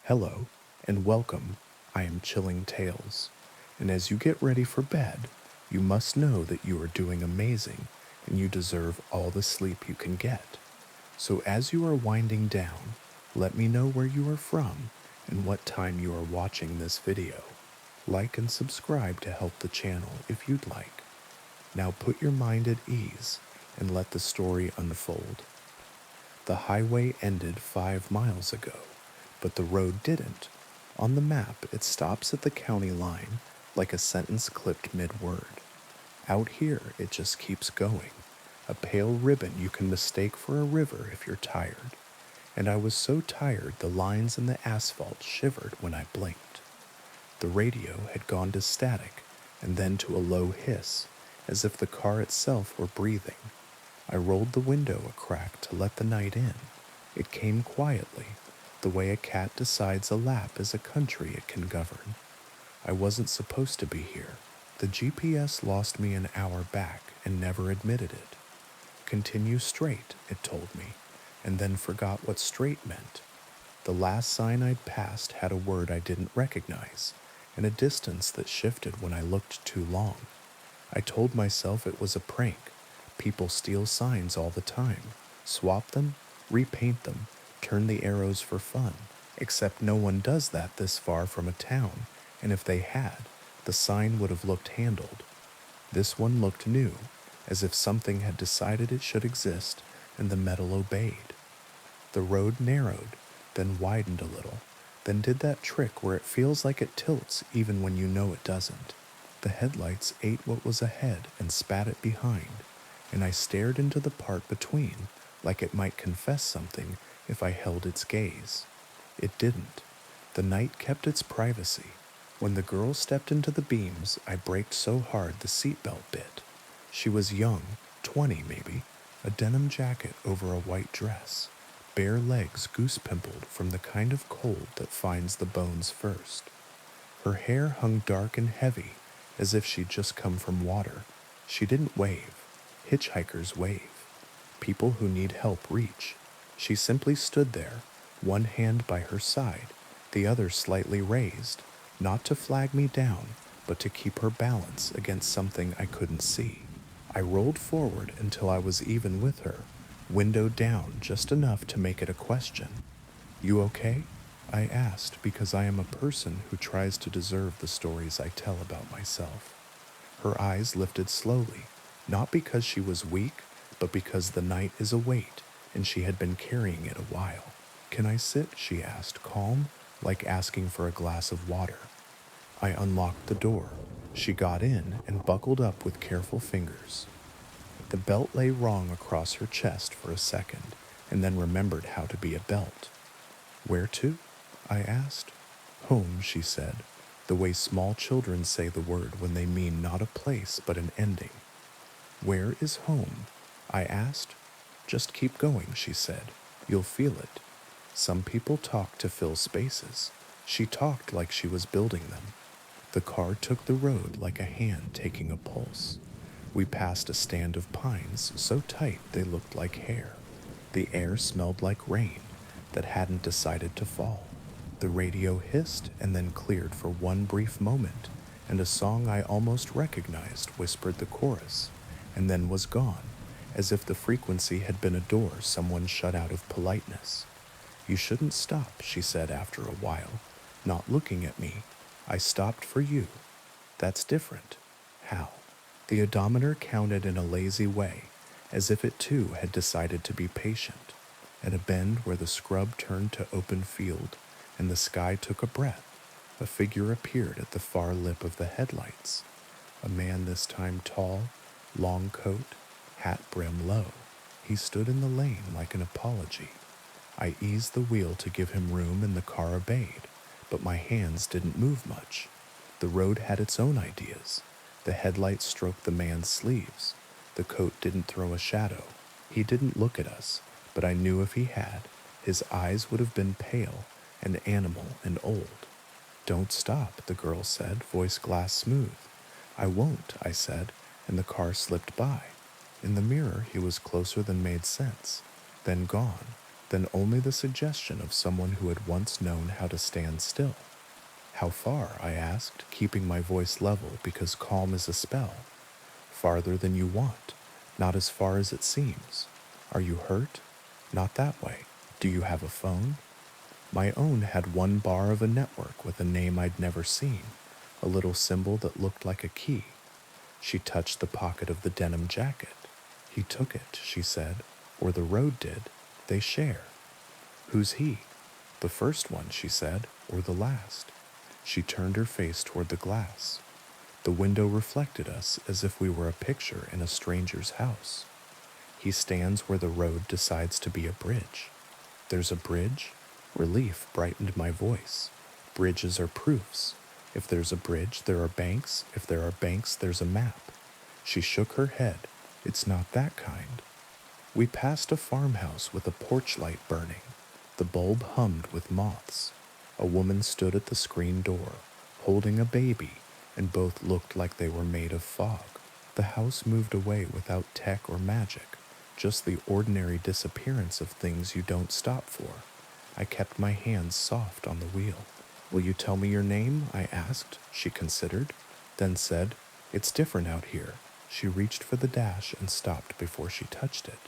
Hello, and welcome. I am Chilling Tales. And as you get ready for bed, you must know that you are doing amazing and you deserve all the sleep you can get. So as you are winding down, let me know where you are from and what time you are watching this video. Like and subscribe to help the channel if you'd like. Now put your mind at ease and let the story unfold. The highway ended 5 miles ago, but the road didn't. On the map, it stops at the county line like a sentence clipped mid-word. Out here, it just keeps going, a pale ribbon you can mistake for a river if you're tired. And I was so tired the lines in the asphalt shivered when I blinked. The radio had gone to static and then to a low hiss, as if the car itself were breathing. I rolled the window a crack to let the night in. It came quietly, the way a cat decides a lap is a country it can govern. I wasn't supposed to be here. The GPS lost me an hour back and never admitted it. Continue straight, it told me, and then forgot what straight meant. The last sign I'd passed had a word I didn't recognize, and a distance that shifted when I looked too long. I told myself it was a prank. People steal signs all the time, swap them, repaint them, turn the arrows for fun, except no one does that this far from a town, and if they had, the sign would have looked handled. This one looked new, as if something had decided it should exist, and the metal obeyed. The road narrowed, then widened a little, then did that trick where it feels like it tilts even when you know it doesn't. The headlights ate what was ahead and spat it behind, and I stared into the part between, like it might confess something if I held its gaze. It didn't. The night kept its privacy. When the girl stepped into the beams, I braked so hard the seatbelt bit. She was young, 20 maybe, a denim jacket over a white dress, bare legs goose-pimpled from the kind of cold that finds the bones first. Her hair hung dark and heavy, as if she'd just come from water. She didn't wave. Hitchhikers wave. People who need help reach. She simply stood there, one hand by her side, the other slightly raised, not to flag me down, but to keep her balance against something I couldn't see. I rolled forward until I was even with her, window down just enough to make it a question. "You okay?" I asked because I am a person who tries to deserve the stories I tell about myself. Her eyes lifted slowly, not because she was weak, but because the night is a weight, and she had been carrying it a while. "Can I sit?" she asked, calm, like asking for a glass of water. I unlocked the door. She got in and buckled up with careful fingers. The belt lay wrong across her chest for a second, and then remembered how to be a belt. "Where to?" I asked. "Home," she said, the way small children say the word when they mean not a place but an ending. "Where is home?" I asked. "Just keep going," she said. "You'll feel it." Some people talk to fill spaces. She talked like she was building them. The car took the road like a hand taking a pulse. We passed a stand of pines so tight they looked like hair. The air smelled like rain that hadn't decided to fall. The radio hissed and then cleared for one brief moment, and a song I almost recognized whispered the chorus, and then was gone, as if the frequency had been a door someone shut out of politeness. "You shouldn't stop," she said after a while, not looking at me. "I stopped for you." "That's different." "How?" The odometer counted in a lazy way, as if it too had decided to be patient. At a bend where the scrub turned to open field and the sky took a breath, a figure appeared at the far lip of the headlights. A man this time tall, long coat, hat brim low. He stood in the lane like an apology. I eased the wheel to give him room and the car obeyed, but my hands didn't move much. The road had its own ideas. The headlights stroked the man's sleeves. The coat didn't throw a shadow. He didn't look at us, but I knew if he had, his eyes would have been pale and animal and old. "Don't stop," the girl said, voice glass smooth. "I won't," I said, and the car slipped by. In the mirror, he was closer than made sense, then gone. then only the suggestion of someone who had once known how to stand still. How far? I asked, keeping my voice level because calm is a spell. Farther than you want, not as far as it seems. Are you hurt? Not that way. Do you have a phone? My own had one bar of a network with a name I'd never seen, a little symbol that looked like a key. She touched the pocket of the denim jacket. He took it, she said, or the road did. They share. Who's he? The first one, she said, or the last? She turned her face toward the glass. The window reflected us as if we were a picture in a stranger's house. He stands where the road decides to be a bridge. There's a bridge? Relief brightened my voice. Bridges are proofs. If there's a bridge, there are banks. If there are banks, there's a map. She shook her head. It's not that kind. We passed a farmhouse with a porch light burning. The bulb hummed with moths. A woman stood at the screen door, holding a baby, and both looked like they were made of fog. The house moved away without tech or magic, just the ordinary disappearance of things you don't stop for. I kept my hands soft on the wheel. Will you tell me your name? I asked. She considered, then said, It's different out here. She reached for the dash and stopped before she touched it.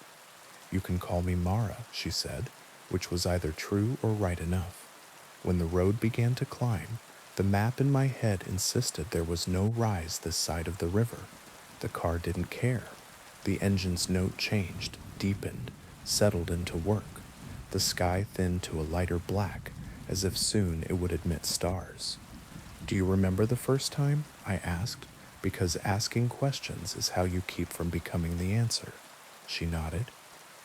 You can call me Mara, she said, which was either true or right enough. When the road began to climb, the map in my head insisted there was no rise this side of the river. The car didn't care. The engine's note changed, deepened, settled into work. The sky thinned to a lighter black, as if soon it would admit stars. Do you remember the first time? I asked, because asking questions is how you keep from becoming the answer. She nodded.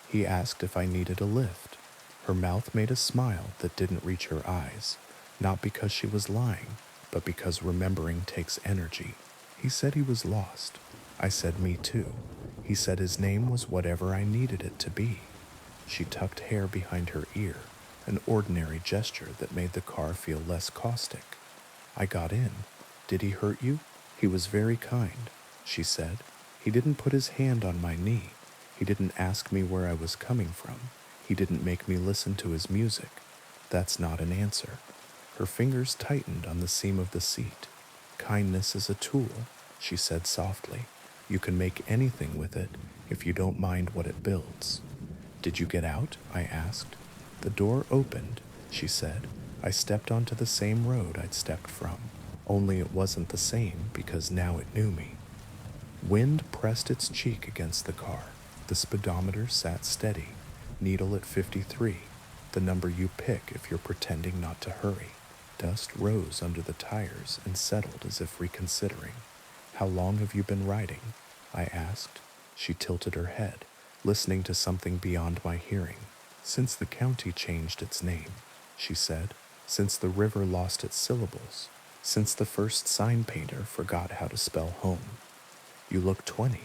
He asked if I needed a lift. Her mouth made a smile that didn't reach her eyes, not because she was lying, but because remembering takes energy. He said he was lost. I said me too. He said his name was whatever I needed it to be. She tucked hair behind her ear, an ordinary gesture that made the car feel less caustic. I got in. Did he hurt you? He was very kind, she said. He didn't put his hand on my knee. He didn't ask me where I was coming from. He didn't make me listen to his music. That's not an answer. Her fingers tightened on the seam of the seat. Kindness is a tool, she said softly. You can make anything with it if you don't mind what it builds. Did you get out? I asked. The door opened, she said. I stepped onto the same road I'd stepped from, only it wasn't the same because now it knew me. Wind pressed its cheek against the car. The speedometer sat steady, needle at 53, the number you pick if you're pretending not to hurry. Dust rose under the tires and settled as if reconsidering. How long have you been riding? I asked. She tilted her head, listening to something beyond my hearing. Since the county changed its name, she said. Since the river lost its syllables. Since the first sign painter forgot how to spell home. You look 20.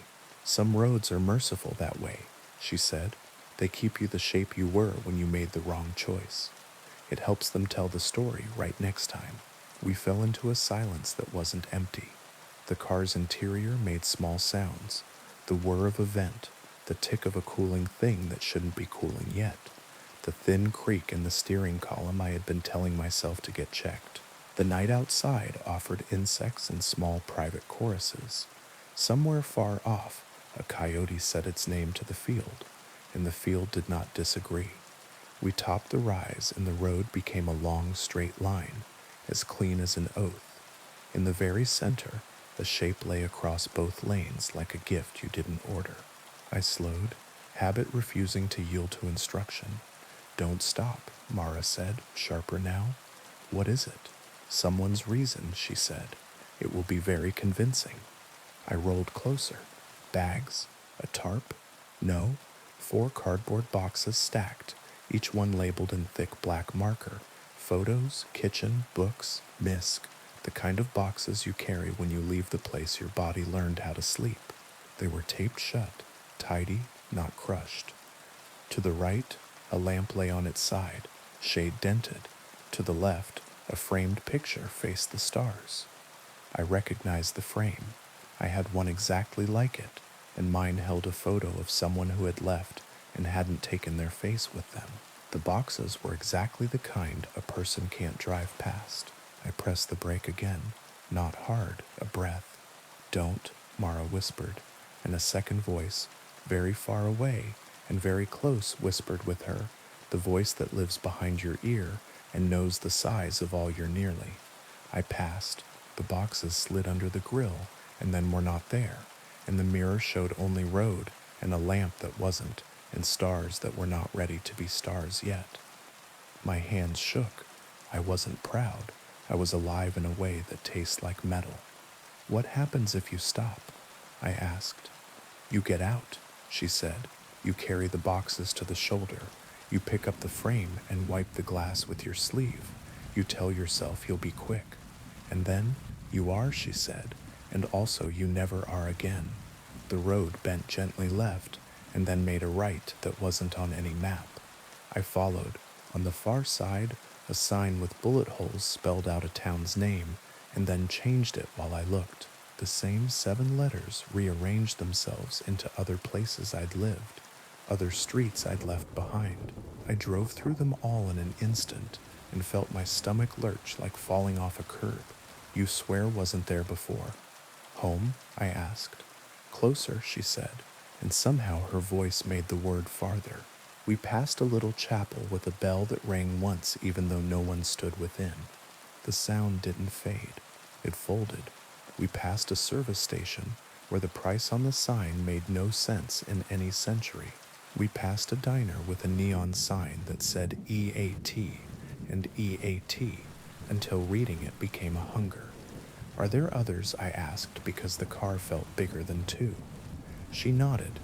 Some roads are merciful that way, she said. They keep you the shape you were when you made the wrong choice. It helps them tell the story right next time. We fell into a silence that wasn't empty. The car's interior made small sounds, the whir of a vent, the tick of a cooling thing that shouldn't be cooling yet, the thin creak in the steering column I had been telling myself to get checked. The night outside offered insects and small private choruses. Somewhere far off, a coyote set its name to the field, and the field did not disagree. We topped the rise, and the road became a long, straight line, as clean as an oath. In the very center, the shape lay across both lanes like a gift you didn't order. I slowed, habit refusing to yield to instruction. Don't stop, Mara said, sharper now. What is it? Someone's reason, she said. It will be very convincing. I rolled closer. Bags? A tarp? No. 4 cardboard boxes stacked, each one labeled in thick black marker. Photos, kitchen, books, misc, the kind of boxes you carry when you leave the place your body learned how to sleep. They were taped shut, tidy, not crushed. To the right, a lamp lay on its side, shade dented. To the left, a framed picture faced the stars. I recognized the frame. I had one exactly like it, and mine held a photo of someone who had left and hadn't taken their face with them. The boxes were exactly the kind a person can't drive past. I pressed the brake again. Not hard, a breath. Don't, Mara whispered, and a second voice, very far away and very close, whispered with her, the voice that lives behind your ear and knows the size of all your nearly. I passed. The boxes slid under the grill and then were not there, and the mirror showed only road and a lamp that wasn't, and stars that were not ready to be stars yet. My hands shook. I wasn't proud. I was alive in a way that tastes like metal. What happens if you stop? I asked. You get out, she said. You carry the boxes to the shoulder. You pick up the frame and wipe the glass with your sleeve. You tell yourself you'll be quick. And then you are, she said, and also you never are again. The road bent gently left and then made a right that wasn't on any map. I followed. On the far side, a sign with bullet holes spelled out a town's name and then changed it while I looked. The same 7 letters rearranged themselves into other places I'd lived, other streets I'd left behind. I drove through them all in an instant and felt my stomach lurch like falling off a curb. You swear wasn't there before? Home? I asked. Closer, she said, and somehow her voice made the word farther. We passed a little chapel with a bell that rang once even though no one stood within. The sound didn't fade. It folded. We passed a service station where the price on the sign made no sense in any century. We passed a diner with a neon sign that said EAT and EAT until reading it became a hunger. Are there others? I asked because the car felt bigger than 2. She nodded.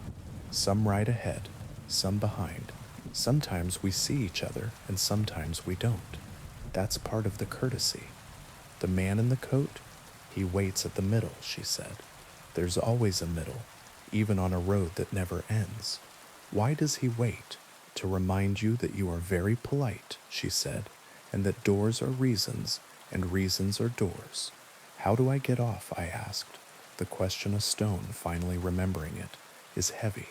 Some right ahead, some behind. Sometimes we see each other and sometimes we don't. That's part of the courtesy. The man in the coat? He waits at the middle, she said. There's always a middle, even on a road that never ends. Why does he wait? To remind you that you are very polite, she said, and that doors are reasons and reasons are doors. How do I get off? I asked. The question a stone, finally remembering it, is heavy.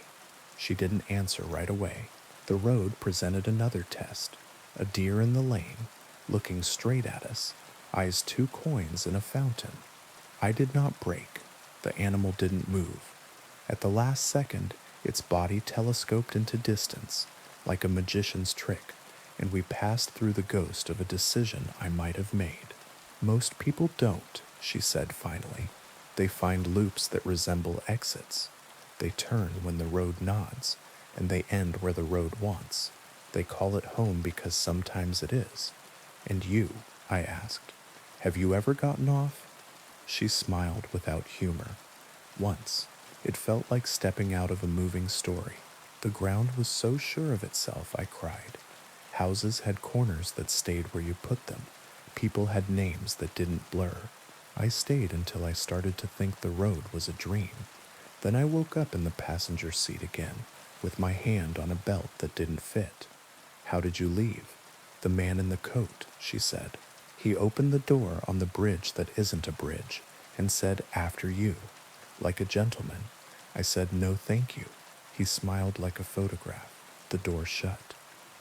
She didn't answer right away. The road presented another test. A deer in the lane, looking straight at us, eyes 2 coins in a fountain. I did not brake. The animal didn't move. At the last second, its body telescoped into distance, like a magician's trick, and we passed through the ghost of a decision I might have made. Most people don't, she said finally. They find loops that resemble exits. They turn when the road nods, and they end where the road wants. They call it home because sometimes it is. And you, I asked, have you ever gotten off? She smiled without humor. Once. It felt like stepping out of a moving story. The ground was so sure of itself, I cried. Houses had corners that stayed where you put them. People had names that didn't blur. I stayed until I started to think the road was a dream. Then I woke up in the passenger seat again, with my hand on a belt that didn't fit. How did you leave? The man in the coat, she said. He opened the door on the bridge that isn't a bridge and said, after you, like a gentleman. I said, no thank you. He smiled like a photograph. The door shut.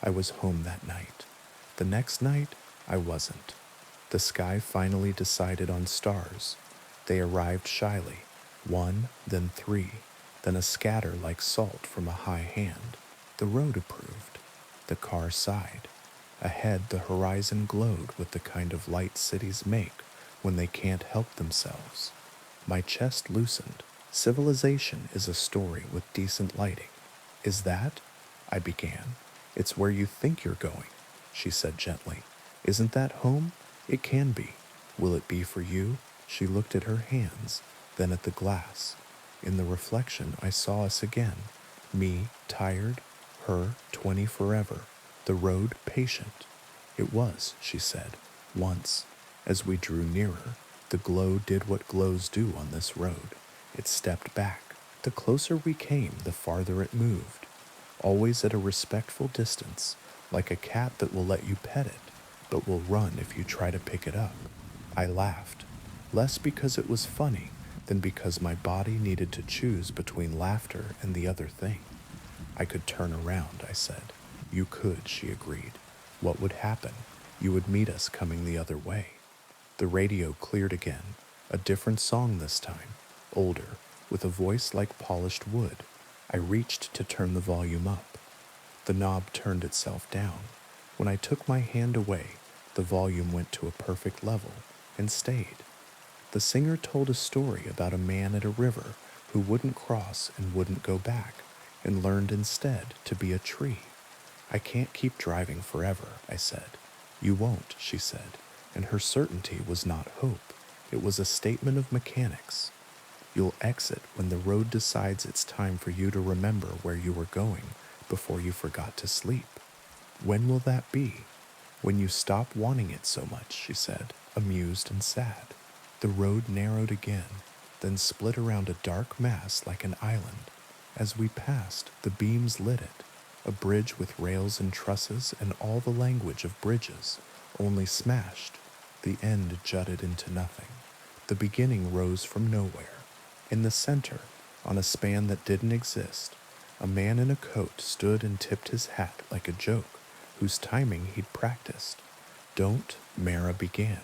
I was home that night. The next night, I wasn't. The sky finally decided on stars. They arrived shyly, 1, then 3, then a scatter like salt from a high hand. The road approved. The car sighed. Ahead, the horizon glowed with the kind of light cities make when they can't help themselves. My chest loosened. Civilization is a story with decent lighting. Is that? I began. It's where you think you're going, she said gently. Isn't that home? It can be. Will it be for you? She looked at her hands, then at the glass. In the reflection, I saw us again. Me, tired, her, 20 forever. The road patient. It was, she said, once. As we drew nearer, the glow did what glows do on this road. It stepped back. The closer we came, the farther it moved. Always at a respectful distance, like a cat that will let you pet it, but will run if you try to pick it up. I laughed, less because it was funny than because my body needed to choose between laughter and the other thing. I could turn around, I said. You could, she agreed. What would happen? You would meet us coming the other way. The radio cleared again, a different song this time, older, with a voice like polished wood. I reached to turn the volume up. The knob turned itself down. When I took my hand away, the volume went to a perfect level and stayed. The singer told a story about a man at a river who wouldn't cross and wouldn't go back, and learned instead to be a tree. I can't keep driving forever, I said. You won't, she said, and her certainty was not hope. It was a statement of mechanics. You'll exit when the road decides it's time for you to remember where you were going before you forgot to sleep. When will that be? When you stop wanting it so much, she said, amused and sad. The road narrowed again, then split around a dark mass like an island. As we passed, the beams lit it, a bridge with rails and trusses and all the language of bridges, only smashed. The end jutted into nothing. The beginning rose from nowhere. In the center, on a span that didn't exist, a man in a coat stood and tipped his hat like a joke, whose timing he'd practiced. Don't, Mara began.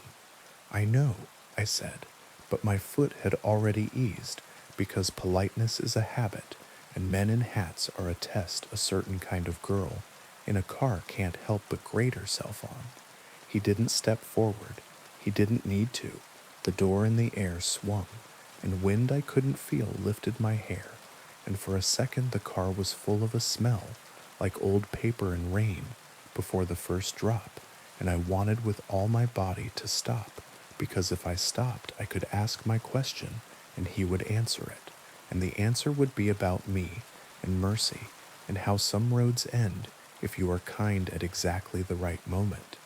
I know, I said, but my foot had already eased, because politeness is a habit, and men in hats are a test a certain kind of girl in a car can't help but grate herself on. He didn't step forward. He didn't need to. The door in the air swung, and wind I couldn't feel lifted my hair, and for a second the car was full of a smell, like old paper and rain, before the first drop, and I wanted with all my body to stop, because if I stopped I could ask my question, and he would answer it, and the answer would be about me, and mercy, and how some roads end if you are kind at exactly the right moment.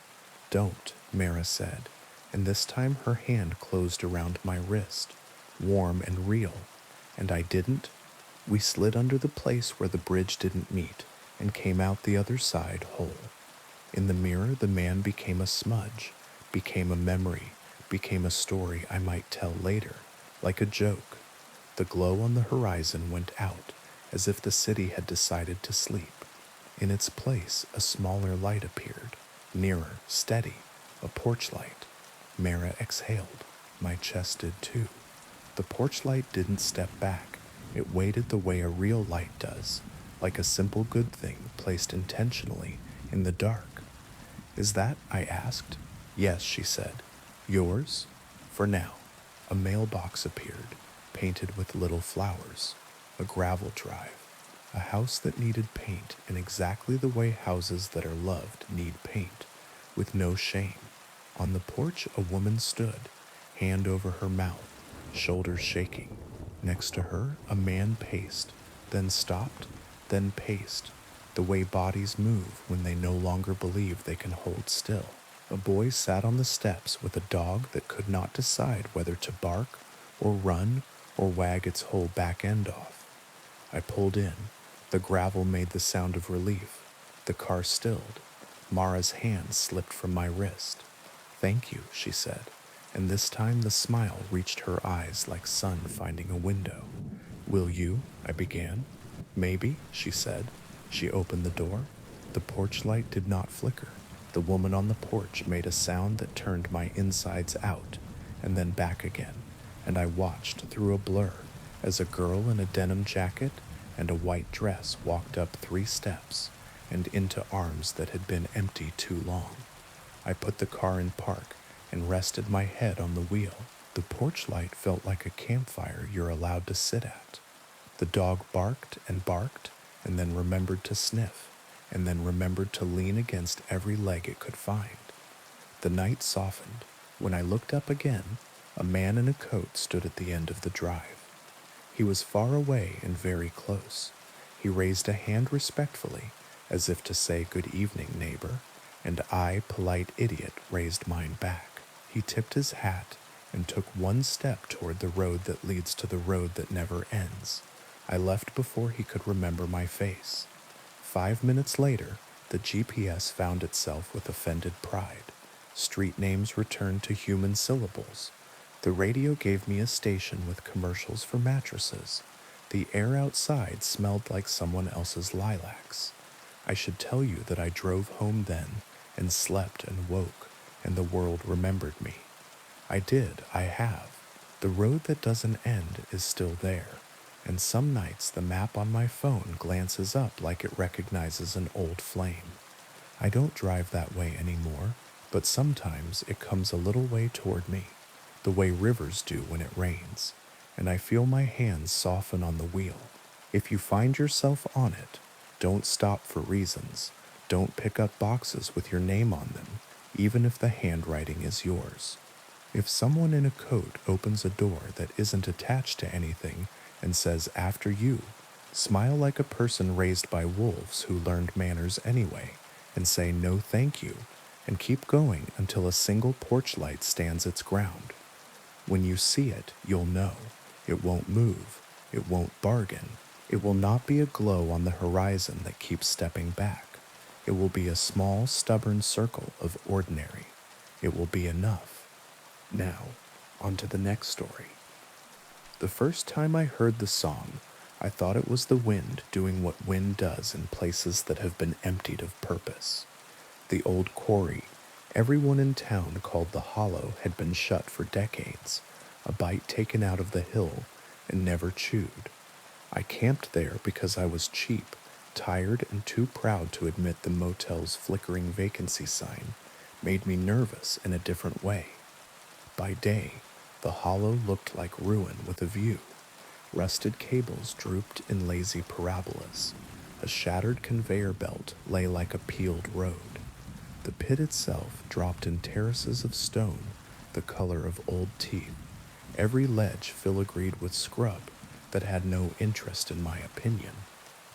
Don't, Mara said, and this time her hand closed around my wrist, warm and real, and I didn't. We slid under the place where the bridge didn't meet, and came out the other side whole. In the mirror the man became a smudge, became a memory, became a story I might tell later, like a joke. The glow on the horizon went out, as if the city had decided to sleep. In its place a smaller light appeared, nearer, steady, a porch light. Mara exhaled. My chest did too. The porch light didn't step back. It waited the way a real light does, like a simple good thing placed intentionally in the dark. Is that? I asked. Yes, she said. Yours? For now. A mailbox appeared, painted with little flowers. A gravel drive. A house that needed paint in exactly the way houses that are loved need paint, with no shame. On the porch a woman stood, hand over her mouth, shoulders shaking. Next to her a man paced, then stopped, then paced, the way bodies move when they no longer believe they can hold still. A boy sat on the steps with a dog that could not decide whether to bark or run or wag its whole back end off. I pulled in. The gravel made the sound of relief. The car stilled. Mara's hand slipped from my wrist. Thank you, she said, and this time the smile reached her eyes like sun finding a window. Will you? I began. Maybe, she said. She opened the door. The porch light did not flicker. The woman on the porch made a sound that turned my insides out, and then back again, and I watched through a blur as a girl in a denim jacket and a white dress walked up 3 steps and into arms that had been empty too long. I put the car in park and rested my head on the wheel. The porch light felt like a campfire you're allowed to sit at. The dog barked and then remembered to sniff, and then remembered to lean against every leg it could find. The night softened. When I looked up again, a man in a coat stood at the end of the drive. He was far away and very close. He raised a hand respectfully, as if to say good evening, neighbor, and I, polite idiot, raised mine back. He tipped his hat and took one step toward the road that leads to the road that never ends. I left before he could remember my face. 5 minutes later, the GPS found itself with offended pride. Street names returned to human syllables. The radio gave me a station with commercials for mattresses. The air outside smelled like someone else's lilacs. I should tell you that I drove home then and slept and woke, and the world remembered me. I did, I have. The road that doesn't end is still there, and some nights the map on my phone glances up like it recognizes an old flame. I don't drive that way anymore, but sometimes it comes a little way toward me, the way rivers do when it rains, and I feel my hands soften on the wheel. If you find yourself on it, don't stop for reasons. Don't pick up boxes with your name on them, even if the handwriting is yours. If someone in a coat opens a door that isn't attached to anything and says, "After you," smile like a person raised by wolves who learned manners anyway, and say, "No thank you," and keep going until a single porch light stands its ground. When you see it, you'll know. It won't move. It won't bargain. It will not be a glow on the horizon that keeps stepping back. It will be a small, stubborn circle of ordinary. It will be enough. Now, on to the next story. The first time I heard the song, I thought it was the wind doing what wind does in places that have been emptied of purpose. The old quarry, everyone in town called the Hollow, had been shut for decades, a bite taken out of the hill and never chewed. I camped there because I was cheap, tired, and too proud to admit the motel's flickering vacancy sign made me nervous in a different way. By day, the hollow looked like ruin with a view. Rusted cables drooped in lazy parabolas. A shattered conveyor belt lay like a peeled road. The pit itself dropped in terraces of stone, the color of old teeth, every ledge filigreed with scrub that had no interest in my opinion.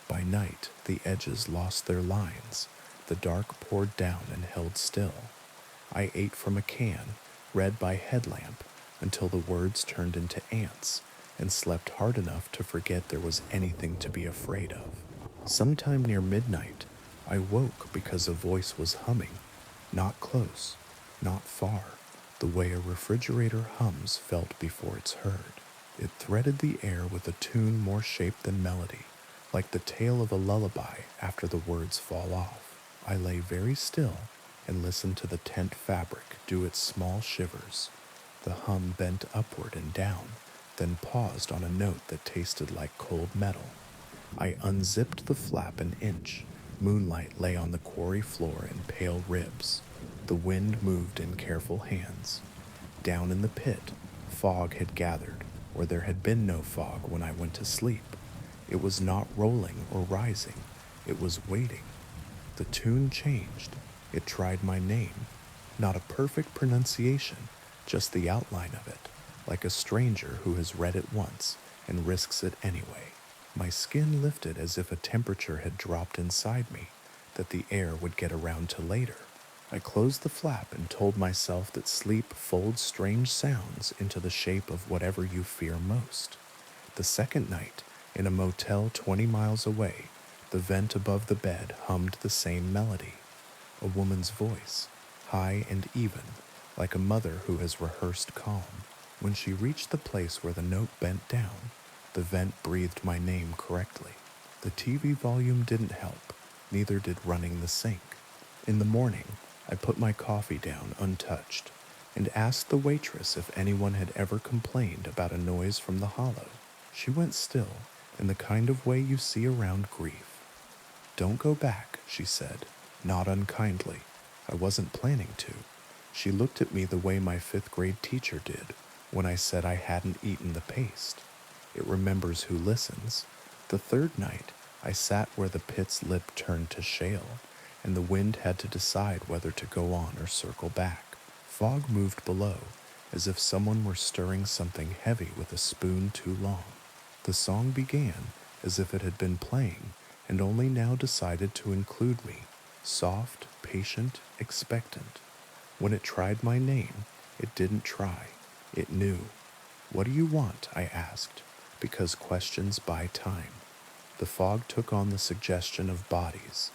By night, the edges lost their lines. The dark poured down and held still. I ate from a can, read by headlamp, until the words turned into ants, and slept hard enough to forget there was anything to be afraid of. Sometime near midnight, I woke because a voice was humming, not close, not far, the way a refrigerator hums felt before it's heard. It threaded the air with a tune more shape than melody, like the tale of a lullaby after the words fall off. I lay very still and listened to the tent fabric do its small shivers. The hum bent upward and down, then paused on a note that tasted like cold metal. I unzipped the flap an inch. Moonlight lay on the quarry floor in pale ribs. The wind moved in careful hands. Down in the pit, fog had gathered, or there had been no fog when I went to sleep. It was not rolling or rising. It was waiting. The tune changed. It tried my name. Not a perfect pronunciation, just the outline of it, like a stranger who has read it once and risks it anyway. My skin lifted as if a temperature had dropped inside me, that the air would get around to later. I closed the flap and told myself that sleep folds strange sounds into the shape of whatever you fear most. The second night, in a motel 20 miles away, the vent above the bed hummed the same melody. A woman's voice, high and even, like a mother who has rehearsed calm. When she reached the place where the note bent down, the vent breathed my name correctly. The TV volume didn't help, neither did running the sink. In the morning, I put my coffee down untouched and asked the waitress if anyone had ever complained about a noise from the hollow. She went still, in the kind of way you see around grief. "Don't go back," she said, not unkindly. I wasn't planning to. She looked at me the way my fifth-grade teacher did when I said I hadn't eaten the paste. It remembers who listens. The third night, I sat where the pit's lip turned to shale, and the wind had to decide whether to go on or circle back. Fog moved below, as if someone were stirring something heavy with a spoon too long. The song began as if it had been playing and only now decided to include me, soft, patient, expectant. When it tried my name, it didn't try. It knew. "What do you want?" I asked, because questions buy time. The fog took on the suggestion of bodies,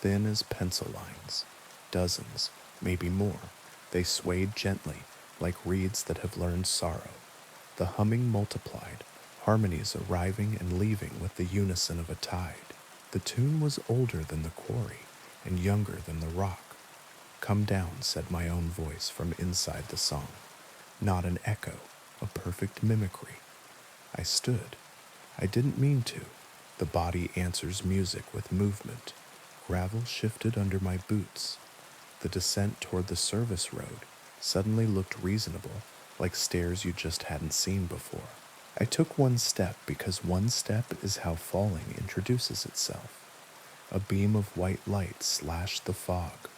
thin as pencil lines. Dozens, maybe more. They swayed gently, like reeds that have learned sorrow. The humming multiplied, harmonies arriving and leaving with the unison of a tide. The tune was older than the quarry and younger than the rock. "Come down," said my own voice from inside the song. Not an echo, a perfect mimicry. I stood. I didn't mean to. The body answers music with movement. Gravel shifted under my boots. The descent toward the service road suddenly looked reasonable, like stairs you just hadn't seen before. I took one step because one step is how falling introduces itself. A beam of white light slashed the fog.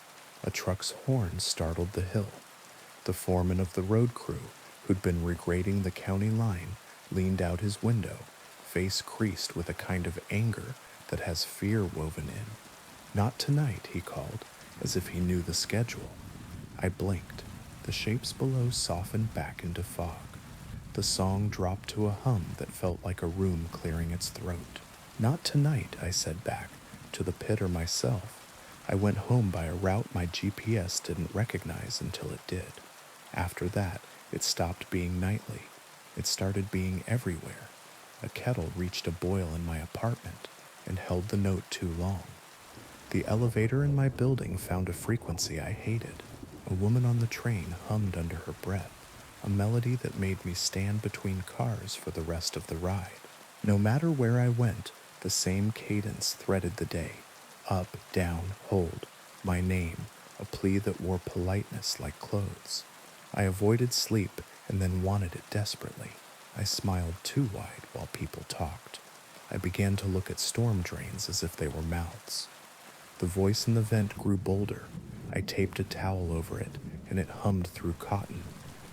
A truck's horn startled the hill. The foreman of the road crew, who'd been regrading the county line, leaned out his window, face creased with a kind of anger that has fear woven in. "Not tonight," he called, as if he knew the schedule. I blinked. The shapes below softened back into fog. The song dropped to a hum that felt like a room clearing its throat. "Not tonight," I said back, to the pit or myself. I went home by a route my GPS didn't recognize until it did. After that, it stopped being nightly. It started being everywhere. A kettle reached a boil in my apartment and held the note too long. The elevator in my building found a frequency I hated. A woman on the train hummed under her breath, a melody that made me stand between cars for the rest of the ride. No matter where I went, the same cadence threaded the day. Up, down, hold, my name, a plea that wore politeness like clothes. I avoided sleep and then wanted it desperately. I smiled too wide while people talked. I began to look at storm drains as if they were mouths. The voice in the vent grew bolder. I taped a towel over it, and it hummed through cotton.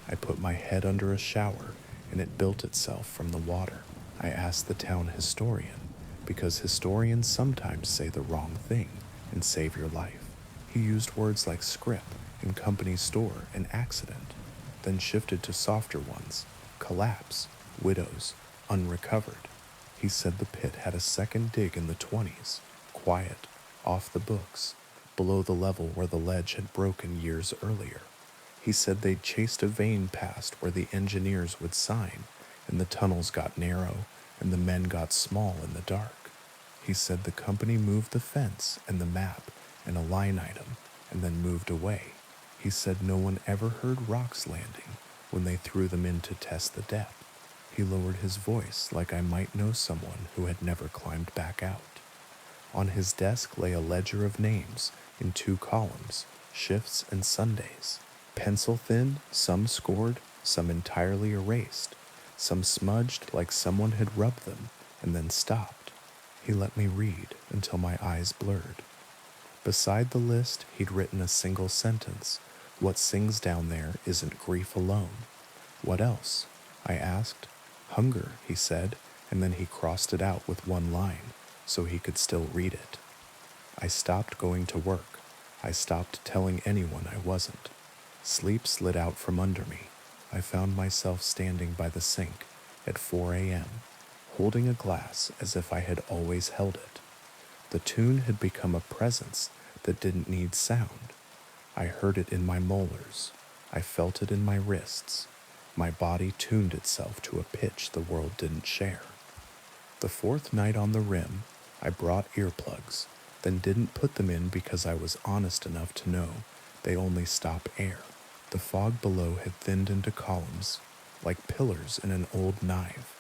I put my head under a shower, and it built itself from the water. I asked the town historian, because historians sometimes say the wrong thing and save your life. He used words like scrip and company store and accident, then shifted to softer ones: collapse, widows, unrecovered. He said the pit had a second dig in the 20s, quiet, off the books, below the level where the ledge had broken years earlier. He said they'd chased a vein past where the engineers would sign, and the tunnels got narrow, and the men got small in the dark. He said the company moved the fence and the map and a line item, and then moved away. He said no one ever heard rocks landing when they threw them in to test the depth. He lowered his voice like I might know someone who had never climbed back out. On his desk lay a ledger of names in 2 columns, shifts and Sundays. Pencil thin, some scored, some entirely erased, some smudged like someone had rubbed them and then stopped. He let me read until my eyes blurred. Beside the list, he'd written a single sentence: "What sings down there isn't grief alone." "What else?" I asked. "Hunger," he said, and then he crossed it out with one line, so he could still read it. I stopped going to work. I stopped telling anyone I wasn't. Sleep slid out from under me. I found myself standing by the sink at 4 a.m., holding a glass as if I had always held it. The tune had become a presence that didn't need sound. I heard it in my molars. I felt it in my wrists. My body tuned itself to a pitch the world didn't share. The 4th night on the rim, I brought earplugs, then didn't put them in because I was honest enough to know they only stop air. The fog below had thinned into columns, like pillars in an old knife.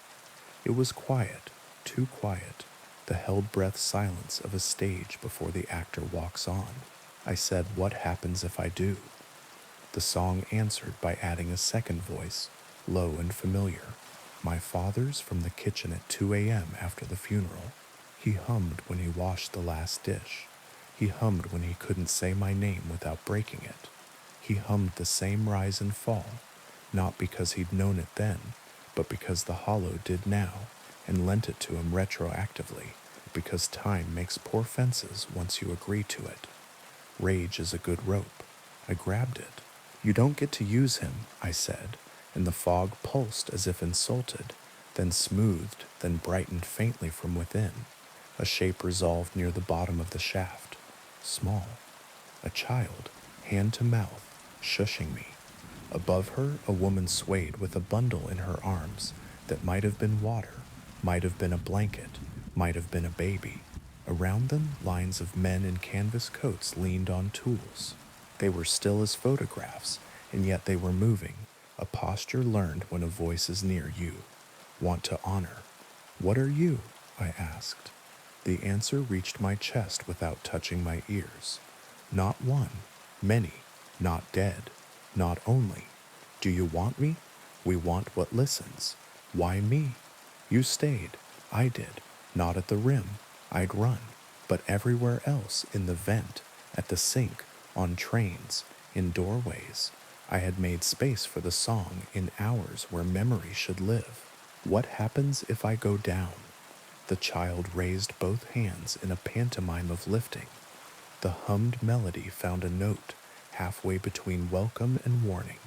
It was quiet, too quiet, the held breath silence of a stage before the actor walks on. I said, "What happens if I do?" The song answered by adding a second voice, low and familiar. My father's, from the kitchen at 2 a.m. after the funeral. He hummed when he washed the last dish. He hummed when he couldn't say my name without breaking it. He hummed the same rise and fall, not because he'd known it then, but because the hollow did now, and lent it to him retroactively, because time makes poor fences once you agree to it. Rage is a good rope. I grabbed it. "You don't get to use him," I said, and the fog pulsed as if insulted, then smoothed, then brightened faintly from within. A shape resolved near the bottom of the shaft. Small. A child, hand to mouth, shushing me. Above her, a woman swayed with a bundle in her arms that might have been water, might have been a blanket, might have been a baby. Around them, lines of men in canvas coats leaned on tools. They were still as photographs, and yet they were moving, a posture learned when a voice is near you. Want to honor. What are you? I asked. The answer reached my chest without touching my ears. Not one, many, not dead, not only. Do you want me? We want what listens. Why me? You stayed. I did. Not at the rim. I'd run. But everywhere else, in the vent, at the sink, on trains, in doorways, I had made space for the song in hours where memory should live. What happens if I go down? The child raised both hands in a pantomime of lifting. The hummed melody found a note halfway between welcome and warning.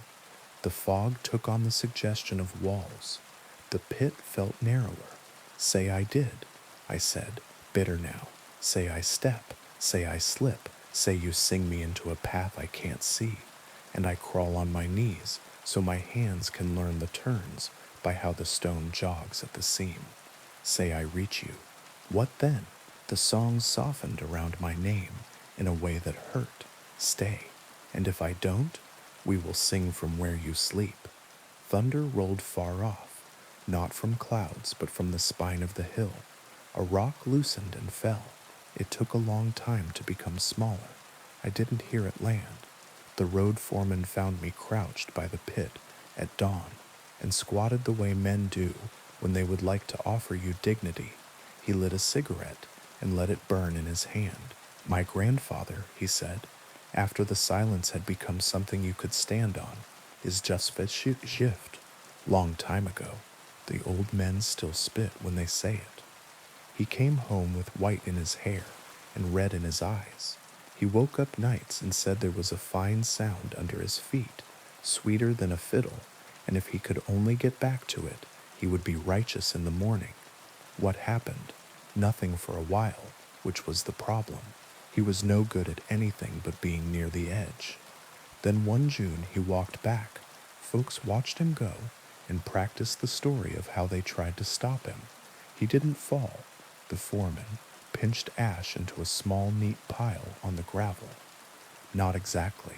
The fog took on the suggestion of walls. The pit felt narrower. Say I did, I said, bitter now. Say I step, say I slip, say you sing me into a path I can't see. And I crawl on my knees so my hands can learn the turns by how the stone jogs at the seam. Say I reach you. What then? The song softened around my name in a way that hurt. Stay. And if I don't, we will sing from where you sleep. Thunder rolled far off, not from clouds, but from the spine of the hill. A rock loosened and fell. It took a long time to become smaller. I didn't hear it land. The road foreman found me crouched by the pit at dawn and squatted the way men do when they would like to offer you dignity. He lit a cigarette and let it burn in his hand. My grandfather, he said, after the silence had become something you could stand on, is just a shift. Long time ago, the old men still spit when they say it. He came home with white in his hair and red in his eyes. He woke up nights and said there was a fine sound under his feet, sweeter than a fiddle, and if he could only get back to it, he would be righteous in the morning. What happened? Nothing for a while, which was the problem. He was no good at anything but being near the edge. Then one June he walked back. Folks watched him go and practiced the story of how they tried to stop him. He didn't fall. The foreman pinched ash into a small, neat pile on the gravel. Not exactly.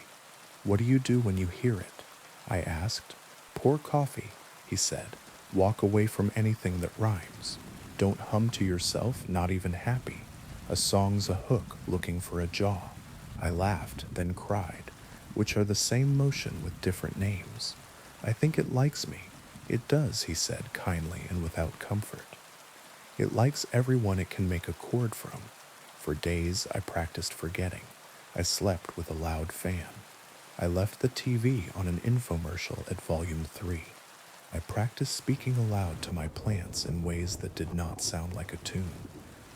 What do you do when you hear it? I asked. Pour coffee, he said. Walk away from anything that rhymes. Don't hum to yourself, not even happy. A song's a hook looking for a jaw. I laughed, then cried, which are the same motion with different names. I think it likes me. It does, he said, kindly and without comfort. It likes everyone it can make a chord from. For days I practiced forgetting. I slept with a loud fan. I left the TV on an infomercial at volume 3. I practiced speaking aloud to my plants in ways that did not sound like a tune.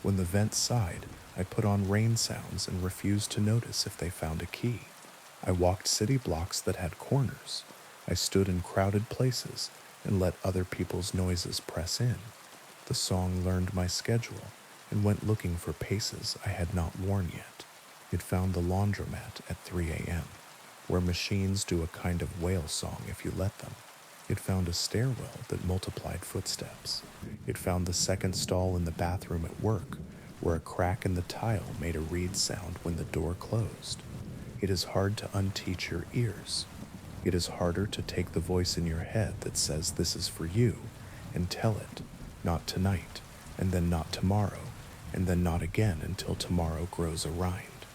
When the vent sighed, I put on rain sounds and refused to notice if they found a key. I walked city blocks that had corners. I stood in crowded places and let other people's noises press in. The song learned my schedule and went looking for paces I had not worn yet. It found the laundromat at 3 a.m., where machines do a kind of whale song if you let them. It found a stairwell that multiplied footsteps. It found the second stall in the bathroom at work, where a crack in the tile made a reed sound when the door closed. It is hard to unteach your ears. It is harder to take the voice in your head that says this is for you and tell it, not tonight, and then not tomorrow, and then not again until tomorrow grows a rind.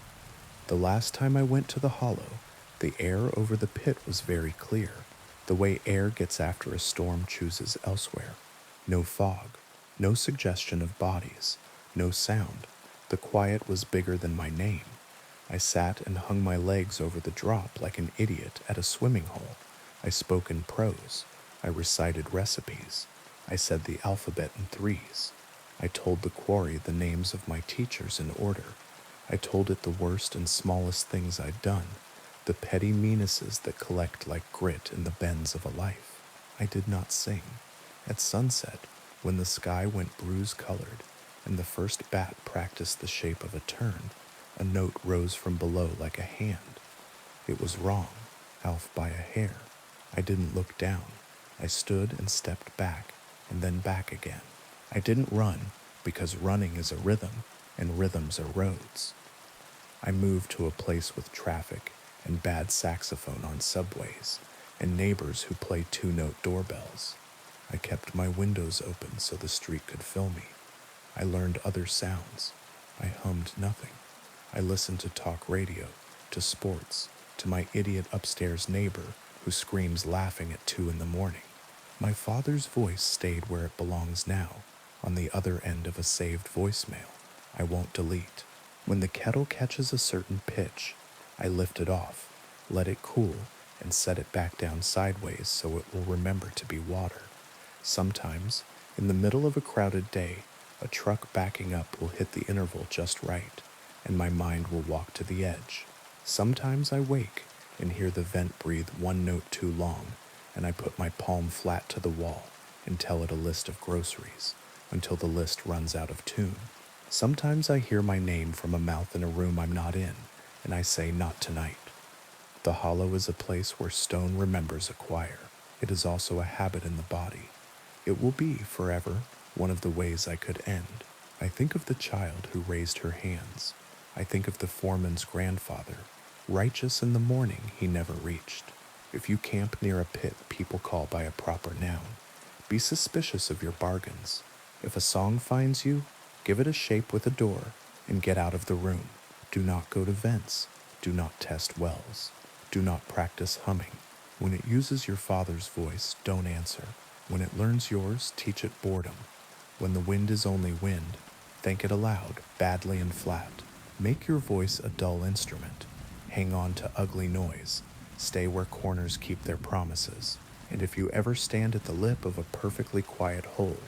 The last time I went to the hollow, the air over the pit was very clear, the way air gets after a storm chooses elsewhere. No fog, no suggestion of bodies, no sound. The quiet was bigger than my name. I sat and hung my legs over the drop like an idiot at a swimming hole. I spoke in prose. I recited recipes. I said the alphabet in threes. I told the quarry the names of my teachers in order. I told it the worst and smallest things I'd done, the petty meannesses that collect like grit in the bends of a life. I did not sing. At sunset, when the sky went bruise-colored and the first bat practiced the shape of a turn, a note rose from below like a hand. It was wrong, Alf by a hair. I didn't look down. I stood and stepped back, and then back again. I didn't run, because running is a rhythm, and rhythms are roads. I moved to a place with traffic and bad saxophone on subways and neighbors who play two-note doorbells. I kept my windows open so the street could fill me. I learned other sounds. I hummed nothing. I listened to talk radio, to sports, to my idiot upstairs neighbor who screams laughing at 2 in the morning. My father's voice stayed where it belongs now, on the other end of a saved voicemail I won't delete. When the kettle catches a certain pitch, I lift it off, let it cool, and set it back down sideways so it will remember to be water. Sometimes, in the middle of a crowded day, a truck backing up will hit the interval just right, and my mind will walk to the edge. Sometimes I wake and hear the vent breathe one note too long, and I put my palm flat to the wall and tell it a list of groceries until the list runs out of tune. Sometimes I hear my name from a mouth in a room I'm not in, and I say, "Not tonight." The hollow is a place where stone remembers a choir. It is also a habit in the body. It will be, forever, one of the ways I could end. I think of the child who raised her hands. I think of the foreman's grandfather, righteous in the morning he never reached. If you camp near a pit people call by a proper noun, be suspicious of your bargains. If a song finds you, give it a shape with a door and get out of the room. Do not go to vents. Do not test wells. Do not practice humming. When it uses your father's voice, don't answer. When it learns yours, teach it boredom. When the wind is only wind, thank it aloud, badly and flat. Make your voice a dull instrument. Hang on to ugly noise. Stay where corners keep their promises. And if you ever stand at the lip of a perfectly quiet hole,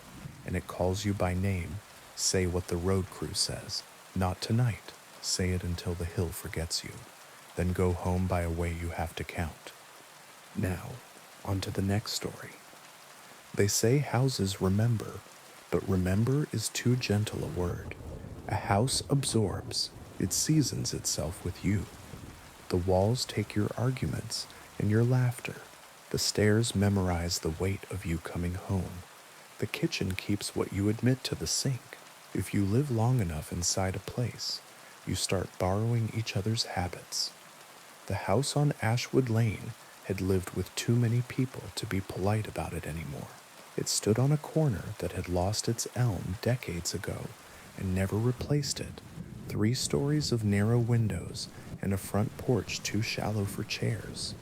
and it calls you by name, say what the road crew says. Not tonight. Say it until the hill forgets you. Then go home by a way you have to count. Now, on to the next story. They say houses remember, but remember is too gentle a word. A house absorbs, it seasons itself with you. The walls take your arguments and your laughter. The stairs memorize the weight of you coming home. The kitchen keeps what you admit to the sink. If you live long enough inside a place, you start borrowing each other's habits. The house on Ashwood Lane had lived with too many people to be polite about it anymore. It stood on a corner that had lost its elm decades ago and never replaced it. 3 stories of narrow windows and a front porch too shallow for chairs.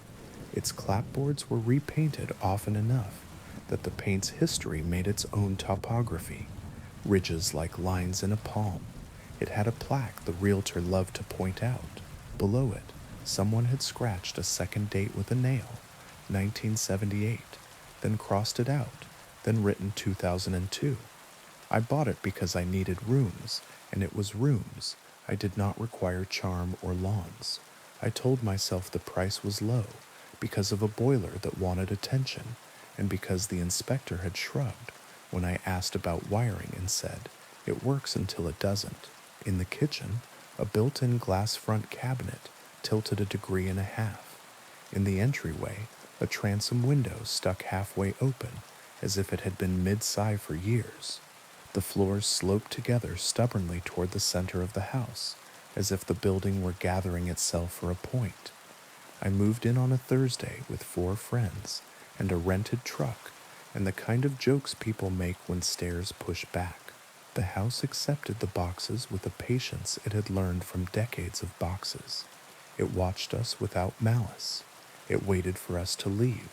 Its clapboards were repainted often enough that the paint's history made its own topography, ridges like lines in a palm. It had a plaque the realtor loved to point out. Below it, someone had scratched a second date with a nail, 1978, then crossed it out, then written 2002. I bought it because I needed rooms, and it was rooms. I did not require charm or lawns. I told myself the price was low because of a boiler that wanted attention, and because the inspector had shrugged when I asked about wiring and said, "It works until it doesn't." In the kitchen, a built-in glass front cabinet tilted a degree and a half. In the entryway, a transom window stuck halfway open as if it had been mid-sci for years. The floors sloped together stubbornly toward the center of the house, as if the building were gathering itself for a point. I moved in on a Thursday with 4 friends and a rented truck and the kind of jokes people make when stairs push back. The house accepted the boxes with a patience it had learned from decades of boxes. It watched us without malice. It waited for us to leave.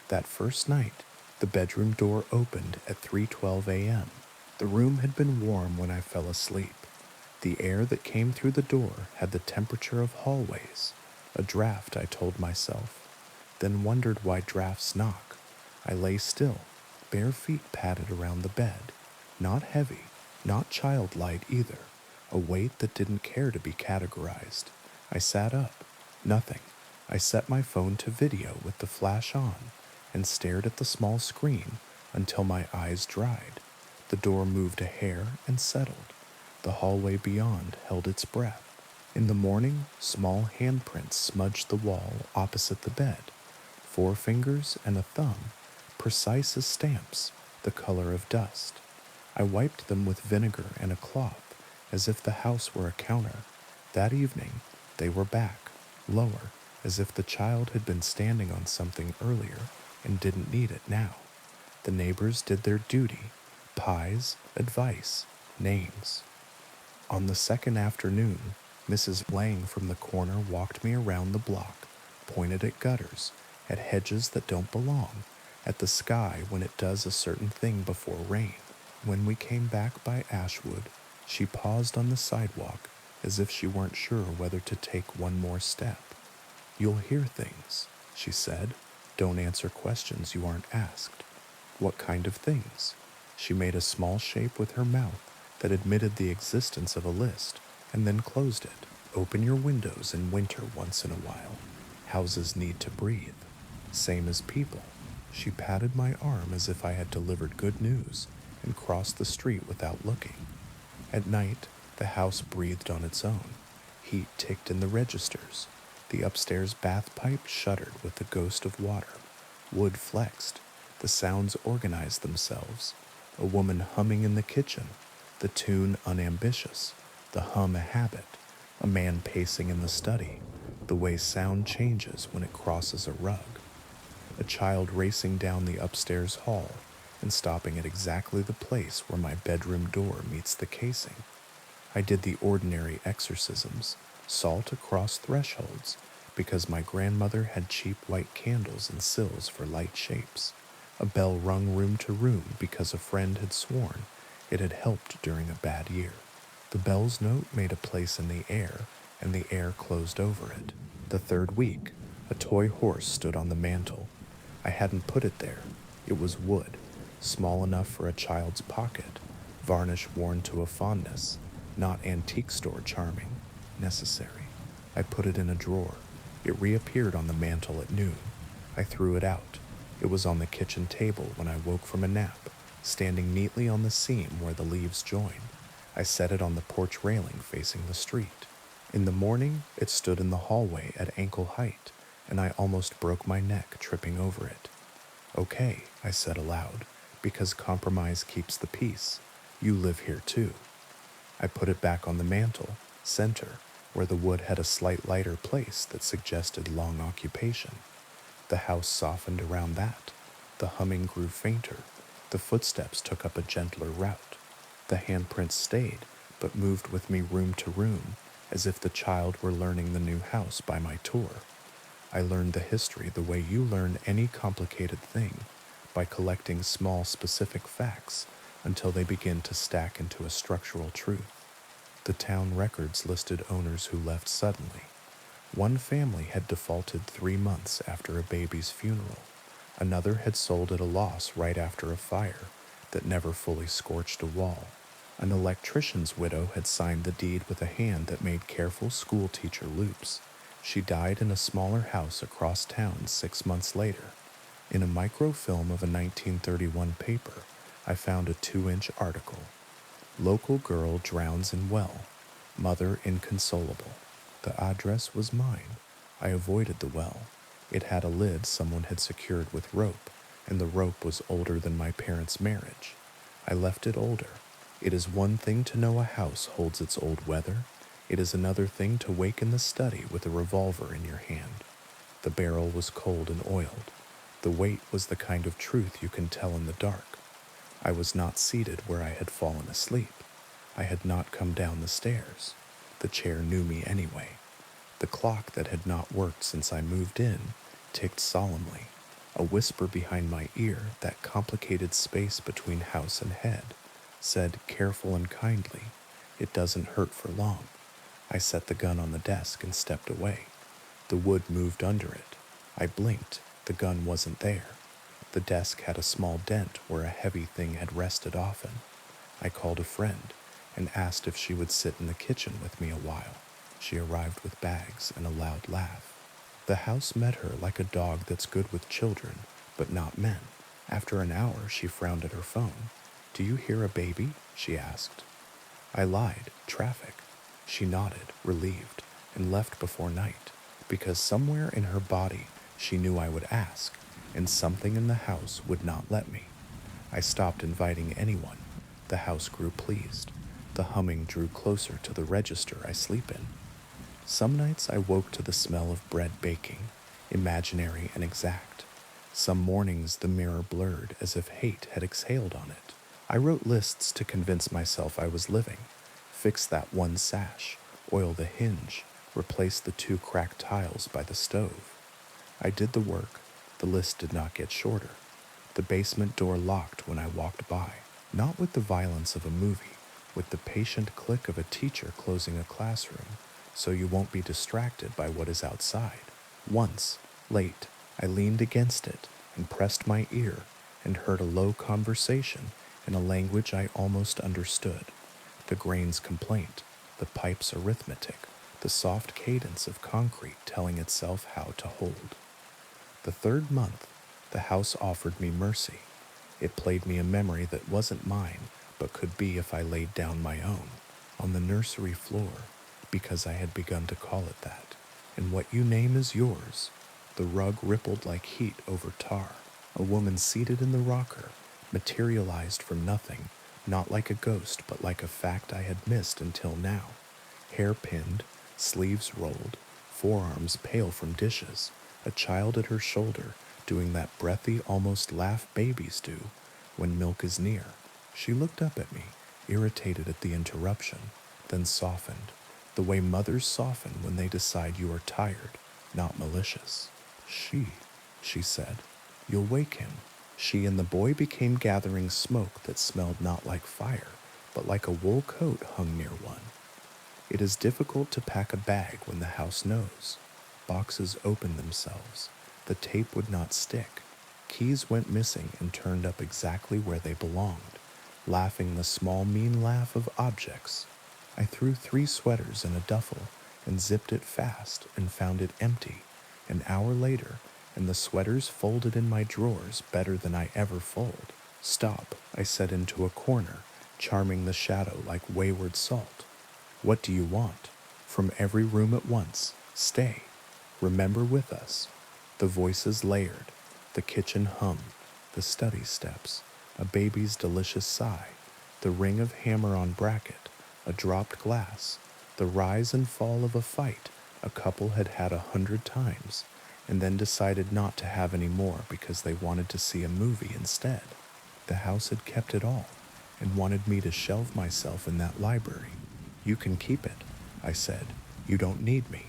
That first night, the bedroom door opened at 3:12 a.m. The room had been warm when I fell asleep. The air that came through the door had the temperature of hallways. A draft, I told myself, then wondered why drafts knock. I lay still, bare feet padded around the bed. Not heavy, not childlike either, a weight that didn't care to be categorized. I sat up. Nothing. I set my phone to video with the flash on and stared at the small screen until my eyes dried. The door moved a hair and settled. The hallway beyond held its breath. In the morning, small handprints smudged the wall opposite the bed. 4 fingers and a thumb, precise as stamps, the color of dust. I wiped them with vinegar and a cloth as if the house were a counter. That evening, they were back, lower, as if the child had been standing on something earlier and didn't need it now. The neighbors did their duty: pies, advice, names. On the second afternoon, Mrs. Lang from the corner walked me around the block, pointed at gutters, at hedges that don't belong, at the sky when it does a certain thing before rain. When we came back by Ashwood, she paused on the sidewalk as if she weren't sure whether to take one more step. "You'll hear things," she said. "Don't answer questions you aren't asked." "What kind of things?" She made a small shape with her mouth that admitted the existence of a list, and then closed it. "Open your windows in winter once in a while. Houses need to breathe. Same as people." She patted my arm as if I had delivered good news, and crossed the street without looking. At night, the house breathed on its own. Heat ticked in the registers. The upstairs bath pipe shuddered with the ghost of water. Wood flexed. The sounds organized themselves. A woman humming in the kitchen, the tune unambitious, the hum a habit, a man pacing in the study, the way sound changes when it crosses a rug, a child racing down the upstairs hall and stopping at exactly the place where my bedroom door meets the casing. I did the ordinary exorcisms, salt across thresholds, because my grandmother had cheap white candles and sills for light shapes. A bell rung room to room because a friend had sworn it had helped during a bad year. The bell's note made a place in the air, and the air closed over it. The third week, a toy horse stood on the mantel. I hadn't put it there. It was wood, small enough for a child's pocket, varnish worn to a fondness, not antique store charming, necessary. I put it in a drawer. It reappeared on the mantel at noon. I threw it out. It was on the kitchen table when I woke from a nap, standing neatly on the seam where the leaves join. I set it on the porch railing facing the street. In the morning, it stood in the hallway at ankle height, and I almost broke my neck tripping over it. "Okay," I said aloud, "because compromise keeps the peace. You live here too." I put it back on the mantel, center, where the wood had a slight lighter place that suggested long occupation. The house softened around that. The humming grew fainter. The footsteps took up a gentler route. The handprints stayed, but moved with me room to room, as if the child were learning the new house by my tour. I learned the history the way you learn any complicated thing, by collecting small specific facts until they begin to stack into a structural truth. The town records listed owners who left suddenly. One family had defaulted 3 months after a baby's funeral. Another had sold at a loss right after a fire that never fully scorched a wall. An electrician's widow had signed the deed with a hand that made careful schoolteacher loops. She died in a smaller house across town 6 months later. In a microfilm of a 1931 paper, I found a 2-inch article. "Local girl drowns in well. Mother inconsolable." The address was mine. I avoided the well. It had a lid someone had secured with rope, and the rope was older than my parents' marriage. I left it older. It is one thing to know a house holds its old weather. It is another thing to wake in the study with a revolver in your hand. The barrel was cold and oiled. The weight was the kind of truth you can tell in the dark. I was not seated where I had fallen asleep. I had not come down the stairs. The chair knew me anyway. The clock that had not worked since I moved in ticked solemnly. A whisper behind my ear, that complicated space between house and head, said, careful and kindly, "It doesn't hurt for long." I set the gun on the desk and stepped away. The wood moved under it. I blinked. The gun wasn't there. The desk had a small dent where a heavy thing had rested often. I called a friend and asked if she would sit in the kitchen with me a while. She arrived with bags and a loud laugh. The house met her like a dog that's good with children, but not men. After an hour, she frowned at her phone. "Do you hear a baby?" she asked. I lied. Traffic. She nodded, relieved, and left before night, because somewhere in her body she knew I would ask, and something in the house would not let me. I stopped inviting anyone. The house grew pleased. The humming drew closer to the register I sleep in. Some nights I woke to the smell of bread baking, imaginary and exact. Some mornings the mirror blurred as if hate had exhaled on it. I wrote lists to convince myself I was living. Fix that one sash, oil the hinge, replace the two cracked tiles by the stove. I did the work. The list did not get shorter. The basement door locked when I walked by, not with the violence of a movie, with the patient click of a teacher closing a classroom, so you won't be distracted by what is outside. Once, late, I leaned against it and pressed my ear and heard a low conversation in a language I almost understood. The grain's complaint, the pipe's arithmetic, the soft cadence of concrete telling itself how to hold. The third month, the house offered me mercy. It played me a memory that wasn't mine, but could be if I laid down my own, on the nursery floor, because I had begun to call it that. And what you name is yours. The rug rippled like heat over tar. A woman seated in the rocker, materialized from nothing, not like a ghost, but like a fact I had missed until now. Hair pinned, sleeves rolled, forearms pale from dishes, a child at her shoulder, doing that breathy, almost laugh babies do when milk is near. She looked up at me, irritated at the interruption, then softened, the way mothers soften when they decide you are tired, not malicious. She said, you'll wake him. She and the boy became gathering smoke that smelled not like fire, but like a wool coat hung near one. It is difficult to pack a bag when the house knows. Boxes opened themselves. The tape would not stick. Keys went missing and turned up exactly where they belonged, laughing the small, mean laugh of objects. I threw 3 sweaters in a duffel and zipped it fast and found it empty. An hour later, and the sweaters folded in my drawers better than I ever fold. Stop, I said into a corner, charming the shadow like wayward salt. What do you want? From every room at once, stay. Remember with us. The voices layered, the kitchen hummed, the study steps, a baby's delicious sigh, the ring of hammer on bracket, a dropped glass, the rise and fall of a fight a couple had had 100 times, and then decided not to have any more because they wanted to see a movie instead. The house had kept it all, and wanted me to shelve myself in that library. You can keep it, I said. You don't need me.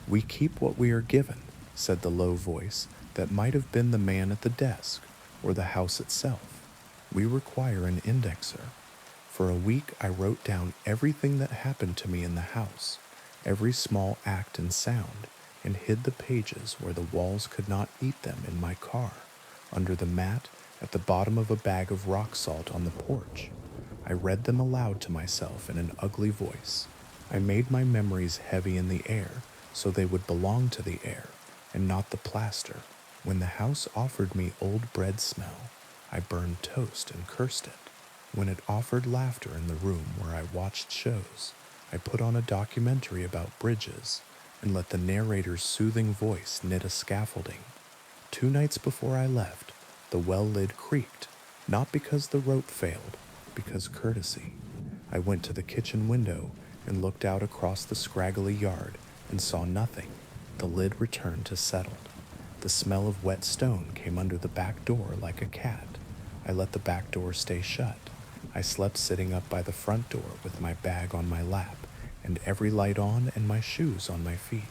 We keep what we are given, said the low voice that might have been the man at the desk or the house itself. We require an indexer. For a week I wrote down everything that happened to me in the house, every small act and sound, and hid the pages where the walls could not eat them in my car, under the mat, at the bottom of a bag of rock salt on the porch. I read them aloud to myself in an ugly voice. I made my memories heavy in the air so they would belong to the air and not the plaster. When the house offered me old bread smell, I burned toast and cursed it. When it offered laughter in the room where I watched shows, I put on a documentary about bridges and let the narrator's soothing voice knit a scaffolding. 2 nights before I left, the well lid creaked, not because the rope failed, because courtesy. I went to the kitchen window and looked out across the scraggly yard and saw nothing. The lid returned to settled. The smell of wet stone came under the back door like a cat. I let the back door stay shut. I slept sitting up by the front door with my bag on my lap and every light on and my shoes on my feet.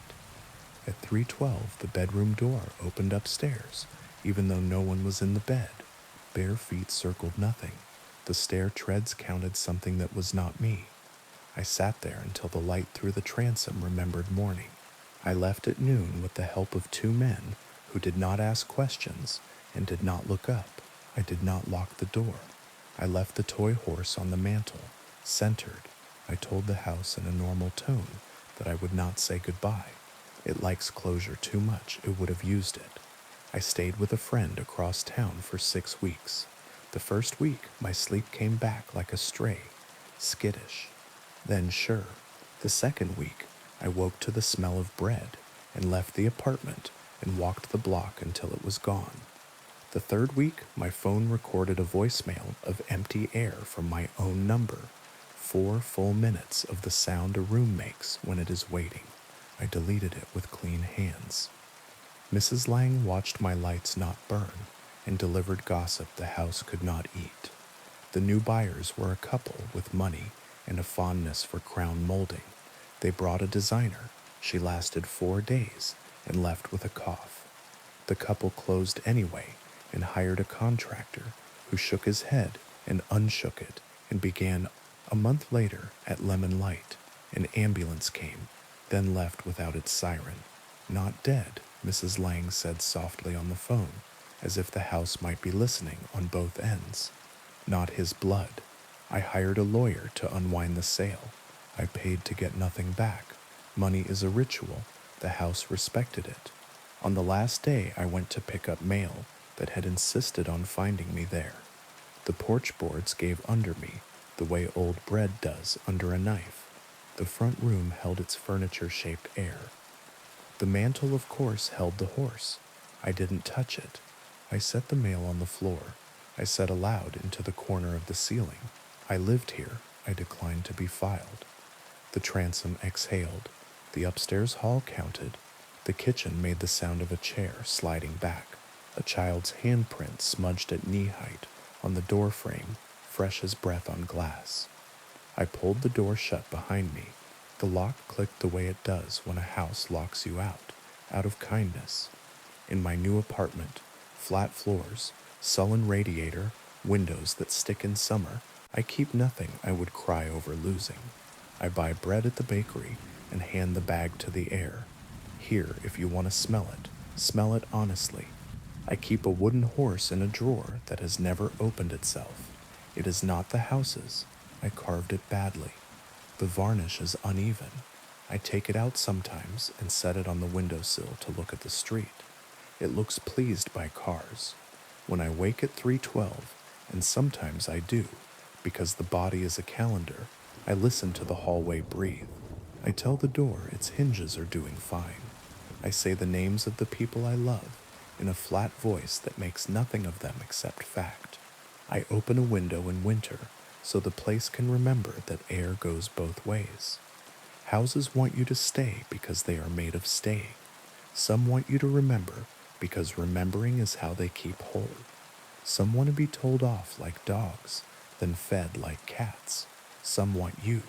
At 3:12, the bedroom door opened upstairs, even though no one was in the bed. Bare feet circled nothing. The stair treads counted something that was not me. I sat there until the light through the transom remembered morning. I left at noon with the help of 2 men who did not ask questions and did not look up. I did not lock the door. I left the toy horse on the mantel, centered. I told the house in a normal tone that I would not say goodbye. It likes closure too much, it would have used it. I stayed with a friend across town for 6 weeks. The first week, my sleep came back like a stray, skittish. Then sure. The second week, I woke to the smell of bread and left the apartment and walked the block until it was gone. The third week, my phone recorded a voicemail of empty air from my own number. 4 full minutes of the sound a room makes when it is waiting. I deleted it with clean hands. Mrs. Lang watched my lights not burn and delivered gossip the house could not eat. The new buyers were a couple with money and a fondness for crown molding. They brought a designer. She lasted 4 days and left with a cough. The couple closed anyway and hired a contractor who shook his head and unshook it and began. A month later, at Lemon Light, an ambulance came, then left without its siren. Not dead, Mrs. Lang said softly on the phone, as if the house might be listening on both ends. Not his blood. I hired a lawyer to unwind the sale. I paid to get nothing back. Money is a ritual. The house respected it. On the last day, I went to pick up mail that had insisted on finding me there. The porch boards gave under me, the way old bread does under a knife. The front room held its furniture-shaped air. The mantle, of course, held the horse. I didn't touch it. I set the mail on the floor. I said aloud into the corner of the ceiling, "I lived here. I declined to be filed." The transom exhaled. The upstairs hall counted. The kitchen made the sound of a chair sliding back. A child's handprint smudged at knee-height on the door frame, fresh as breath on glass. I pulled the door shut behind me. The lock clicked the way it does when a house locks you out of kindness. In my new apartment, flat floors, sullen radiator, windows that stick in summer, I keep nothing I would cry over losing. I buy bread at the bakery and hand the bag to the air. Here, if you want to smell it honestly. I keep a wooden horse in a drawer that has never opened itself. It is not the house's. I carved it badly. The varnish is uneven. I take it out sometimes and set it on the windowsill to look at the street. It looks pleased by cars. When I wake at 3:12, and sometimes I do, because the body is a calendar, I listen to the hallway breathe. I tell the door its hinges are doing fine. I say the names of the people I love in a flat voice that makes nothing of them except fact. I open a window in winter so the place can remember that air goes both ways. Houses want you to stay because they are made of staying. Some want you to remember because remembering is how they keep whole. Some want to be told off like dogs, then fed like cats. Some want you.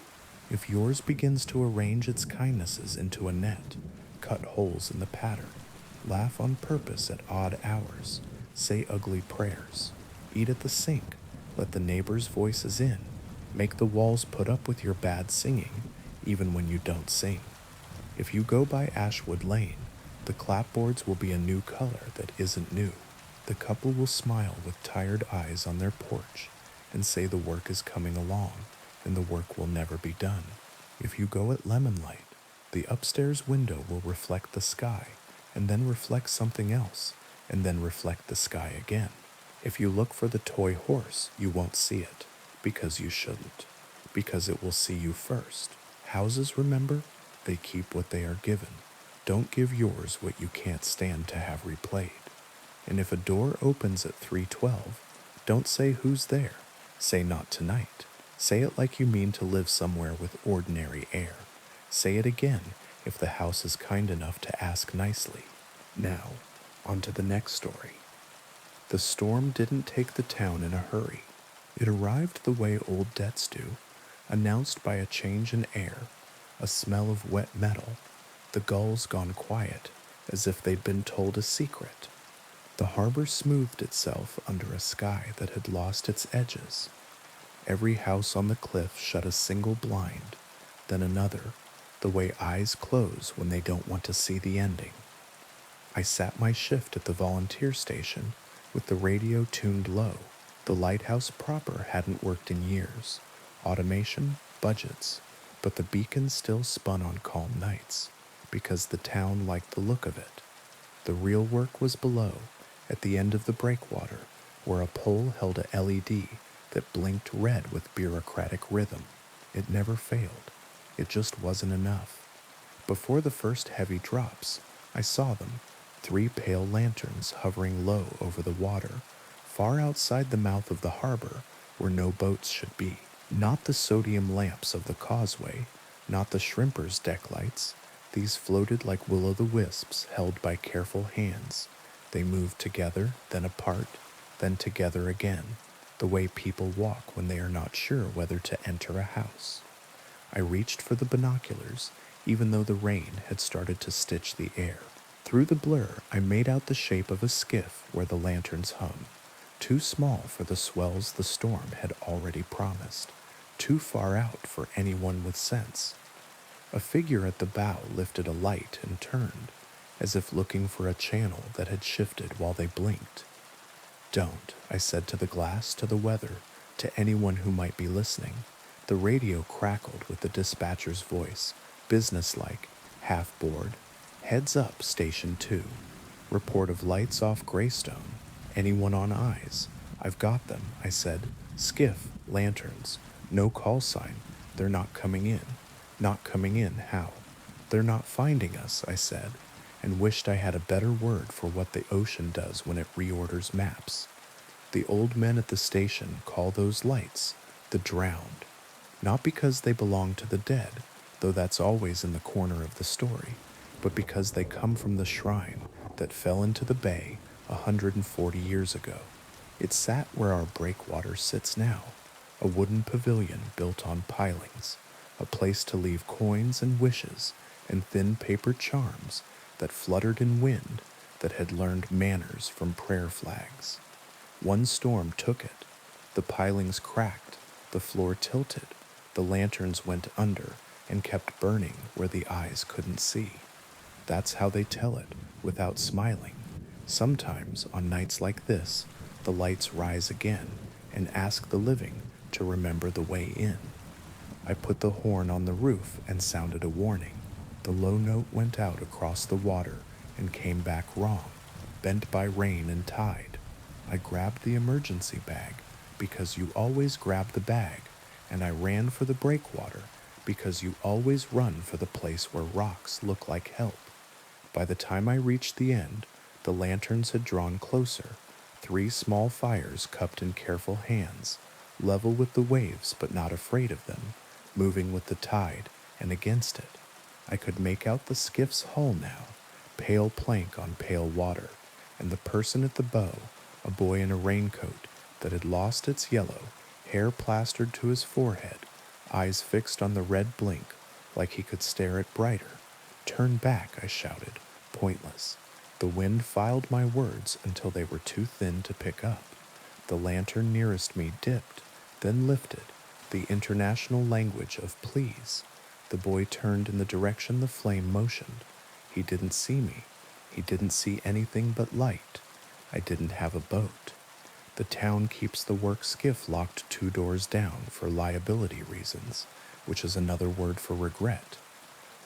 If yours begins to arrange its kindnesses into a net, cut holes in the pattern, laugh on purpose at odd hours, say ugly prayers, eat at the sink, let the neighbors' voices in, make the walls put up with your bad singing, even when you don't sing. If you go by Ashwood Lane, the clapboards will be a new color that isn't new. The couple will smile with tired eyes on their porch and say the work is coming along and the work will never be done. If you go at lemon light, the upstairs window will reflect the sky and then reflect something else and then reflect the sky again. If you look for the toy horse, you won't see it, because you shouldn't, because it will see you first. Houses, remember, they keep what they are given. Don't give yours what you can't stand to have replayed. And if a door opens at 3:12, don't say who's there. Say not tonight. Say it like you mean to live somewhere with ordinary air. Say it again if the house is kind enough to ask nicely. Now, on to the next story. The storm didn't take the town in a hurry. It arrived the way old debts do, announced by a change in air, a smell of wet metal, the gulls gone quiet, as if they'd been told a secret. The harbor smoothed itself under a sky that had lost its edges. Every house on the cliff shut a single blind, then another, the way eyes close when they don't want to see the ending. I sat my shift at the volunteer station with the radio tuned low. The lighthouse proper hadn't worked in years. Automation, budgets, but the beacon still spun on calm nights, because the town liked the look of it. The real work was below, at the end of the breakwater, where a pole held a LED that blinked red with bureaucratic rhythm. It never failed. It just wasn't enough. Before the first heavy drops, I saw them, 3 pale lanterns hovering low over the water, far outside the mouth of the harbor where no boats should be. Not the sodium lamps of the causeway, not the shrimpers' deck lights. These floated like will-o'-the-wisps held by careful hands. They moved together, then apart, then together again, the way people walk when they are not sure whether to enter a house. I reached for the binoculars, even though the rain had started to stitch the air. Through the blur, I made out the shape of a skiff where the lanterns hung, too small for the swells the storm had already promised, too far out for anyone with sense. A figure at the bow lifted a light and turned, as if looking for a channel that had shifted while they blinked. "Don't," I said to the glass, to the weather, to anyone who might be listening. The radio crackled with the dispatcher's voice, businesslike, half bored. "Heads up, Station 2. Report of lights off Greystone. Anyone on eyes?" "I've got them," I said. "Skiff, lanterns, no call sign. They're not coming in." "Not coming in, how?" "They're not finding us," I said, and wished I had a better word for what the ocean does when it reorders maps. The old men at the station call those lights the drowned, not because they belong to the dead, though that's always in the corner of the story, but because they come from the shrine that fell into the bay 140 years ago. It sat where our breakwater sits now, a wooden pavilion built on pilings, a place to leave coins and wishes and thin paper charms that fluttered in wind that had learned manners from prayer flags. One storm took it. The pilings cracked, the floor tilted, the lanterns went under and kept burning where the eyes couldn't see. That's how they tell it, without smiling. Sometimes, on nights like this, the lights rise again and ask the living to remember the way in. I put the horn on the roof and sounded a warning. The low note went out across the water and came back wrong, bent by rain and tide. I grabbed the emergency bag because you always grab the bag, and I ran for the breakwater because you always run for the place where rocks look like help. By the time I reached the end, the lanterns had drawn closer, 3 small fires cupped in careful hands, level with the waves but not afraid of them, moving with the tide and against it. I could make out the skiff's hull now, pale plank on pale water, and the person at the bow, a boy in a raincoat that had lost its yellow, hair plastered to his forehead, eyes fixed on the red blink like he could stare at brighter. "Turn back," I shouted, pointless. The wind filed my words until they were too thin to pick up. The lantern nearest me dipped, then lifted, the international language of please. The boy turned in the direction the flame motioned. He didn't see me. He didn't see anything but light. I didn't have a boat. The town keeps the work skiff locked 2 doors down for liability reasons, which is another word for regret.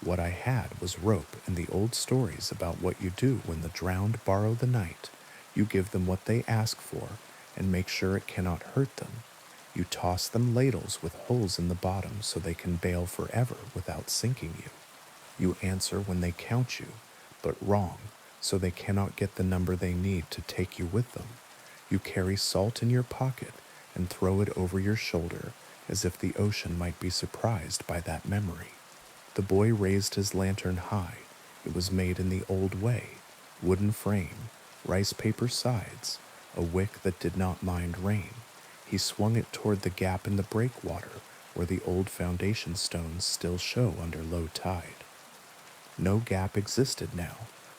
What I had was rope and the old stories about what you do when the drowned borrow the night. You give them what they ask for and make sure it cannot hurt them. You toss them ladles with holes in the bottom so they can bail forever without sinking you. You answer when they count you, but wrong, so they cannot get the number they need to take you with them. You carry salt in your pocket and throw it over your shoulder as if the ocean might be surprised by that memory. The boy raised his lantern high. It was made in the old way, wooden frame, rice paper sides, a wick that did not mind rain. He swung it toward the gap in the breakwater where the old foundation stones still show under low tide. No gap existed now.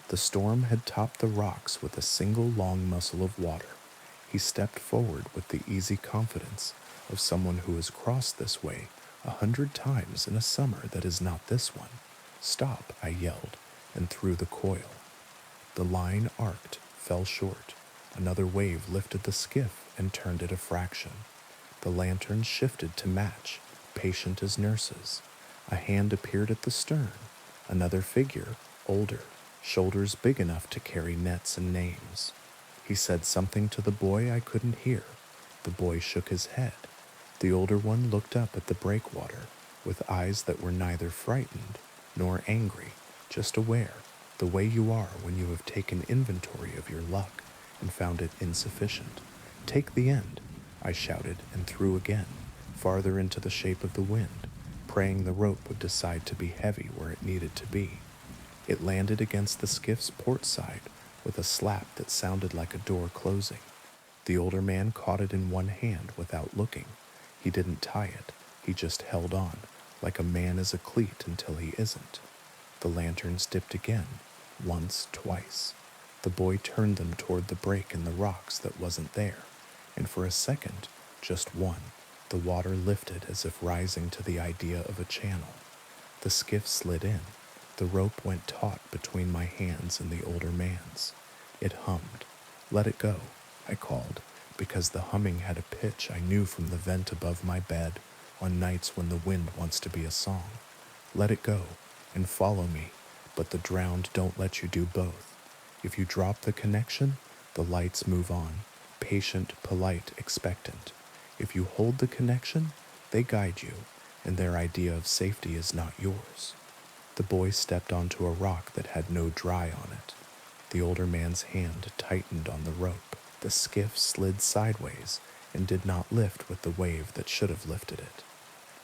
The storm had topped the rocks with a single long muscle of water. He stepped forward with the easy confidence of someone who has crossed this way 100 times in a summer that is not this one. "Stop," I yelled, and threw the coil. The line arced, fell short. Another wave lifted the skiff and turned it a fraction. The lanterns shifted to match, patient as nurses. A hand appeared at the stern. Another figure, older, shoulders big enough to carry nets and names. He said something to the boy I couldn't hear. The boy shook his head. The older one looked up at the breakwater with eyes that were neither frightened nor angry, just aware, the way you are when you have taken inventory of your luck and found it insufficient. "Take the end," I shouted and threw again. farther into the shape of the wind, praying the rope would decide to be heavy where it needed to be. It landed against the skiff's port side with a slap that sounded like a door closing. The older man caught it in one hand without looking. He didn't tie it, he just held on, like a man is a cleat until he isn't. The lanterns dipped again, once, twice. The boy turned them toward the break in the rocks that wasn't there, and for a second, just one, the water lifted as if rising to the idea of a channel. The skiff slid in. The rope went taut between my hands and the older man's. It hummed. "Let it go," I called, because the humming had a pitch I knew from the vent above my bed on nights when the wind wants to be a song. "Let it go, and follow me, but the drowned don't let you do both. If you drop the connection, the lights move on, patient, polite, expectant. If you hold the connection, they guide you, and their idea of safety is not yours." The boy stepped onto a rock that had no dry on it. The older man's hand tightened on the rope. The skiff slid sideways and did not lift with the wave that should have lifted it.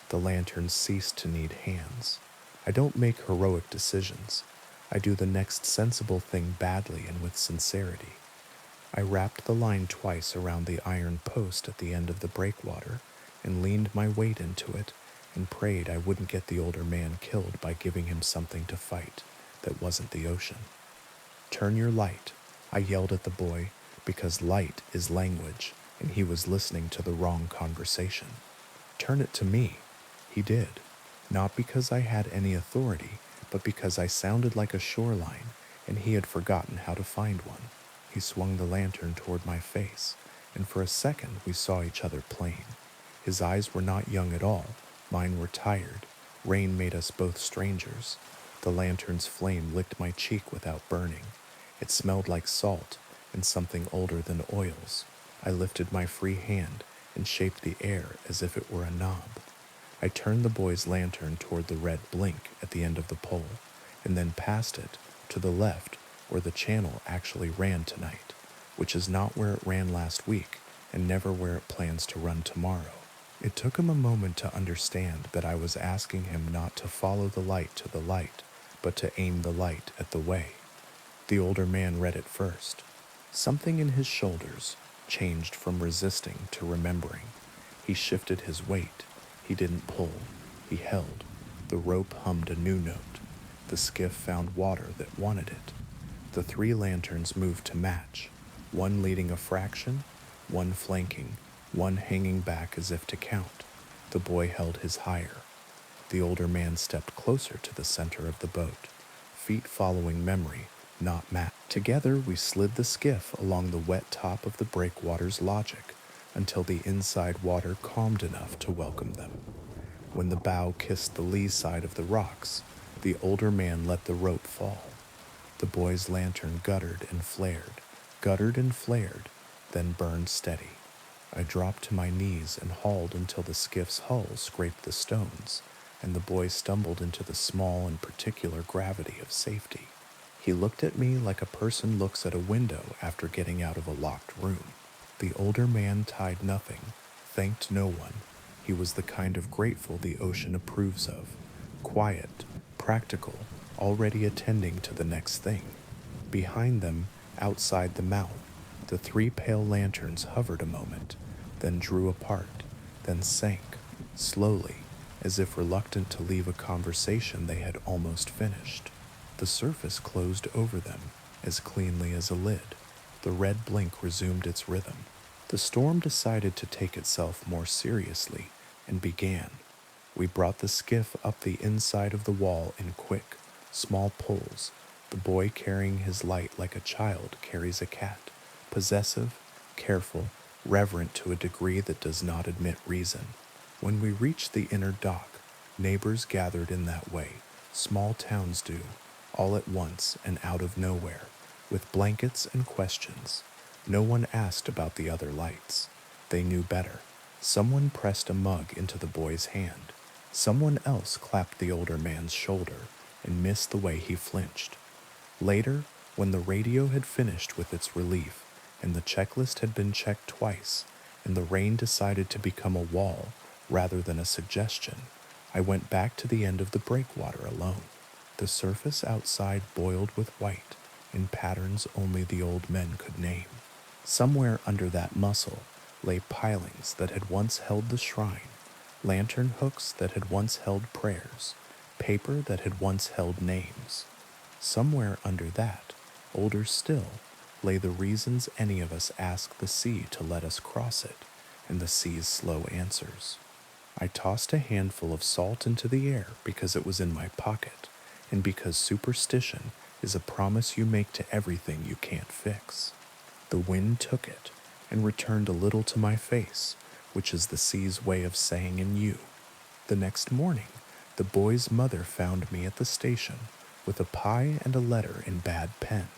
The lantern ceased to need hands. I don't make heroic decisions. I do the next sensible thing badly and with sincerity. I wrapped the line twice around the iron post at the end of the breakwater and leaned my weight into it and prayed I wouldn't get the older man killed by giving him something to fight that wasn't the ocean. "Turn your light," I yelled at the boy, because light is language, and he was listening to the wrong conversation. "Turn it to me." He did, not because I had any authority, but because I sounded like a shoreline, and he had forgotten how to find one. He swung the lantern toward my face, and for a second we saw each other plain. His eyes were not young at all. Mine were tired. Rain made us both strangers. The lantern's flame licked my cheek without burning. It smelled like salt and something older than oils. I lifted my free hand and shaped the air as if it were a knob. I turned the boy's lantern toward the red blink at the end of the pole, and then past it to the left where the channel actually ran tonight, which is not where it ran last week and never where it plans to run tomorrow. It took him a moment to understand that I was asking him not to follow the light to the light, but to aim the light at the way. The older man read it first. Something in his shoulders changed from resisting to remembering. He shifted his weight. He didn't pull. He held. The rope hummed a new note. The skiff found water that wanted it. The three lanterns moved to match, one leading a fraction, one flanking, one hanging back as if to count. The boy held his higher. The older man stepped closer to the center of the boat, feet following memory, not map. Together we slid the skiff along the wet top of the breakwater's logic until the inside water calmed enough to welcome them. When the bow kissed the lee side of the rocks, the older man let the rope fall. The boy's lantern guttered and flared, then burned steady. I dropped to my knees and hauled until the skiff's hull scraped the stones, and the boy stumbled into the small and particular gravity of safety. He looked at me like a person looks at a window after getting out of a locked room. The older man tied nothing, thanked no one. He was the kind of grateful the ocean approves of. Quiet, practical, already attending to the next thing. Behind them, outside the mouth, the three pale lanterns hovered a moment, then drew apart, then sank, slowly, as if reluctant to leave a conversation they had almost finished. The surface closed over them, as cleanly as a lid. The red blink resumed its rhythm. The storm decided to take itself more seriously, and began. We brought the skiff up the inside of the wall in quick, small pulls, the boy carrying his light like a child carries a cat, possessive, careful, reverent to a degree that does not admit reason. When we reached the inner dock, neighbors gathered in that way, small towns do, all at once and out of nowhere, with blankets and questions. No one asked about the other lights. They knew better. Someone pressed a mug into the boy's hand. Someone else clapped the older man's shoulder and missed the way he flinched. Later, when the radio had finished with its relief, and the checklist had been checked twice, and the rain decided to become a wall Rather than a suggestion, I went back to the end of the breakwater alone. The surface outside boiled with white, in patterns only the old men could name. Somewhere under that muscle lay pilings that had once held the shrine, lantern hooks that had once held prayers, paper that had once held names. Somewhere under that, older still, lay the reasons any of us ask the sea to let us cross it, and the sea's slow answers. I tossed a handful of salt into the air because it was in my pocket, and because superstition is a promise you make to everything you can't fix. The wind took it and returned a little to my face, which is the sea's way of saying in you. The next morning, the boy's mother found me at the station with a pie and a letter in bad pen.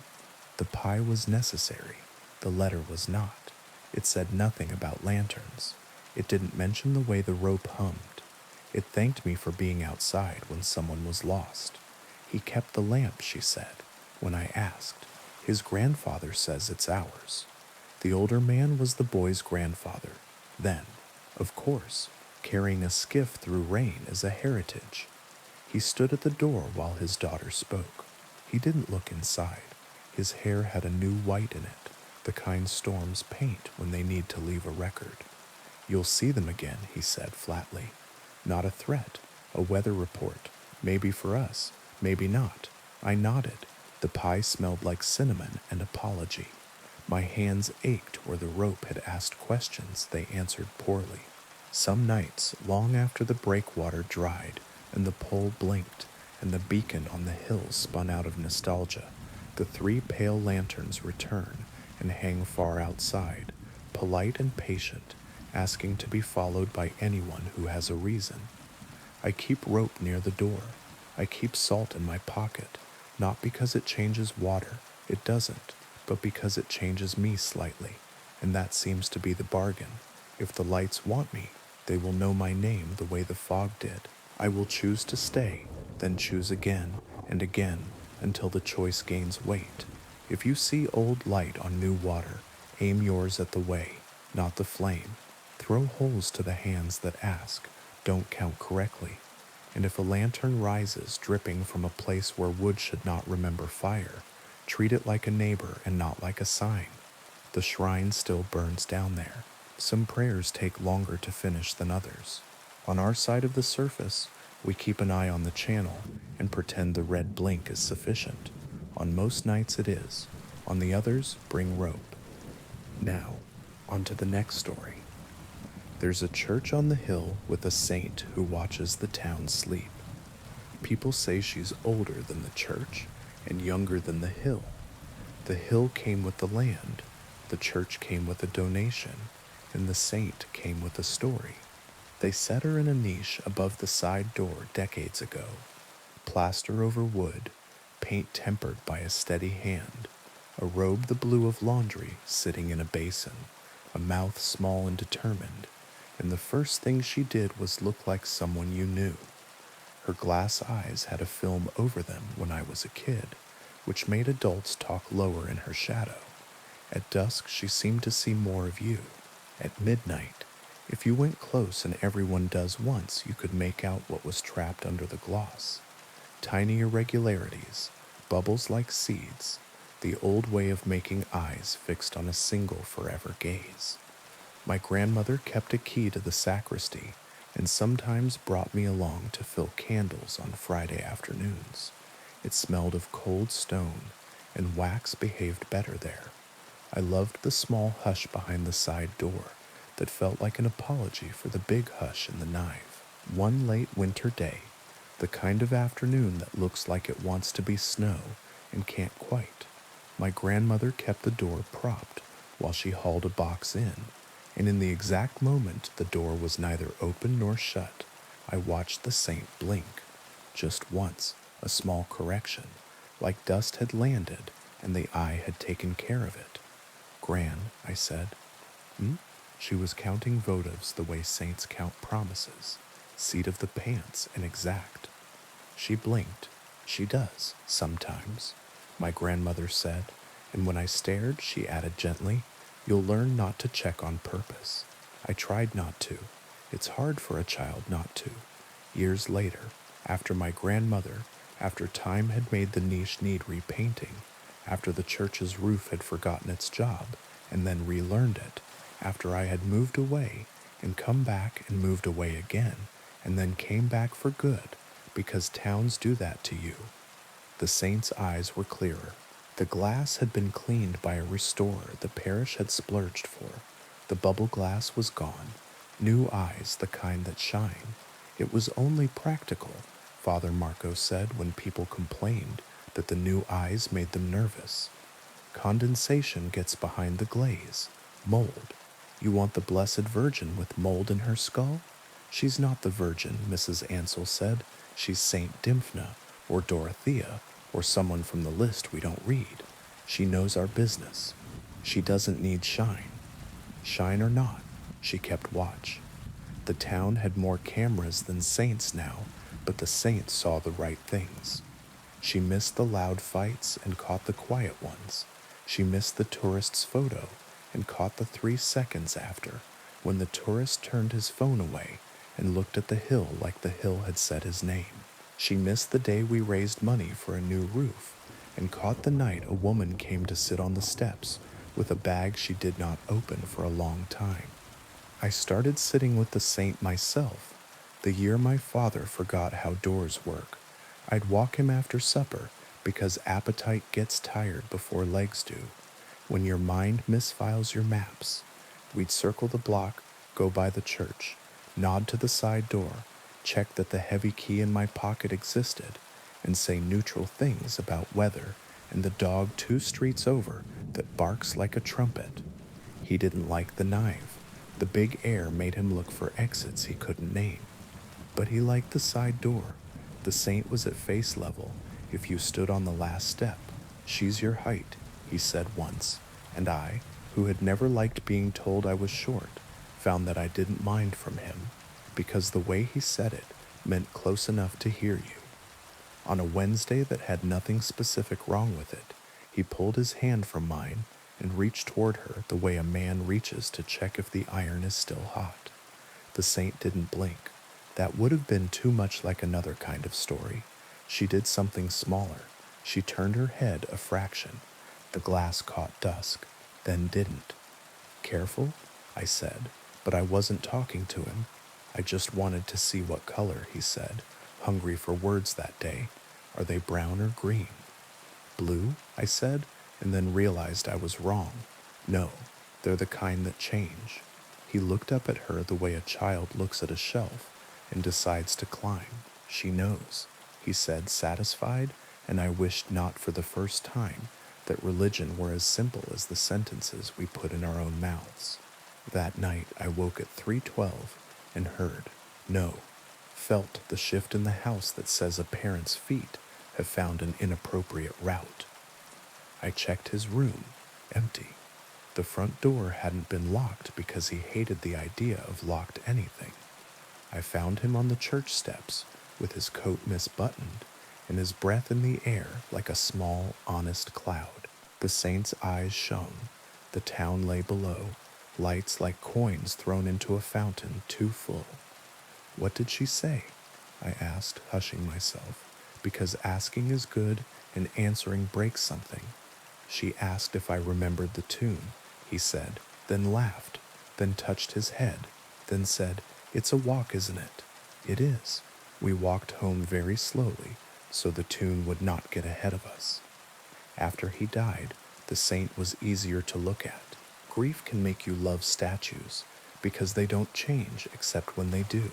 The pie was necessary, the letter was not. It said nothing about lanterns. It didn't mention the way the rope hummed. It thanked me for being outside when someone was lost. He kept the lamp, she said, when I asked. His grandfather says it's ours. The older man was the boy's grandfather. Then, of course, carrying a skiff through rain is a heritage. He stood at the door while his daughter spoke. He didn't look inside. His hair had a new white in it, the kind storms paint when they need to leave a record. You'll see them again, he said flatly. Not a threat, a weather report, maybe for us, maybe not. I nodded. The pie smelled like cinnamon and apology. My hands ached where the rope had asked questions they answered poorly. Some nights, long after the breakwater dried and the pole blinked and the beacon on the hill spun out of nostalgia, the three pale lanterns return and hang far outside, polite and patient, asking to be followed by anyone who has a reason. I keep rope near the door. I keep salt in my pocket, not because it changes water, it doesn't, but because it changes me slightly, and that seems to be the bargain. If the lights want me, they will know my name the way the fog did. I will choose to stay, then choose again and again until the choice gains weight. If you see old light on new water, aim yours at the way, not the flame. Throw holes to the hands that ask, don't count correctly. And if a lantern rises dripping from a place where wood should not remember fire, treat it like a neighbor and not like a sign. The shrine still burns down there. Some prayers take longer to finish than others. On our side of the surface, we keep an eye on the channel and pretend the red blink is sufficient. On most nights it is. On the others, bring rope. Now, on to the next story. There's a church on the hill with a saint who watches the town sleep. People say she's older than the church and younger than the hill. The hill came with the land, the church came with a donation, and the saint came with a story. They set her in a niche above the side door decades ago. Plaster over wood, paint tempered by a steady hand, a robe the blue of laundry sitting in a basin, a mouth small and determined, and the first thing she did was look like someone you knew. Her glass eyes had a film over them when I was a kid, which made adults talk lower in her shadow. At dusk, she seemed to see more of you. At midnight, if you went close, and everyone does once, you could make out what was trapped under the gloss. Tiny irregularities, bubbles like seeds, the old way of making eyes fixed on a single forever gaze. My grandmother kept a key to the sacristy and sometimes brought me along to fill candles on Friday afternoons. It smelled of cold stone, and wax behaved better there. I loved the small hush behind the side door that felt like an apology for the big hush in the nave. One late winter day, the kind of afternoon that looks like it wants to be snow and can't quite, my grandmother kept the door propped while she hauled a box in, and in the exact moment the door was neither open nor shut, I watched the saint blink. Just once, a small correction, like dust had landed and the eye had taken care of it. Gran, I said. She was counting votives the way saints count promises, seat of the pants and exact. She blinked. She does, sometimes, my grandmother said, and when I stared, she added gently, you'll learn not to check on purpose. I tried not to. It's hard for a child not to. Years later, after my grandmother, after time had made the niche need repainting, after the church's roof had forgotten its job and then relearned it, after I had moved away and come back and moved away again, and then came back for good, because towns do that to you. The saint's eyes were clearer. The glass had been cleaned by a restorer the parish had splurged for. The bubble glass was gone. New eyes, the kind that shine. It was only practical, Father Marco said when people complained that the new eyes made them nervous. Condensation gets behind the glaze. Mold. You want the Blessed Virgin with mold in her skull? She's not the Virgin, Mrs. Ansell said. She's Saint Dymphna, or Dorothea, or someone from the list we don't read. She knows our business. She doesn't need shine. Shine or not, she kept watch. The town had more cameras than saints now, but the saints saw the right things. She missed the loud fights and caught the quiet ones. She missed the tourist's photo and caught the 3 seconds after, when the tourist turned his phone away and looked at the hill like the hill had said his name. She missed the day we raised money for a new roof and caught the night a woman came to sit on the steps with a bag she did not open for a long time. I started sitting with the saint myself, the year my father forgot how doors work. I'd walk him after supper because appetite gets tired before legs do. When your mind misfiles your maps, we'd circle the block, go by the church, nod to the side door, check that the heavy key in my pocket existed, and say neutral things about weather and the dog 2 streets over that barks like a trumpet. He didn't like the knife. The big air made him look for exits he couldn't name. But he liked the side door. The saint was at face level if you stood on the last step. She's your height, he said once, and I, who had never liked being told I was short, found that I didn't mind from him, because the way he said it meant close enough to hear you. On a Wednesday that had nothing specific wrong with it, he pulled his hand from mine and reached toward her the way a man reaches to check if the iron is still hot. The saint didn't blink. That would have been too much like another kind of story. She did something smaller. She turned her head a fraction. The glass caught dusk, then didn't. Careful, I said, but I wasn't talking to him. I just wanted to see what color, he said, hungry for words that day. Are they brown or green? Blue, I said, and then realized I was wrong. No, they're the kind that change. He looked up at her the way a child looks at a shelf and decides to climb. She knows, he said, satisfied, and I wished not for the first time that religion were as simple as the sentences we put in our own mouths. That night I woke at 3:12 and heard, no, felt the shift in the house that says a parent's feet have found an inappropriate route. I checked his room, empty. The front door hadn't been locked because he hated the idea of locked anything. I found him on the church steps with his coat misbuttoned and his breath in the air like a small, honest cloud. The saint's eyes shone. The town lay below, lights like coins thrown into a fountain too full. What did she say? I asked, hushing myself, because asking is good and answering breaks something. She asked if I remembered the tune, he said, then laughed, then touched his head, then said, "It's a walk, isn't it?" It is. We walked home very slowly, so the tune would not get ahead of us. After he died, the saint was easier to look at. Grief can make you love statues, because they don't change except when they do.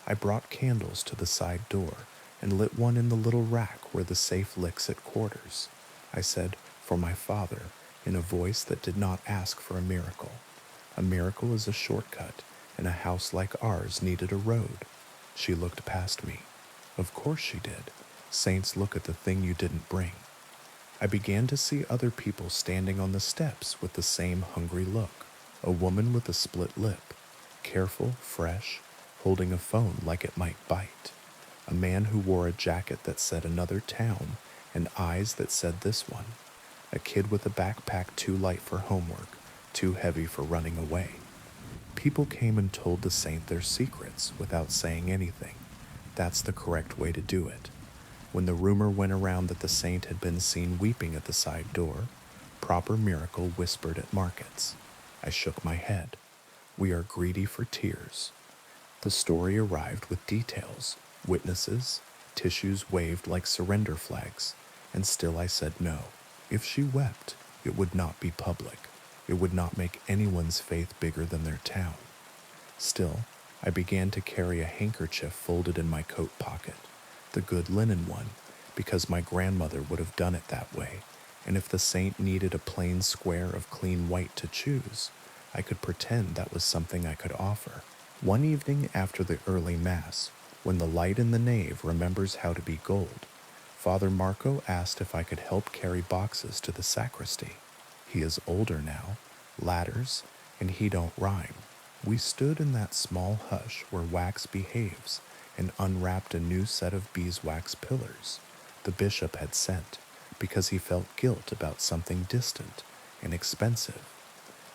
I brought candles to the side door and lit one in the little rack where the safe licks at quarters. I said, "For my father," in a voice that did not ask for a miracle. A miracle is a shortcut, and a house like ours needed a road. She looked past me. Of course she did. Saints look at the thing you didn't bring. I began to see other people standing on the steps with the same hungry look. A woman with a split lip, careful, fresh, holding a phone like it might bite. A man who wore a jacket that said another town and eyes that said this one. A kid with a backpack too light for homework, too heavy for running away. People came and told the saint their secrets without saying anything. That's the correct way to do it. When the rumor went around that the saint had been seen weeping at the side door, proper miracle whispered at markets. I shook my head. We are greedy for tears. The story arrived with details, witnesses, tissues waved like surrender flags, and still I said no. If she wept, it would not be public. It would not make anyone's faith bigger than their town. Still, I began to carry a handkerchief folded in my coat pocket, the good linen one, because my grandmother would have done it that way, and if the saint needed a plain square of clean white to choose, I could pretend that was something I could offer. One evening after the early Mass, when the light in the nave remembers how to be gold, Father Marco asked if I could help carry boxes to the sacristy. He is older now, ladders, and he don't rhyme. We stood in that small hush where wax behaves and unwrapped a new set of beeswax pillars the bishop had sent because he felt guilt about something distant and expensive.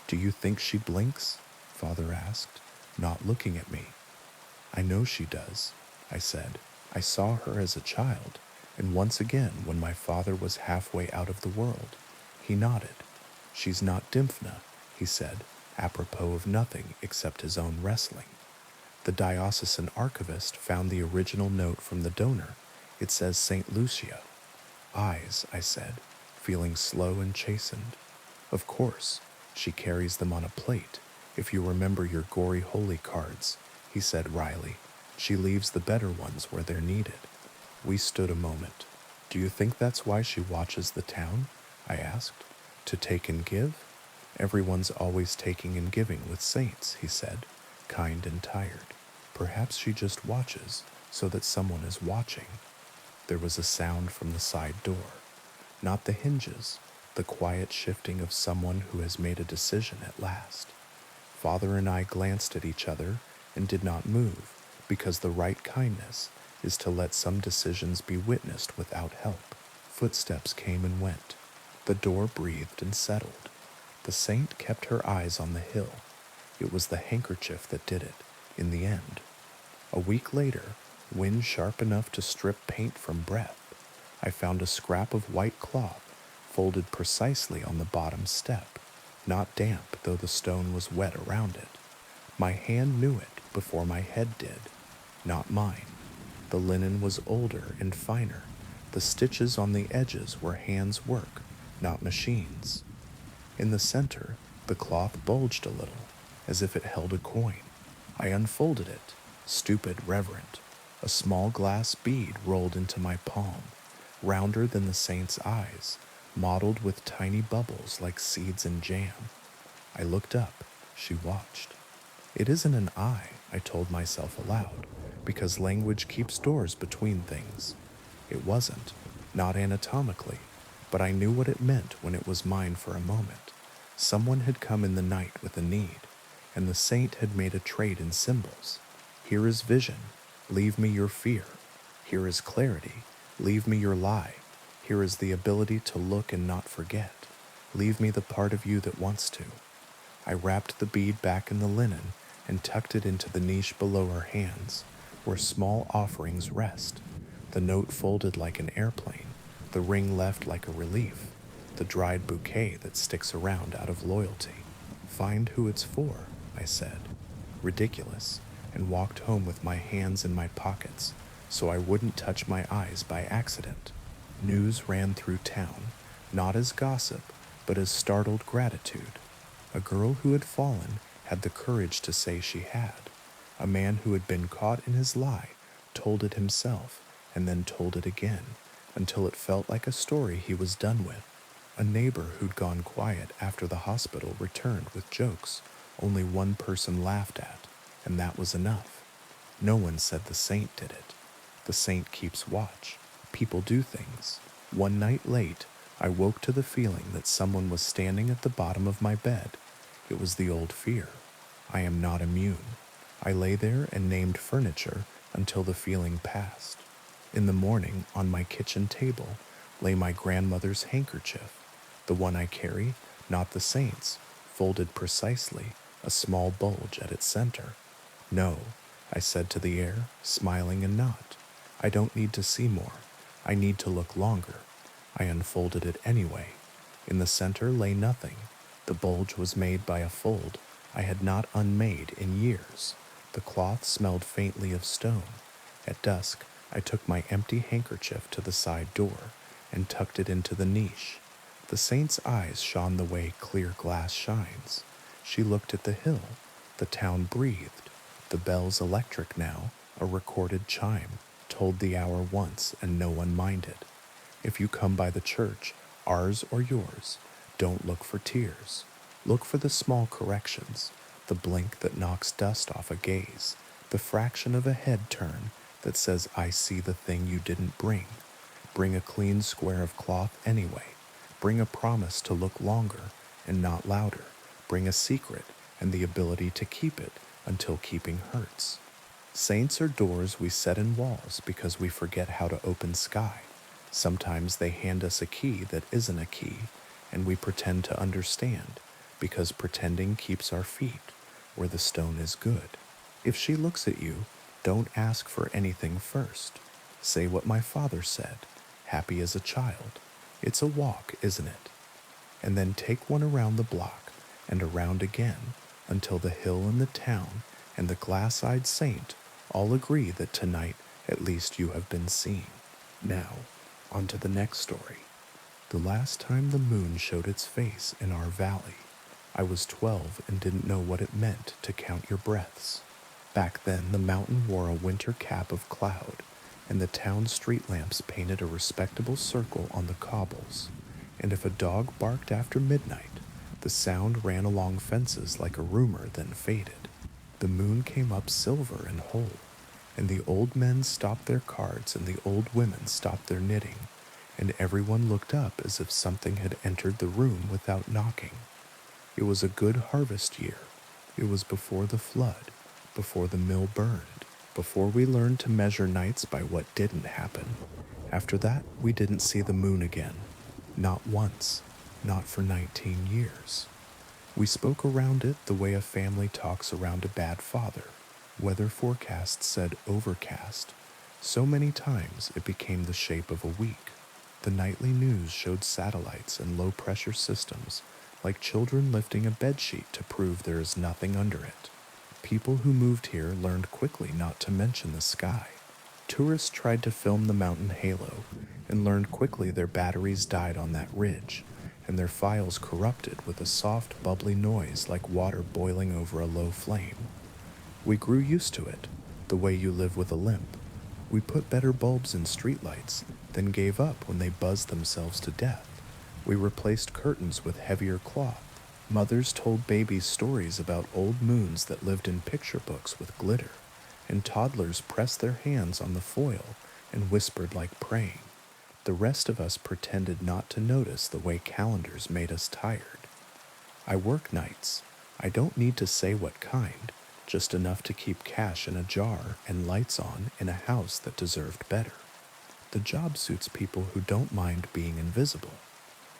Do you think she blinks? Father asked, not looking at me. I know she does, I said. I saw her as a child, and once again when my father was halfway out of the world. He nodded. She's not Dymphna, he said, apropos of nothing except his own wrestling. The diocesan archivist found the original note from the donor. It says St. Lucia. Eyes, I said, feeling slow and chastened. Of course, she carries them on a plate, if you remember your gory holy cards, he said wryly. She leaves the better ones where they're needed. We stood a moment. Do you think that's why she watches the town? I asked. To take and give? Everyone's always taking and giving with saints, he said, kind and tired. Perhaps she just watches so that someone is watching. There was a sound from the side door. Not the hinges, the quiet shifting of someone who has made a decision at last. Father and I glanced at each other and did not move, because the right kindness is to let some decisions be witnessed without help. Footsteps came and went. The door breathed and settled. The saint kept her eyes on the hill. It was the handkerchief that did it, in the end. A week later, wind sharp enough to strip paint from breath, I found a scrap of white cloth folded precisely on the bottom step, not damp though the stone was wet around it. My hand knew it before my head did, not mine. The linen was older and finer. The stitches on the edges were hands' work, not machines. In the center, the cloth bulged a little, as if it held a coin. I unfolded it, stupid, reverent. A small glass bead rolled into my palm, rounder than the saint's eyes, mottled with tiny bubbles like seeds in jam. I looked up. She watched. It isn't an eye, I told myself aloud, because language keeps doors between things. It wasn't, not anatomically, but I knew what it meant when it was mine for a moment. Someone had come in the night with a need, and the saint had made a trade in symbols. Here is vision, leave me your fear. Here is clarity, leave me your lie. Here is the ability to look and not forget. Leave me the part of you that wants to. I wrapped the bead back in the linen and tucked it into the niche below her hands, where small offerings rest. The note folded like an airplane, the ring left like a relief, the dried bouquet that sticks around out of loyalty. Find who it's for, I said. Ridiculous, and walked home with my hands in my pockets, so I wouldn't touch my eyes by accident. News ran through town, not as gossip, but as startled gratitude. A girl who had fallen had the courage to say she had. A man who had been caught in his lie told it himself, and then told it again, until it felt like a story he was done with. A neighbor who'd gone quiet after the hospital returned with jokes only one person laughed at, and that was enough. No one said the saint did it. The saint keeps watch. People do things. One night late, I woke to the feeling that someone was standing at the bottom of my bed. It was the old fear. I am not immune. I lay there and named furniture until the feeling passed. In the morning, on my kitchen table, lay my grandmother's handkerchief, the one I carry, not the saint's, folded precisely, a small bulge at its center. "No," I said to the air, smiling and not. "I don't need to see more. I need to look longer." I unfolded it anyway. In the center lay nothing. The bulge was made by a fold I had not unmade in years. The cloth smelled faintly of stone. At dusk, I took my empty handkerchief to the side door and tucked it into the niche. The saint's eyes shone the way clear glass shines. She looked at the hill. The town breathed. The bell's electric now, a recorded chime, told the hour once and no one minded. If you come by the church, ours or yours, don't look for tears. Look for the small corrections, the blink that knocks dust off a gaze, the fraction of a head turn that says, "I see the thing you didn't bring." Bring a clean square of cloth anyway. Bring a promise to look longer and not louder. Bring a secret and the ability to keep it until keeping hurts. Saints are doors we set in walls because we forget how to open sky. Sometimes they hand us a key that isn't a key, and we pretend to understand, because pretending keeps our feet where the stone is good. If she looks at you, don't ask for anything first. Say what my father said, happy as a child. It's a walk, isn't it? And then take one around the block and around again until the hill and the town and the glass-eyed saint all agree that tonight at least you have been seen. Now, on to the next story. The last time the moon showed its face in our valley, I was 12 and didn't know what it meant to count your breaths. Back then, the mountain wore a winter cap of cloud, and the town street lamps painted a respectable circle on the cobbles. And if a dog barked after midnight, the sound ran along fences like a rumor, then faded. The moon came up silver and whole, and the old men stopped their cards and the old women stopped their knitting, and everyone looked up as if something had entered the room without knocking. It was a good harvest year. It was before the flood, before the mill burned, before we learned to measure nights by what didn't happen. After that, we didn't see the moon again. Not once. Not for 19 years. We spoke around it the way a family talks around a bad father. Weather forecasts said overcast. So many times it became the shape of a week. The nightly news showed satellites and low-pressure systems, like children lifting a bedsheet to prove there is nothing under it. People who moved here learned quickly not to mention the sky. Tourists tried to film the mountain halo and learned quickly their batteries died on that ridge, and their files corrupted with a soft, bubbly noise like water boiling over a low flame. We grew used to it, the way you live with a limp. We put better bulbs in streetlights, then gave up when they buzzed themselves to death. We replaced curtains with heavier cloth. Mothers told babies stories about old moons that lived in picture books with glitter, and toddlers pressed their hands on the foil and whispered like praying. The rest of us pretended not to notice the way calendars made us tired. I work nights. I don't need to say what kind, just enough to keep cash in a jar and lights on in a house that deserved better. The job suits people who don't mind being invisible.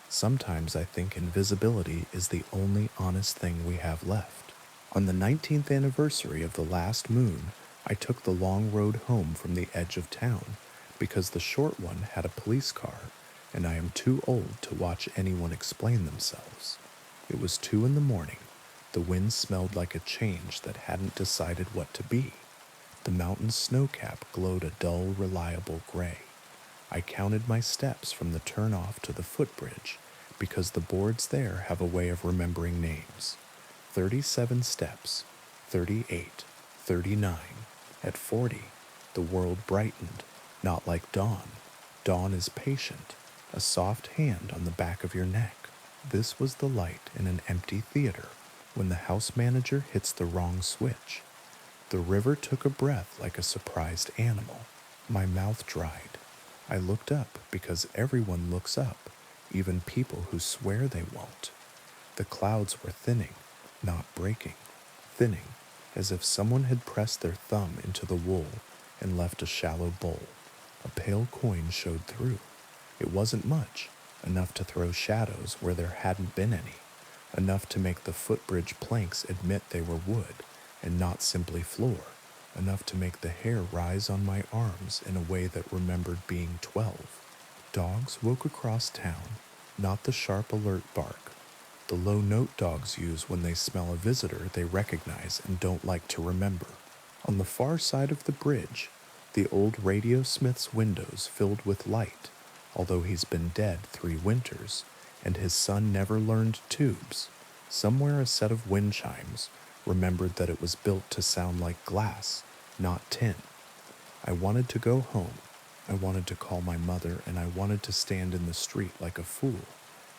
Sometimes I think invisibility is the only honest thing we have left. On the 19th anniversary of the last moon, I took the long road home from the edge of town because the short one had a police car, and I am too old to watch anyone explain themselves. It was 2 in the morning. The wind smelled like a change that hadn't decided what to be. The mountain's snowcap glowed a dull, reliable gray. I counted my steps from the turnoff to the footbridge because the boards there have a way of remembering names. 37 steps, 38, 39. At 40, the world brightened, not like dawn. Dawn is patient, a soft hand on the back of your neck. This was the light in an empty theater when the house manager hits the wrong switch. The river took a breath like a surprised animal. My mouth dried. I looked up because everyone looks up, even people who swear they won't. The clouds were thinning, not breaking. Thinning, as if someone had pressed their thumb into the wool and left a shallow bowl. A pale coin showed through. It wasn't much, enough to throw shadows where there hadn't been any. enough to make the footbridge planks admit they were wood and not simply floor, enough to make the hair rise on my arms in a way that remembered being 12. Dogs woke across town, not the sharp alert bark, the low note dogs use when they smell a visitor they recognize and don't like to remember. On the far side of the bridge, the old radio smith's windows filled with light, although he's been dead 3 winters, and his son never learned tubes. Somewhere a set of wind chimes remembered that it was built to sound like glass, not tin. I wanted to go home. I wanted to call my mother, and I wanted to stand in the street like a fool,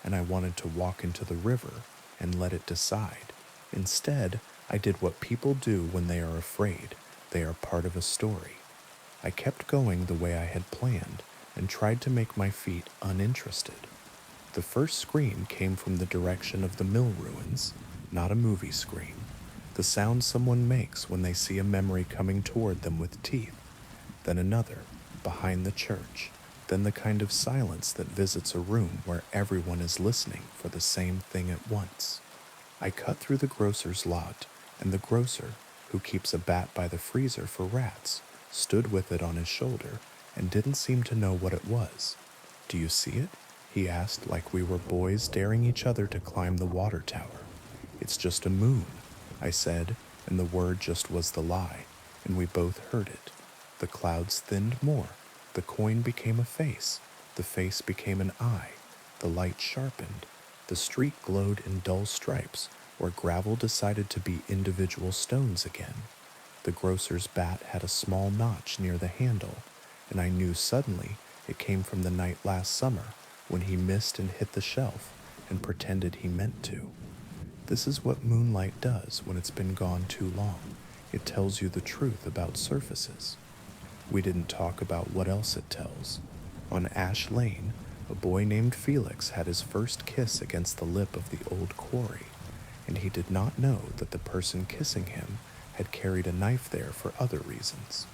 and I wanted to walk into the river and let it decide. Instead, I did what people do when they are afraid. They are part of a story. I kept going the way I had planned and tried to make my feet uninterested. The first scream came from the direction of the mill ruins, not a movie scream. The sound someone makes when they see a memory coming toward them with teeth. Then another, behind the church. Then the kind of silence that visits a room where everyone is listening for the same thing at once. I cut through the grocer's lot, and the grocer, who keeps a bat by the freezer for rats, stood with it on his shoulder and didn't seem to know what it was. "Do you see it?" he asked, like we were boys daring each other to climb the water tower. "It's just a moon," I said, and the word just was the lie, and we both heard it. The clouds thinned more. The coin became a face. The face became an eye. The light sharpened. The street glowed in dull stripes, where gravel decided to be individual stones again. The grocer's bat had a small notch near the handle, and I knew suddenly it came from the night last summer when he missed and hit the shelf and pretended he meant to. This is what moonlight does when it's been gone too long. It tells you the truth about surfaces. We didn't talk about what else it tells. On Ash Lane, a boy named Felix had his first kiss against the lip of the old quarry, and he did not know that the person kissing him had carried a knife there for other reasons.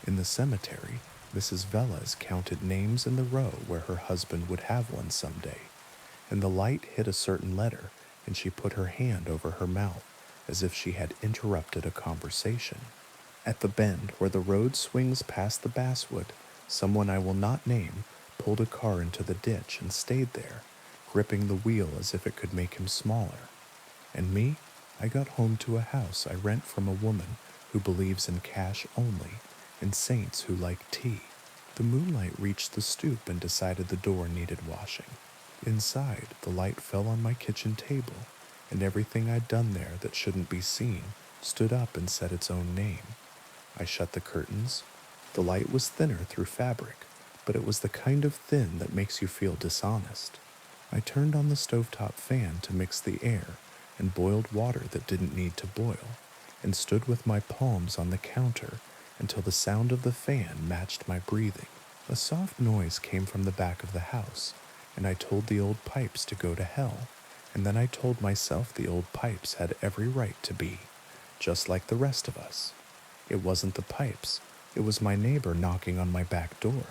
In the cemetery, Mrs. Velez counted names in the row where her husband would have one someday, and the light hit a certain letter, and she put her hand over her mouth as if she had interrupted a conversation. At the bend where the road swings past the basswood, someone I will not name pulled a car into the ditch and stayed there, gripping the wheel as if it could make him smaller. And me? I got home to a house I rent from a woman who believes in cash only and saints who like tea. The moonlight reached the stoop and decided the door needed washing. Inside, the light fell on my kitchen table, and everything I'd done there that shouldn't be seen stood up and said its own name. I shut the curtains. The light was thinner through fabric, but it was the kind of thin that makes you feel dishonest. I turned on the stovetop fan to mix the air and boiled water that didn't need to boil, and stood with my palms on the counter until the sound of the fan matched my breathing. A soft noise came from the back of the house, and I told the old pipes to go to hell, and then I told myself the old pipes had every right to be, just like the rest of us. It wasn't the pipes, it was my neighbor knocking on my back door.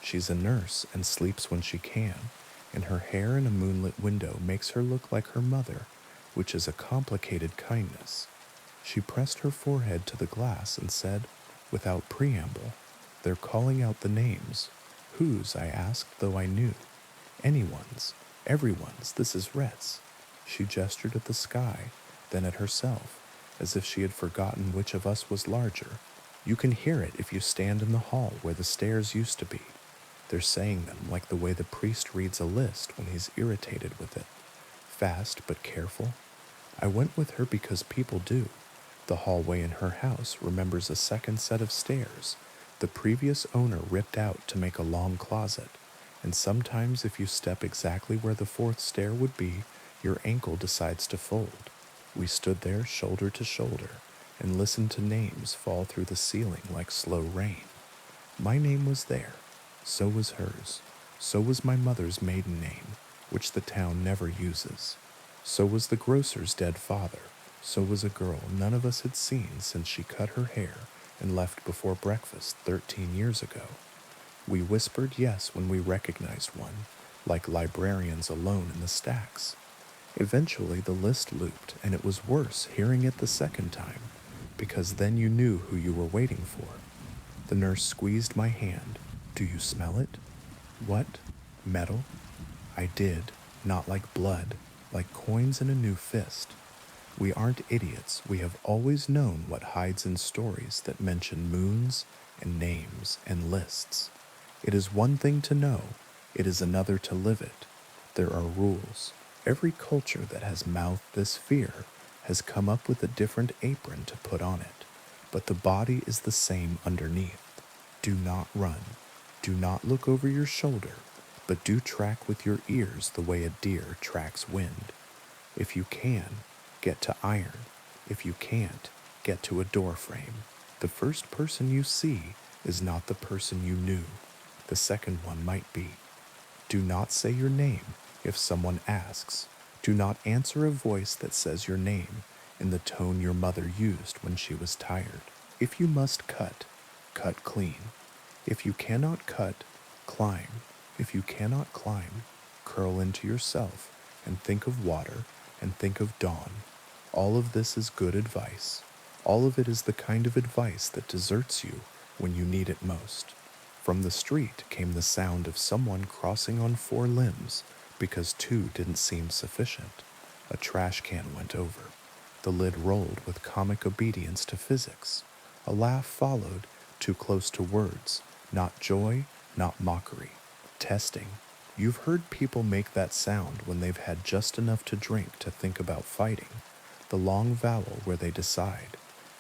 She's a nurse and sleeps when she can, and her hair in a moonlit window makes her look like her mother, which is a complicated kindness. She pressed her forehead to the glass and said, without preamble, "They're calling out the names." "Whose?" I asked, though I knew. "Anyone's. Everyone's. This is Rhett's." She gestured at the sky, then at herself, as if she had forgotten which of us was larger. "You can hear it if you stand in the hall where the stairs used to be. They're saying them like the way the priest reads a list when he's irritated with it. Fast but careful." I went with her because people do. The hallway in her house remembers a second set of stairs the previous owner ripped out to make a long closet, and sometimes if you step exactly where the fourth stair would be, your ankle decides to fold. We stood there shoulder to shoulder and listened to names fall through the ceiling like slow rain. My name was there. So was hers. So was my mother's maiden name, which the town never uses. So was the grocer's dead father. So was a girl none of us had seen since she cut her hair and left before breakfast 13 years ago. We whispered yes when we recognized one, like librarians alone in the stacks. Eventually, the list looped, and it was worse hearing it the second time, because then you knew who you were waiting for. The nurse squeezed my hand. Do you smell it? What? Metal? I did, not like blood, like coins in a new fist. We aren't idiots. We have always known what hides in stories that mention moons and names and lists. It is one thing to know, it is another to live it. There are rules. Every culture that has mouthed this fear has come up with a different apron to put on it, but the body is the same underneath. Do not run. Do not look over your shoulder, but do track with your ears the way a deer tracks wind. If you can, get to iron. If you can't, get to a door frame. The first person you see is not the person you knew. The second one might be. Do not say your name if someone asks. Do not answer a voice that says your name in the tone your mother used when she was tired. If you must cut, cut clean. If you cannot cut, climb. If you cannot climb, curl into yourself and think of water and think of dawn. All of this is good advice. All of it is the kind of advice that deserts you when you need it most. From the street came the sound of someone crossing on four limbs because two didn't seem sufficient. A trash can went over. The lid rolled with comic obedience to physics. A laugh followed, too close to words, not joy, not mockery. Testing. You've heard people make that sound when they've had just enough to drink to think about fighting. The long vowel where they decide.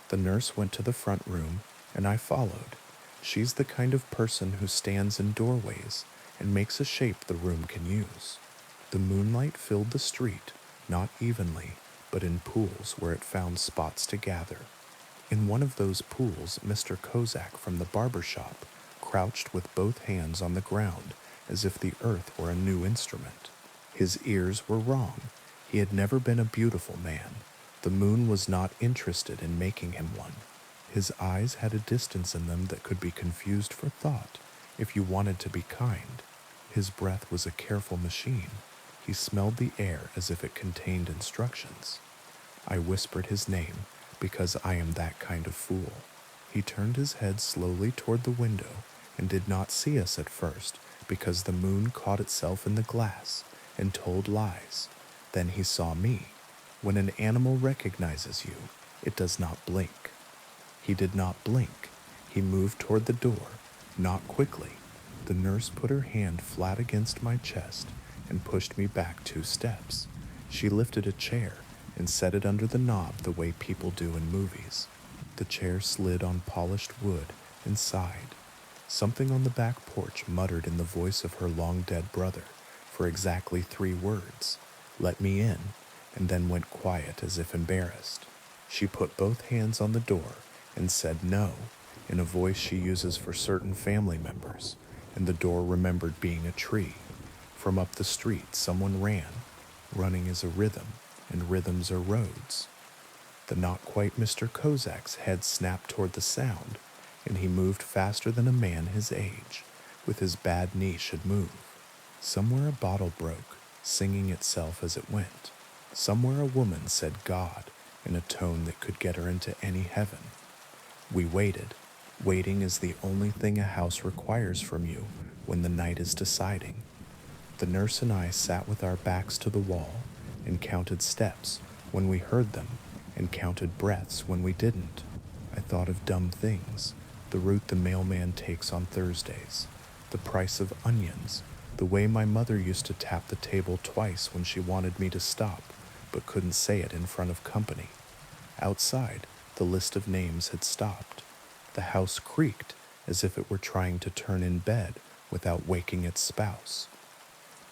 The nurse went to the front room, and I followed. She's the kind of person who stands in doorways and makes a shape the room can use. The moonlight filled the street, not evenly, but in pools where it found spots to gather. In one of those pools, Mr. Kozak from the barber shop crouched with both hands on the ground as if the earth were a new instrument. His ears were wrong. He had never been a beautiful man. The moon was not interested in making him one. His eyes had a distance in them that could be confused for thought if you wanted to be kind. His breath was a careful machine. He smelled the air as if it contained instructions. I whispered his name because I am that kind of fool. He turned his head slowly toward the window and did not see us at first because the moon caught itself in the glass and told lies. Then he saw me. When an animal recognizes you, it does not blink. He did not blink. He moved toward the door, not quickly. The nurse put her hand flat against my chest and pushed me back 2 steps. She lifted a chair and set it under the knob the way people do in movies. The chair slid on polished wood and sighed. Something on the back porch muttered in the voice of her long-dead brother for exactly 3 words, "Let me in," and then went quiet as if embarrassed. She put both hands on the door and said no in a voice she uses for certain family members, and the door remembered being a tree. From up the street, someone ran. Running is a rhythm, and rhythms are roads. The not quite Mr. Kozak's head snapped toward the sound, and he moved faster than a man his age, with his bad knee should move. Somewhere a bottle broke, singing itself as it went. Somewhere a woman said God in a tone that could get her into any heaven. We waited. Waiting is the only thing a house requires from you when the night is deciding. The nurse and I sat with our backs to the wall and counted steps when we heard them and counted breaths when we didn't. I thought of dumb things, the route the mailman takes on Thursdays, the price of onions, the way my mother used to tap the table twice when she wanted me to stop but couldn't say it in front of company. Outside, the list of names had stopped. The house creaked as if it were trying to turn in bed without waking its spouse.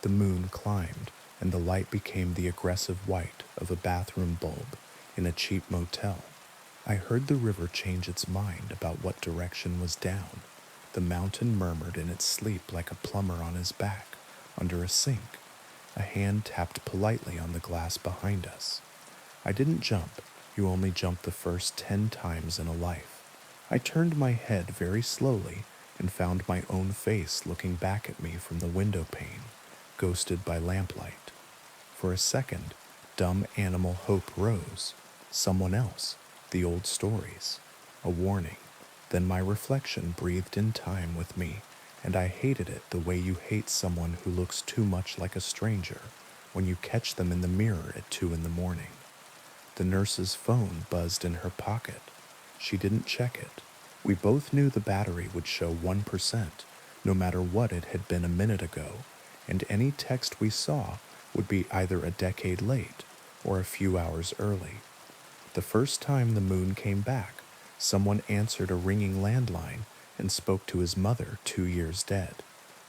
The moon climbed, and the light became the aggressive white of a bathroom bulb in a cheap motel. I heard the river change its mind about what direction was down. The mountain murmured in its sleep like a plumber on his back, under a sink. A hand tapped politely on the glass behind us. I didn't jump. You only jump the first 10 times in a life. I turned my head very slowly and found my own face looking back at me from the window pane, ghosted by lamplight. For a second, dumb animal hope rose. Someone else, the old stories. A warning. Then my reflection breathed in time with me, and I hated it the way you hate someone who looks too much like a stranger when you catch them in the mirror at 2 in the morning. The nurse's phone buzzed in her pocket. She didn't check it. We both knew the battery would show 1%, no matter what it had been a minute ago, and any text we saw would be either a decade late or a few hours early. The first time the moon came back, someone answered a ringing landline and spoke to his mother 2 years dead.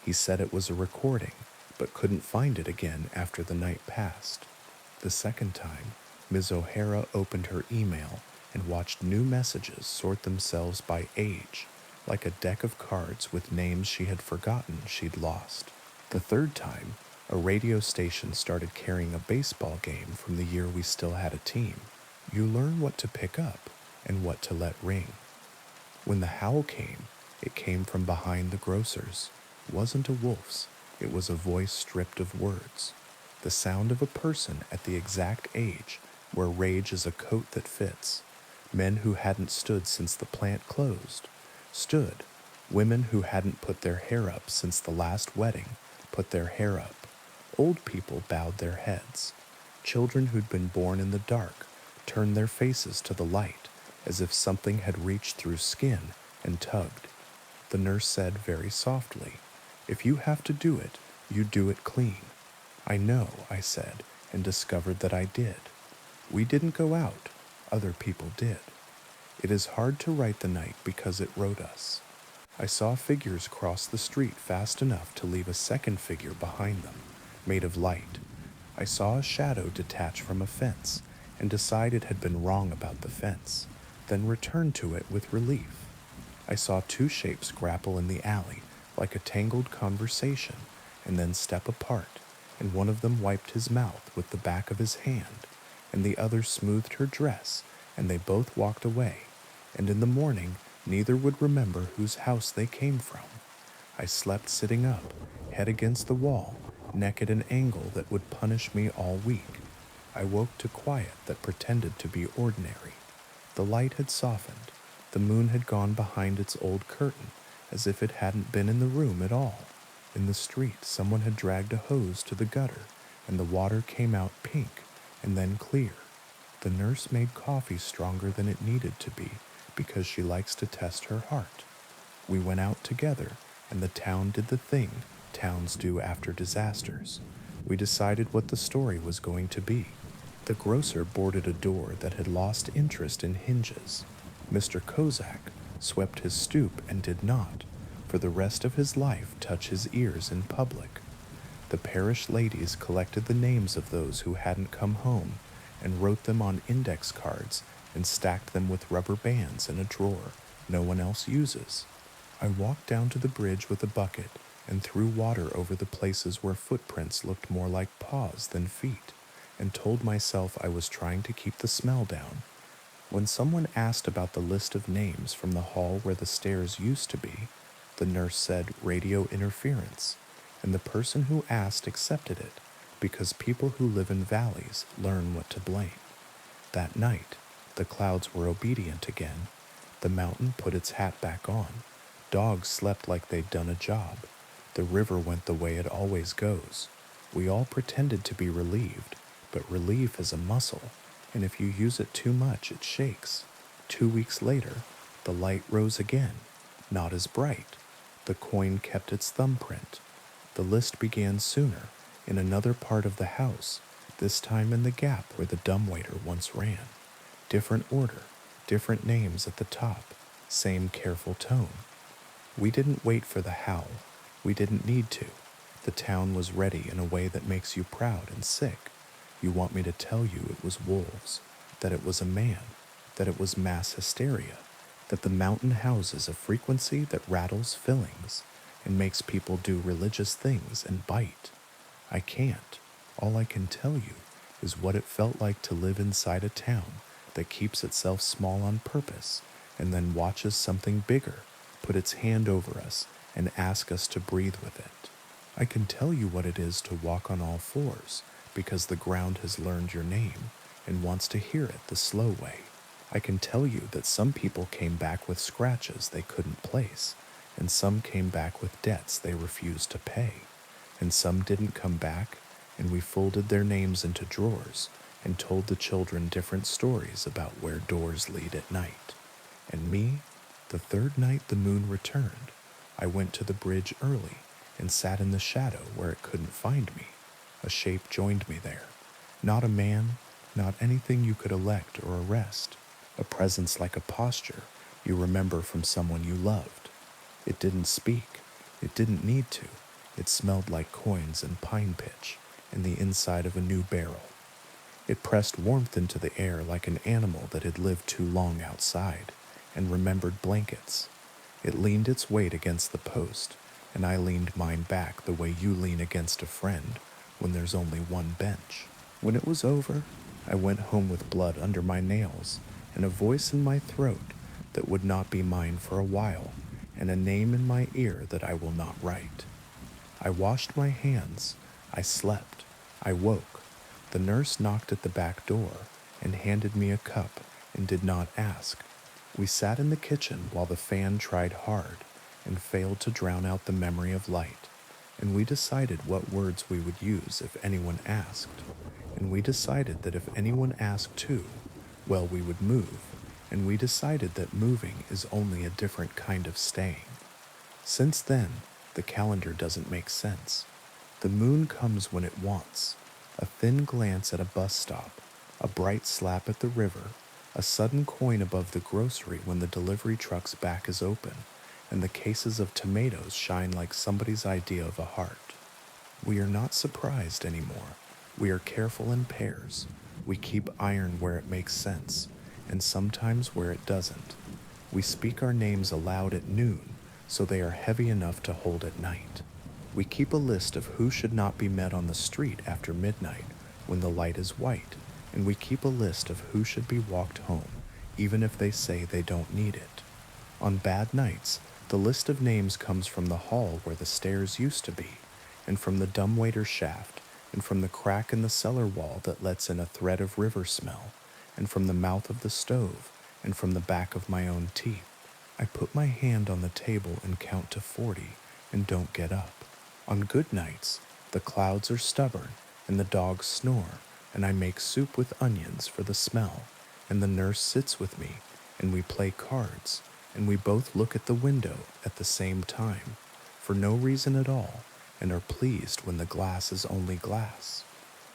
He said it was a recording, but couldn't find it again after the night passed. The second time, Ms. O'Hara opened her email and watched new messages sort themselves by age, like a deck of cards with names she had forgotten she'd lost. The third time, a radio station started carrying a baseball game from the year we still had a team. You learn what to pick up and what to let ring. When the howl came, it came from behind the grocer's. It wasn't a wolf's, it was a voice stripped of words. The sound of a person at the exact age where rage is a coat that fits. Men who hadn't stood since the plant closed, stood. Women who hadn't put their hair up since the last wedding, put their hair up. Old people bowed their heads. Children who'd been born in the dark turned their faces to the light, as if something had reached through skin and tugged. The nurse said very softly, "If you have to do it, you do it clean." "I know," I said, and discovered that I did. We didn't go out, other people did. It is hard to write the night because it wrote us. I saw figures cross the street fast enough to leave a second figure behind them, made of light. I saw a shadow detach from a fence and decide it had been wrong about the fence, then return to it with relief. I saw two shapes grapple in the alley like a tangled conversation and then step apart, and one of them wiped his mouth with the back of his hand, and the other smoothed her dress, and they both walked away, and in the morning neither would remember whose house they came from. I slept sitting up, head against the wall, neck at an angle that would punish me all week. I woke to quiet that pretended to be ordinary. The light had softened. The moon had gone behind its old curtain, as if it hadn't been in the room at all. In the street, someone had dragged a hose to the gutter, and the water came out pink and then clear. The nurse made coffee stronger than it needed to be because she likes to test her heart. We went out together, and the town did the thing towns do after disasters. We decided what the story was going to be. The grocer boarded a door that had lost interest in hinges. Mr. Kozak swept his stoop and did not, for the rest of his life, touch his ears in public. The parish ladies collected the names of those who hadn't come home and wrote them on index cards and stacked them with rubber bands in a drawer no one else uses. I walked down to the bridge with a bucket and threw water over the places where footprints looked more like paws than feet, and told myself I was trying to keep the smell down. When someone asked about the list of names from the hall where the stairs used to be, the nurse said radio interference, and the person who asked accepted it because people who live in valleys learn what to blame. That night, the clouds were obedient again. The mountain put its hat back on. Dogs slept like they'd done a job. The river went the way it always goes. We all pretended to be relieved, but relief is a muscle, and if you use it too much, it shakes. 2 weeks later, the light rose again, not as bright. The coin kept its thumbprint. The list began sooner, in another part of the house, this time in the gap where the dumbwaiter once ran. Different order, different names at the top, same careful tone. We didn't wait for the howl. We didn't need to. The town was ready in a way that makes you proud and sick. You want me to tell you it was wolves, that it was a man, that it was mass hysteria, that the mountain houses a frequency that rattles fillings and makes people do religious things and bite. I can't. All I can tell you is what it felt like to live inside a town that keeps itself small on purpose and then watches something bigger put its hand over us and ask us to breathe with it. I can tell you what it is to walk on all fours, because the ground has learned your name and wants to hear it the slow way. I can tell you that some people came back with scratches they couldn't place, and some came back with debts they refused to pay, and some didn't come back, and we folded their names into drawers and told the children different stories about where doors lead at night. And me, the third night the moon returned, I went to the bridge early and sat in the shadow where it couldn't find me. A shape joined me there. Not a man, not anything you could elect or arrest. A presence like a posture you remember from someone you loved. It didn't speak. It didn't need to. It smelled like coins and pine pitch in the inside of a new barrel. It pressed warmth into the air like an animal that had lived too long outside and remembered blankets. It leaned its weight against the post, and I leaned mine back the way you lean against a friend when there's only one bench. When it was over, I went home with blood under my nails and a voice in my throat that would not be mine for a while, and a name in my ear that I will not write. I washed my hands. I slept. I woke. The nurse knocked at the back door and handed me a cup and did not ask. We sat in the kitchen while the fan tried hard and failed to drown out the memory of light, and we decided what words we would use if anyone asked, and we decided that if anyone asked too, well, we would move, and we decided that moving is only a different kind of staying. Since then, the calendar doesn't make sense. The moon comes when it wants. A thin glance at a bus stop, a bright slap at the river, a sudden coin above the grocery when the delivery truck's back is open, and the cases of tomatoes shine like somebody's idea of a heart. We are not surprised anymore. We are careful in pairs. We keep iron where it makes sense, and sometimes where it doesn't. We speak our names aloud at noon, so they are heavy enough to hold at night. We keep a list of who should not be met on the street after midnight when the light is white, and we keep a list of who should be walked home, even if they say they don't need it. On bad nights, the list of names comes from the hall where the stairs used to be, and from the dumbwaiter shaft, and from the crack in the cellar wall that lets in a thread of river smell, and from the mouth of the stove, and from the back of my own teeth. I put my hand on the table and count to 40 and don't get up. On good nights, the clouds are stubborn and the dogs snore, and I make soup with onions for the smell, and the nurse sits with me, and we play cards, and we both look at the window at the same time, for no reason at all, and are pleased when the glass is only glass.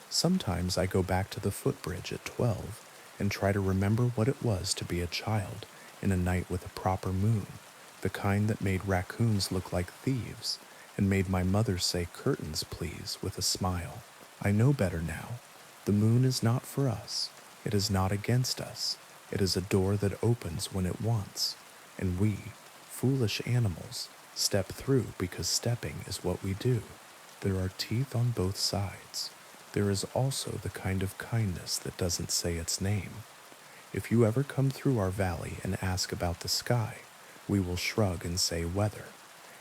Sometimes I go back to the footbridge at 12 and try to remember what it was to be a child in a night with a proper moon, the kind that made raccoons look like thieves, and made my mother say curtains, please, with a smile. I know better now. The moon is not for us. It is not against us. It is a door that opens when it wants, and we, foolish animals, step through because stepping is what we do. There are teeth on both sides. There is also the kind of kindness that doesn't say its name. If you ever come through our valley and ask about the sky, we will shrug and say weather.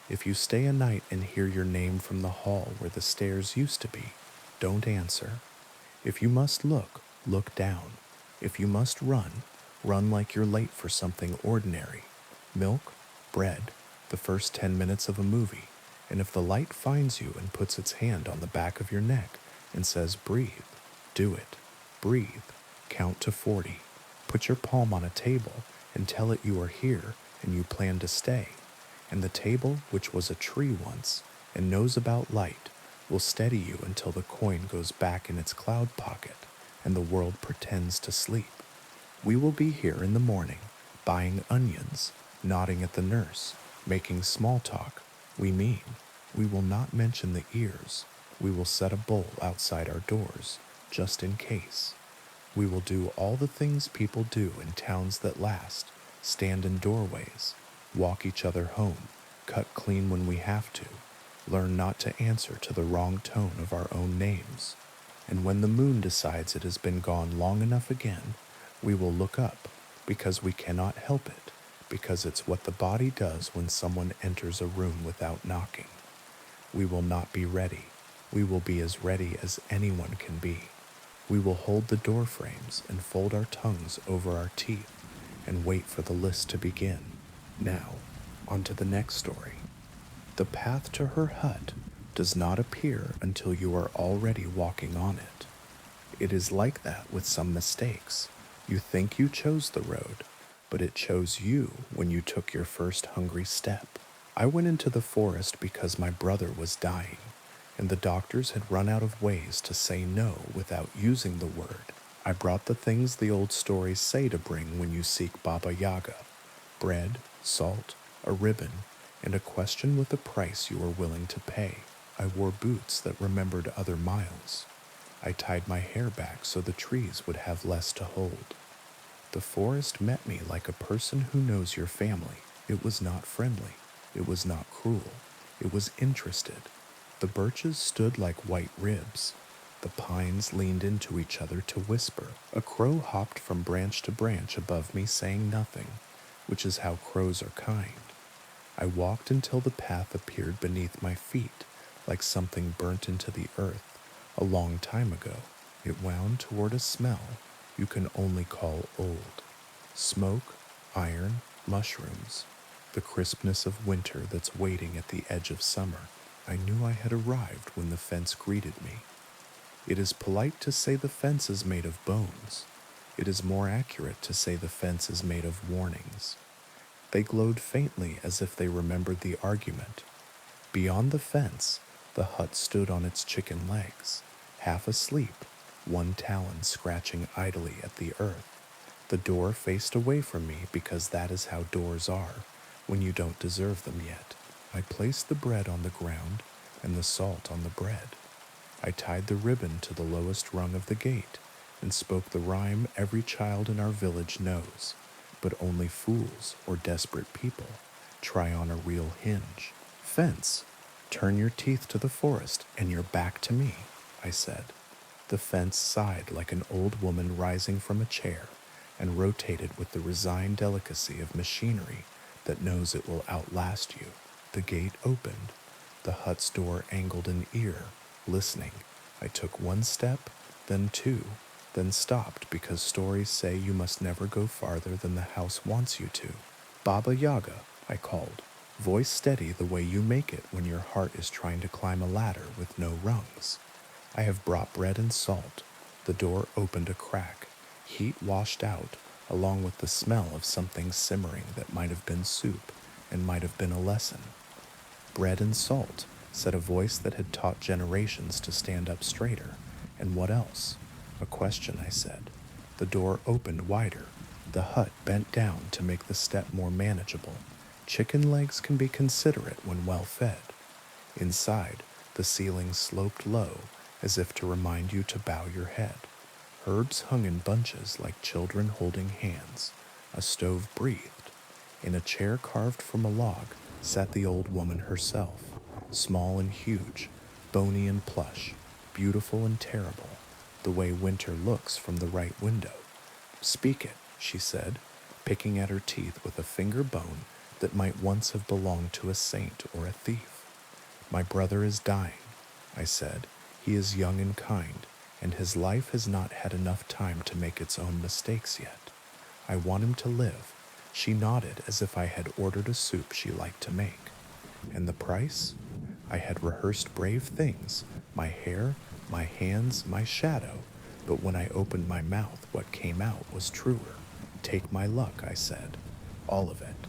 If you stay a night and hear your name from the hall where the stairs used to be, don't answer. If you must look, look down. If you must run, run like you're late for something ordinary. Milk, bread, the first 10 minutes of a movie, and if the light finds you and puts its hand on the back of your neck and says breathe, do it. Breathe. Count to 40. Put your palm on a table and tell it you are here and you plan to stay. And the table, which was a tree once and knows about light, will steady you until the coin goes back in its cloud pocket and the world pretends to sleep. We will be here in the morning, buying onions, nodding at the nurse, making small talk. We will not mention the ears. We will set a bowl outside our doors, just in case. We will do all the things people do in towns that last, stand in doorways, walk each other home, cut clean when we have to, learn not to answer to the wrong tone of our own names. And when the moon decides it has been gone long enough again, we will look up, because we cannot help it, because it's what the body does when someone enters a room without knocking. We will not be ready. We will be as ready as anyone can be. We will hold the door frames and fold our tongues over our teeth and wait for the list to begin. Now, on to the next story. The path to her hut does not appear until you are already walking on it. It is like that with some mistakes. You think you chose the road, but it chose you when you took your first hungry step. I went into the forest because my brother was dying, and the doctors had run out of ways to say no without using the word. I brought the things the old stories say to bring when you seek Baba Yaga: bread, salt, a ribbon, and a question with a price you are willing to pay. I wore boots that remembered other miles. I tied my hair back so the trees would have less to hold. The forest met me like a person who knows your family. It was not friendly. It was not cruel. It was interested. The birches stood like white ribs. The pines leaned into each other to whisper. A crow hopped from branch to branch above me, saying nothing, which is how crows are kind. I walked until the path appeared beneath my feet, like something burnt into the earth a long time ago. It wound toward a smell you can only call old. Smoke, iron, mushrooms, the crispness of winter that's waiting at the edge of summer. I knew I had arrived when the fence greeted me. It is polite to say the fence is made of bones. It is more accurate to say the fence is made of warnings. They glowed faintly as if they remembered the argument. Beyond the fence, the hut stood on its chicken legs, half asleep, one talon scratching idly at the earth. The door faced away from me because that is how doors are when you don't deserve them yet. I placed the bread on the ground and the salt on the bread. I tied the ribbon to the lowest rung of the gate and spoke the rhyme every child in our village knows, but only fools or desperate people try on a real hinge. Fence, turn your teeth to the forest and your back to me, I said. The fence sighed like an old woman rising from a chair and rotated with the resigned delicacy of machinery that knows it will outlast you. The gate opened. The hut's door angled an ear, listening. I took one step, then two, then stopped because stories say you must never go farther than the house wants you to. Baba Yaga, I called, voice steady the way you make it when your heart is trying to climb a ladder with no rungs. I have brought bread and salt. The door opened a crack. Heat washed out, along with the smell of something simmering that might have been soup and might have been a lesson. Bread and salt, said a voice that had taught generations to stand up straighter. And what else? A question, I said. The door opened wider. The hut bent down to make the step more manageable. Chicken legs can be considerate when well fed. Inside, the ceiling sloped low, as if to remind you to bow your head. Herbs hung in bunches like children holding hands. A stove breathed. In a chair carved from a log sat the old woman herself, small and huge, bony and plush, beautiful and terrible, the way winter looks from the right window. Speak it, she said, picking at her teeth with a finger bone that might once have belonged to a saint or a thief. My brother is dying, I said. He is young and kind, and his life has not had enough time to make its own mistakes yet. I want him to live. She nodded as if I had ordered a soup she liked to make. And the price? I had rehearsed brave things, my hair, my hands, my shadow, but when I opened my mouth, what came out was truer. Take my luck, I said. All of it.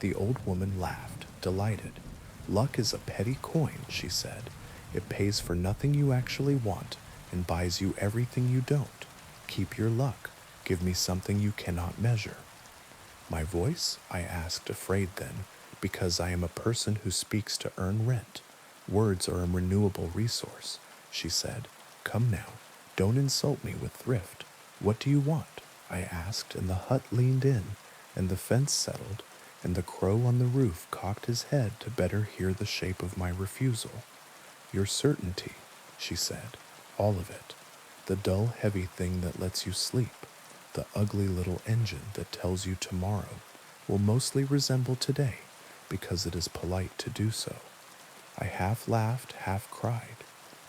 The old woman laughed, delighted. Luck is a petty coin, she said. It pays for nothing you actually want and buys you everything you don't. Keep your luck. Give me something you cannot measure. My voice? I asked, afraid then, because I am a person who speaks to earn rent. Words are a renewable resource, she said. Come now, don't insult me with thrift. What do you want? I asked, and the hut leaned in, and the fence settled, and the crow on the roof cocked his head to better hear the shape of my refusal. Your certainty, she said, all of it. The dull, heavy thing that lets you sleep, the ugly little engine that tells you tomorrow will mostly resemble today because it is polite to do so. I half laughed, half cried.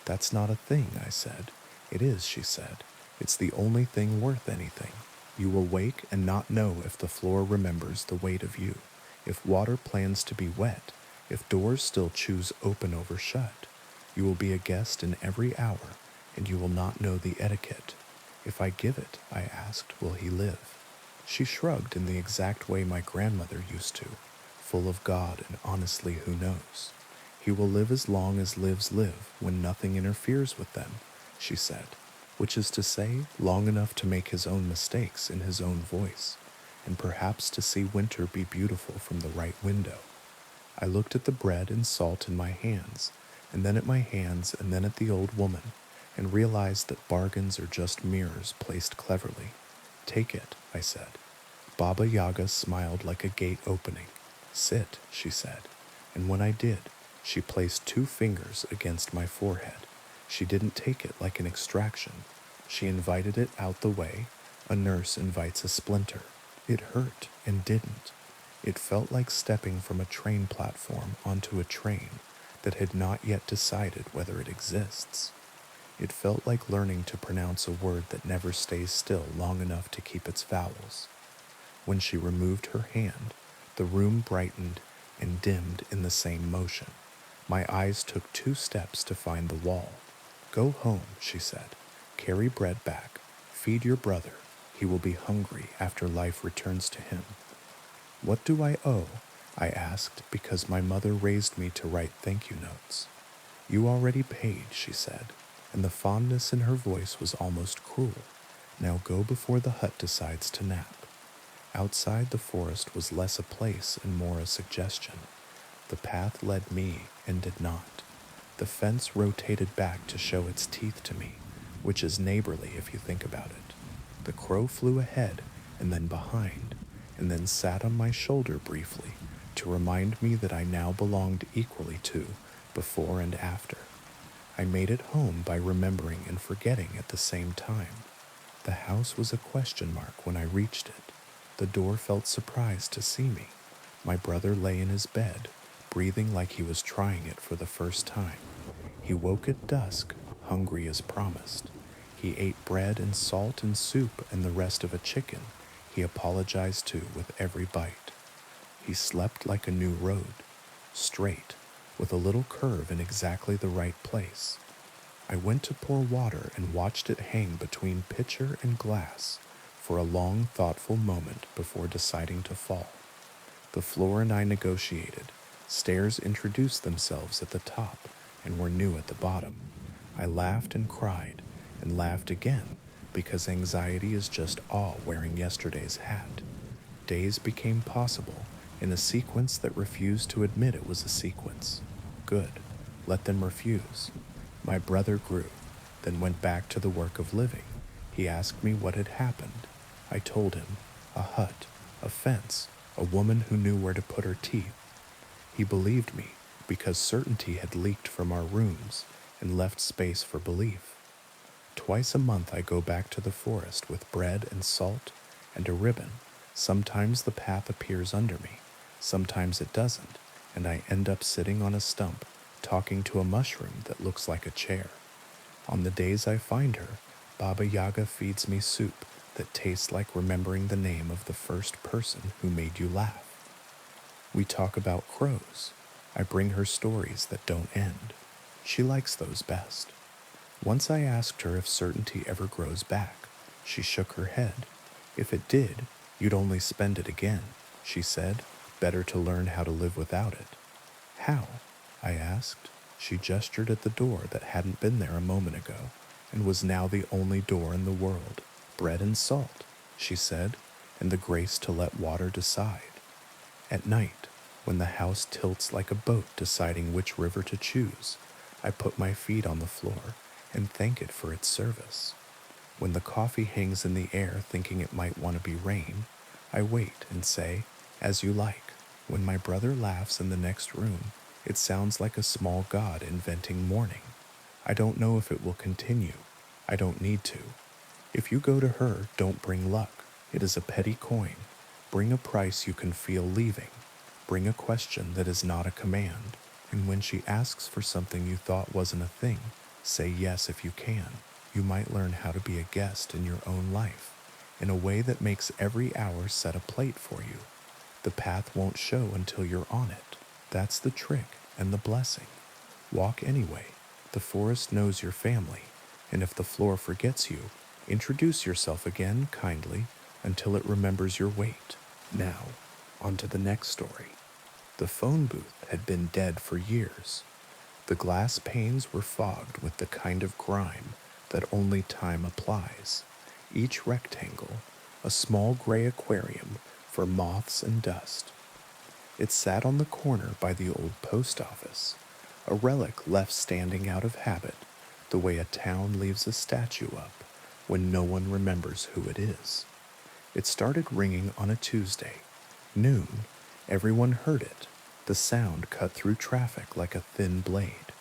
That's not a thing, I said. It is, she said. It's the only thing worth anything. You will wake and not know if the floor remembers the weight of you, if water plans to be wet, if doors still choose open over shut. You will be a guest in every hour, and you will not know the etiquette. If I give it, I asked, will he live? She shrugged in the exact way my grandmother used to, full of God and honestly who knows. He will live as long as lives live when nothing interferes with them, she said, which is to say, long enough to make his own mistakes in his own voice, and perhaps to see winter be beautiful from the right window. I looked at the bread and salt in my hands, and then at my hands, and then at the old woman, and realized that bargains are just mirrors placed cleverly. Take it, I said. Baba Yaga smiled like a gate opening. Sit, she said, and when I did, she placed 2 fingers against my forehead. She didn't take it like an extraction. She invited it out the way. A nurse invites a splinter. It hurt and didn't. It felt like stepping from a train platform onto a train that had not yet decided whether it exists. It felt like learning to pronounce a word that never stays still long enough to keep its vowels. When she removed her hand, the room brightened and dimmed in the same motion. My eyes took 2 steps to find the wall. Go home, she said. Carry bread back. Feed your brother. He will be hungry after life returns to him. What do I owe? I asked, because my mother raised me to write thank you notes. You already paid, she said, and the fondness in her voice was almost cruel. Now go before the hut decides to nap. Outside, the forest was less a place and more a suggestion. The path led me and did not. The fence rotated back to show its teeth to me, which is neighborly if you think about it. The crow flew ahead and then behind, and then sat on my shoulder briefly to remind me that I now belonged equally to before and after. I made it home by remembering and forgetting at the same time. The house was a question mark when I reached it. The door felt surprised to see me. My brother lay in his bed, breathing like he was trying it for the first time. He woke at dusk, hungry as promised. He ate bread and salt and soup and the rest of a chicken he apologized to with every bite. He slept like a new road, straight, with a little curve in exactly the right place. I went to pour water and watched it hang between pitcher and glass for a long, thoughtful moment before deciding to fall. The floor and I negotiated. Stairs introduced themselves at the top and were new at the bottom. I laughed and cried, and laughed again, because anxiety is just awe wearing yesterday's hat. Days became possible in a sequence that refused to admit it was a sequence. Good. Let them refuse. My brother grew, then went back to the work of living. He asked me what had happened. I told him, a hut, a fence, a woman who knew where to put her teeth. He believed me because certainty had leaked from our rooms and left space for belief. Twice a month I go back to the forest with bread and salt and a ribbon. Sometimes the path appears under me, sometimes it doesn't, and I end up sitting on a stump talking to a mushroom that looks like a chair. On the days I find her, Baba Yaga feeds me soup that tastes like remembering the name of the first person who made you laugh. We talk about crows. I bring her stories that don't end. She likes those best. Once I asked her if certainty ever grows back. She shook her head. If it did, you'd only spend it again, she said. Better to learn how to live without it. How? I asked. She gestured at the door that hadn't been there a moment ago and was now the only door in the world. Bread and salt, she said, and the grace to let water decide. At night, when the house tilts like a boat deciding which river to choose, I put my feet on the floor and thank it for its service. When the coffee hangs in the air thinking it might want to be rain, I wait and say, as you like. When my brother laughs in the next room, it sounds like a small god inventing morning. I don't know if it will continue. I don't need to. If you go to her, don't bring luck. It is a petty coin. Bring a price you can feel leaving. Bring a question that is not a command. And when she asks for something you thought wasn't a thing, Say yes if you can. You might learn how to be a guest in your own life in a way that makes every hour set a plate for you. The path won't show until you're on it. That's the trick and the blessing. Walk anyway. The forest knows your family, and if the floor forgets you, introduce yourself again kindly until it remembers your weight. Now, on to the next story. The phone booth had been dead for years. The glass panes were fogged with the kind of grime that only time applies. Each rectangle, a small gray aquarium for moths and dust. It sat on the corner by the old post office, a relic left standing out of habit, the way a town leaves a statue up when no one remembers who it is. It started ringing on a Tuesday. Noon. Everyone heard it. The sound cut through traffic like a thin blade.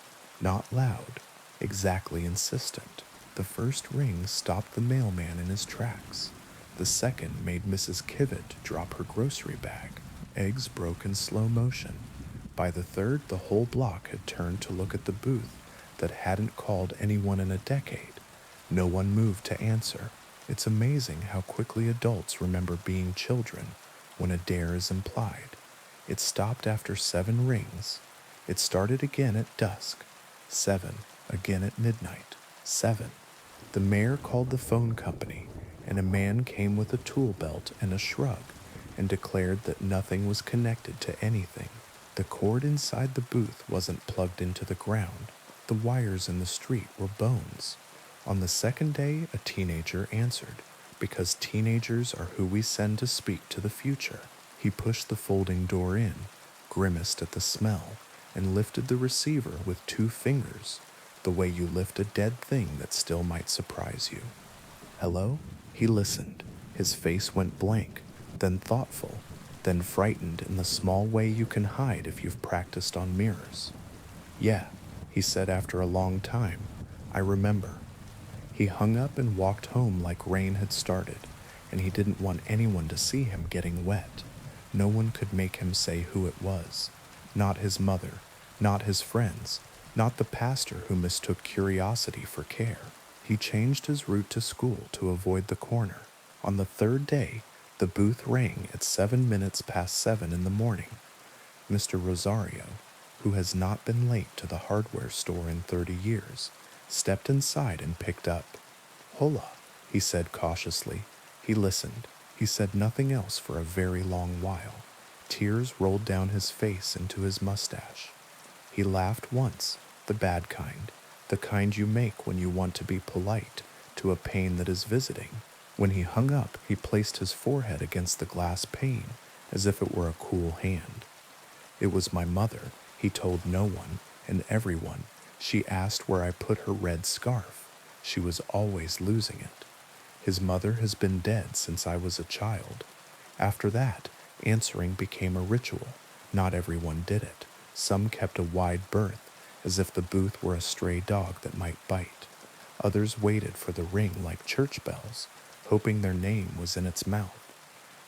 Not loud, exactly insistent. The first ring stopped the mailman in his tracks. The second made Mrs. Kivett drop her grocery bag. Eggs broke in slow motion. By the third, the whole block had turned to look at the booth that hadn't called anyone in a decade. No one moved to answer. It's amazing how quickly adults remember being children when a dare is implied. It stopped after 7 rings. It started again at dusk. 7, again at midnight. 7. The mayor called the phone company, and a man came with a tool belt and a shrug and declared that nothing was connected to anything. The cord inside the booth wasn't plugged into the ground. The wires in the street were bones. On the second day, a teenager answered, because teenagers are who we send to speak to the future. He pushed the folding door in, grimaced at the smell, and lifted the receiver with 2 fingers, the way you lift a dead thing that still might surprise you. Hello? He listened. His face went blank, then thoughtful, then frightened in the small way you can hide if you've practiced on mirrors. Yeah, he said after a long time. I remember. He hung up and walked home like rain had started, and he didn't want anyone to see him getting wet. No one could make him say who it was. Not his mother, not his friends, not the pastor who mistook curiosity for care. He changed his route to school to avoid the corner. On the third day, the booth rang at 7 minutes past 7 in the morning. Mr. Rosario, who has not been late to the hardware store in 30 years, stepped inside and picked up. Hola, he said cautiously. He listened. He said nothing else for a very long while. Tears rolled down his face into his mustache. He laughed once, the bad kind, the kind you make when you want to be polite to a pain that is visiting. When he hung up, he placed his forehead against the glass pane as if it were a cool hand. It was my mother. He told no one and everyone. She asked where I put her red scarf. She was always losing it. His mother has been dead since I was a child. After that, answering became a ritual. Not everyone did it. Some kept a wide berth, as if the booth were a stray dog that might bite. Others waited for the ring like church bells, hoping their name was in its mouth.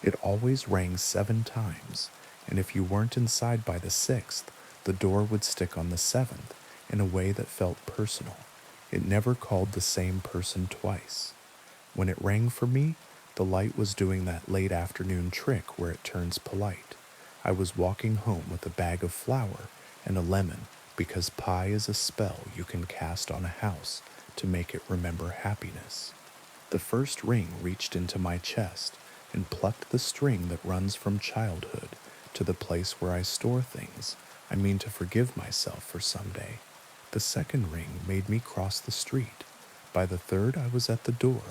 It always rang 7 times, and if you weren't inside by the 6th, the door would stick on the 7th in a way that felt personal. It never called the same person twice. When it rang for me, the light was doing that late afternoon trick where it turns polite. I was walking home with a bag of flour and a lemon because pie is a spell you can cast on a house to make it remember happiness. The first ring reached into my chest and plucked the string that runs from childhood to the place where I store things I mean to forgive myself for someday. The second ring made me cross the street. By the third, I was at the door.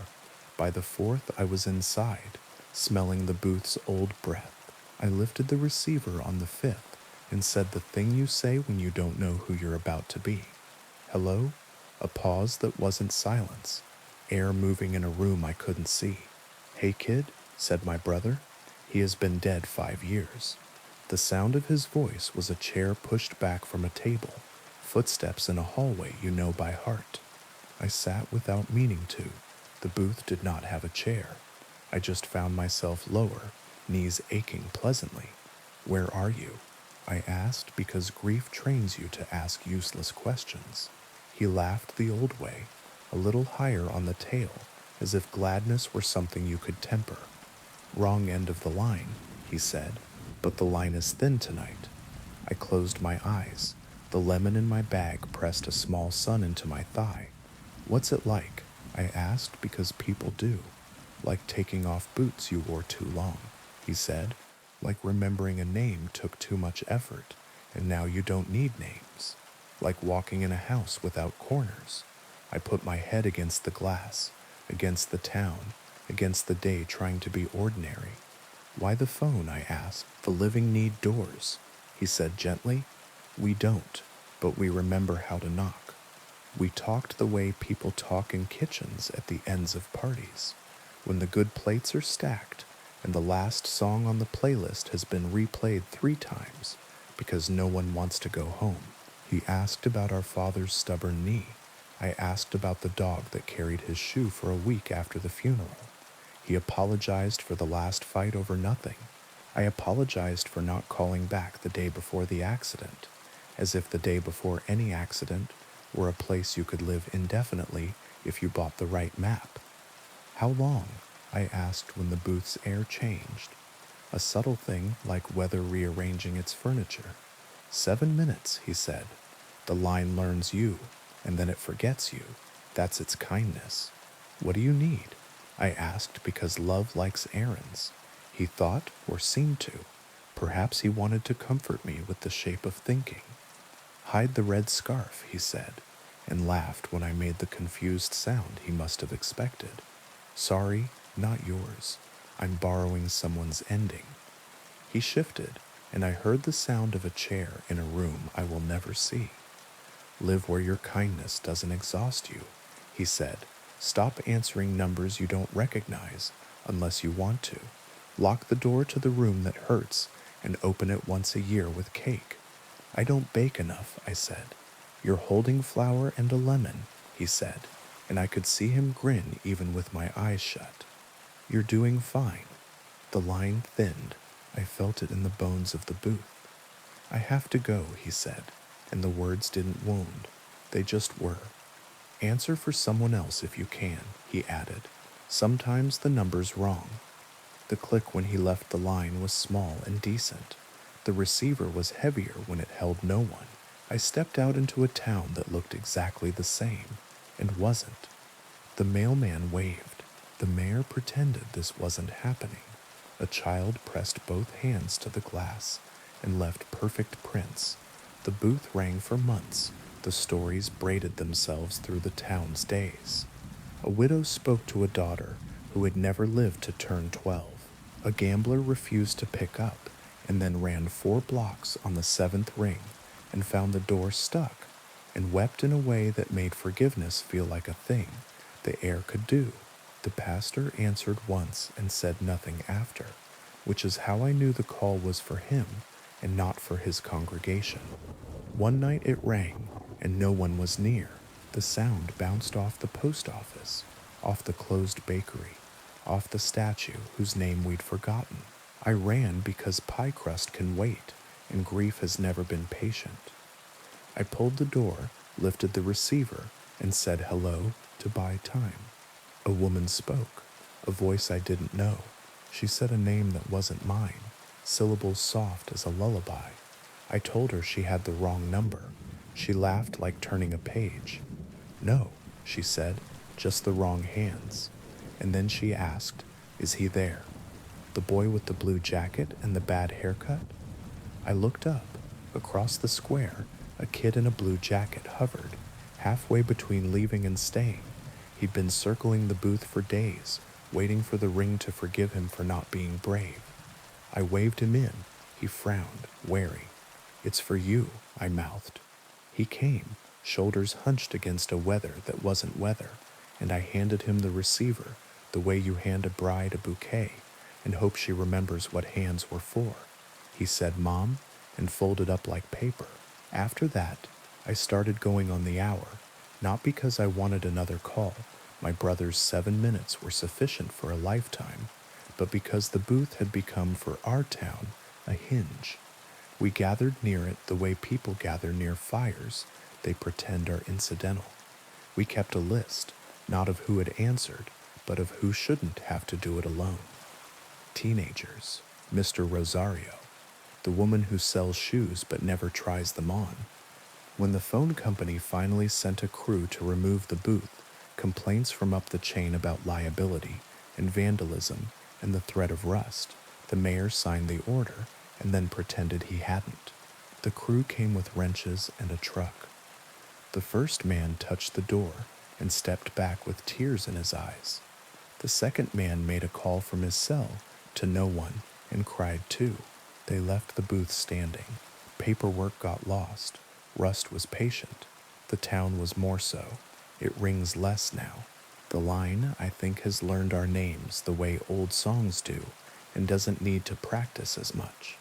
By the fourth, I was inside, smelling the booth's old breath. I lifted the receiver on the 5th and said the thing you say when you don't know who you're about to be. Hello? A pause that wasn't silence. Air moving in a room I couldn't see. Hey kid, said my brother. He has been dead 5 years. The sound of his voice was a chair pushed back from a table, footsteps in a hallway you know by heart. I sat without meaning to. The booth did not have a chair. I just found myself lower, knees aching pleasantly. Where are you? I asked because grief trains you to ask useless questions. He laughed the old way, a little higher on the tail, as if gladness were something you could temper. Wrong end of the line, he said, but the line is thin tonight. I closed my eyes. The lemon in my bag pressed a small sun into my thigh. What's it like? I asked because people do. Like taking off boots you wore too long, he said. Like remembering a name took too much effort, and now you don't need names. Like walking in a house without corners. I put my head against the glass, against the town, against the day trying to be ordinary. Why the phone? I asked. The living need doors, he said gently. We don't, but we remember how to knock. We talked the way people talk in kitchens at the ends of parties, when the good plates are stacked and the last song on the playlist has been replayed 3 times because no one wants to go home. He asked about our father's stubborn knee. I asked about the dog that carried his shoe for a week after the funeral. He apologized for the last fight over nothing. I apologized for not calling back the day before the accident, as if the day before any accident were a place you could live indefinitely if you bought the right map. How long? I asked when the booth's air changed. A subtle thing like weather rearranging its furniture. 7 minutes, he said. The line learns you, and then it forgets you. That's its kindness. What do you need? I asked because love likes errands. He thought, or seemed to. Perhaps he wanted to comfort me with the shape of thinking. Hide the red scarf, he said, and laughed when I made the confused sound he must have expected. Sorry, not yours. I'm borrowing someone's ending. He shifted, and I heard the sound of a chair in a room I will never see. Live where your kindness doesn't exhaust you, he said. Stop answering numbers you don't recognize unless you want to. Lock the door to the room that hurts and open it once a year with cake. I don't bake enough, I said. You're holding flour and a lemon, he said, and I could see him grin even with my eyes shut. You're doing fine. The line thinned. I felt it in the bones of the booth. I have to go, he said, and the words didn't wound. They just were. Answer for someone else if you can, he added. Sometimes the number's wrong. The click when he left the line was small and decent. The receiver was heavier when it held no one. I stepped out into a town that looked exactly the same, and wasn't. The mailman waved. The mayor pretended this wasn't happening. A child pressed both hands to the glass and left perfect prints. The booth rang for months. The stories braided themselves through the town's days. A widow spoke to a daughter who had never lived to turn 12. A gambler refused to pick up and then ran 4 blocks on the 7th ring and found the door stuck and wept in a way that made forgiveness feel like a thing the air could do. The pastor answered once and said nothing after, which is how I knew the call was for him and not for his congregation. One night it rang, and no one was near. The sound bounced off the post office, off the closed bakery, off the statue whose name we'd forgotten. I ran because pie crust can wait, and grief has never been patient. I pulled the door, lifted the receiver, and said hello to buy time. A woman spoke, a voice I didn't know. She said a name that wasn't mine, syllables soft as a lullaby. I told her she had the wrong number. She laughed like turning a page. No, she said, just the wrong hands. And then she asked, is he there? The boy with the blue jacket and the bad haircut? I looked up. Across the square, a kid in a blue jacket hovered, halfway between leaving and staying. He'd been circling the booth for days, waiting for the ring to forgive him for not being brave. I waved him in. He frowned, wary. It's for you, I mouthed. He came, shoulders hunched against a weather that wasn't weather, and I handed him the receiver, the way you hand a bride a bouquet, and hope she remembers what hands were for. He said, Mom, and folded up like paper. After that, I started going on the hour, not because I wanted another call. My brother's 7 minutes were sufficient for a lifetime, but because the booth had become for our town a hinge. We gathered near it the way people gather near fires, they pretend are incidental. We kept a list, not of who had answered, but of who shouldn't have to do it alone. Teenagers, Mr. Rosario, the woman who sells shoes but never tries them on. When the phone company finally sent a crew to remove the booth, complaints from up the chain about liability and vandalism and the threat of rust, the mayor signed the order and then pretended he hadn't. The crew came with wrenches and a truck. The first man touched the door and stepped back with tears in his eyes. The second man made a call from his cell to no one and cried too. They left the booth standing. Paperwork got lost. Rust was patient. The town was more so. It rings less now. The line, I think, has learned our names the way old songs do and doesn't need to practice as much.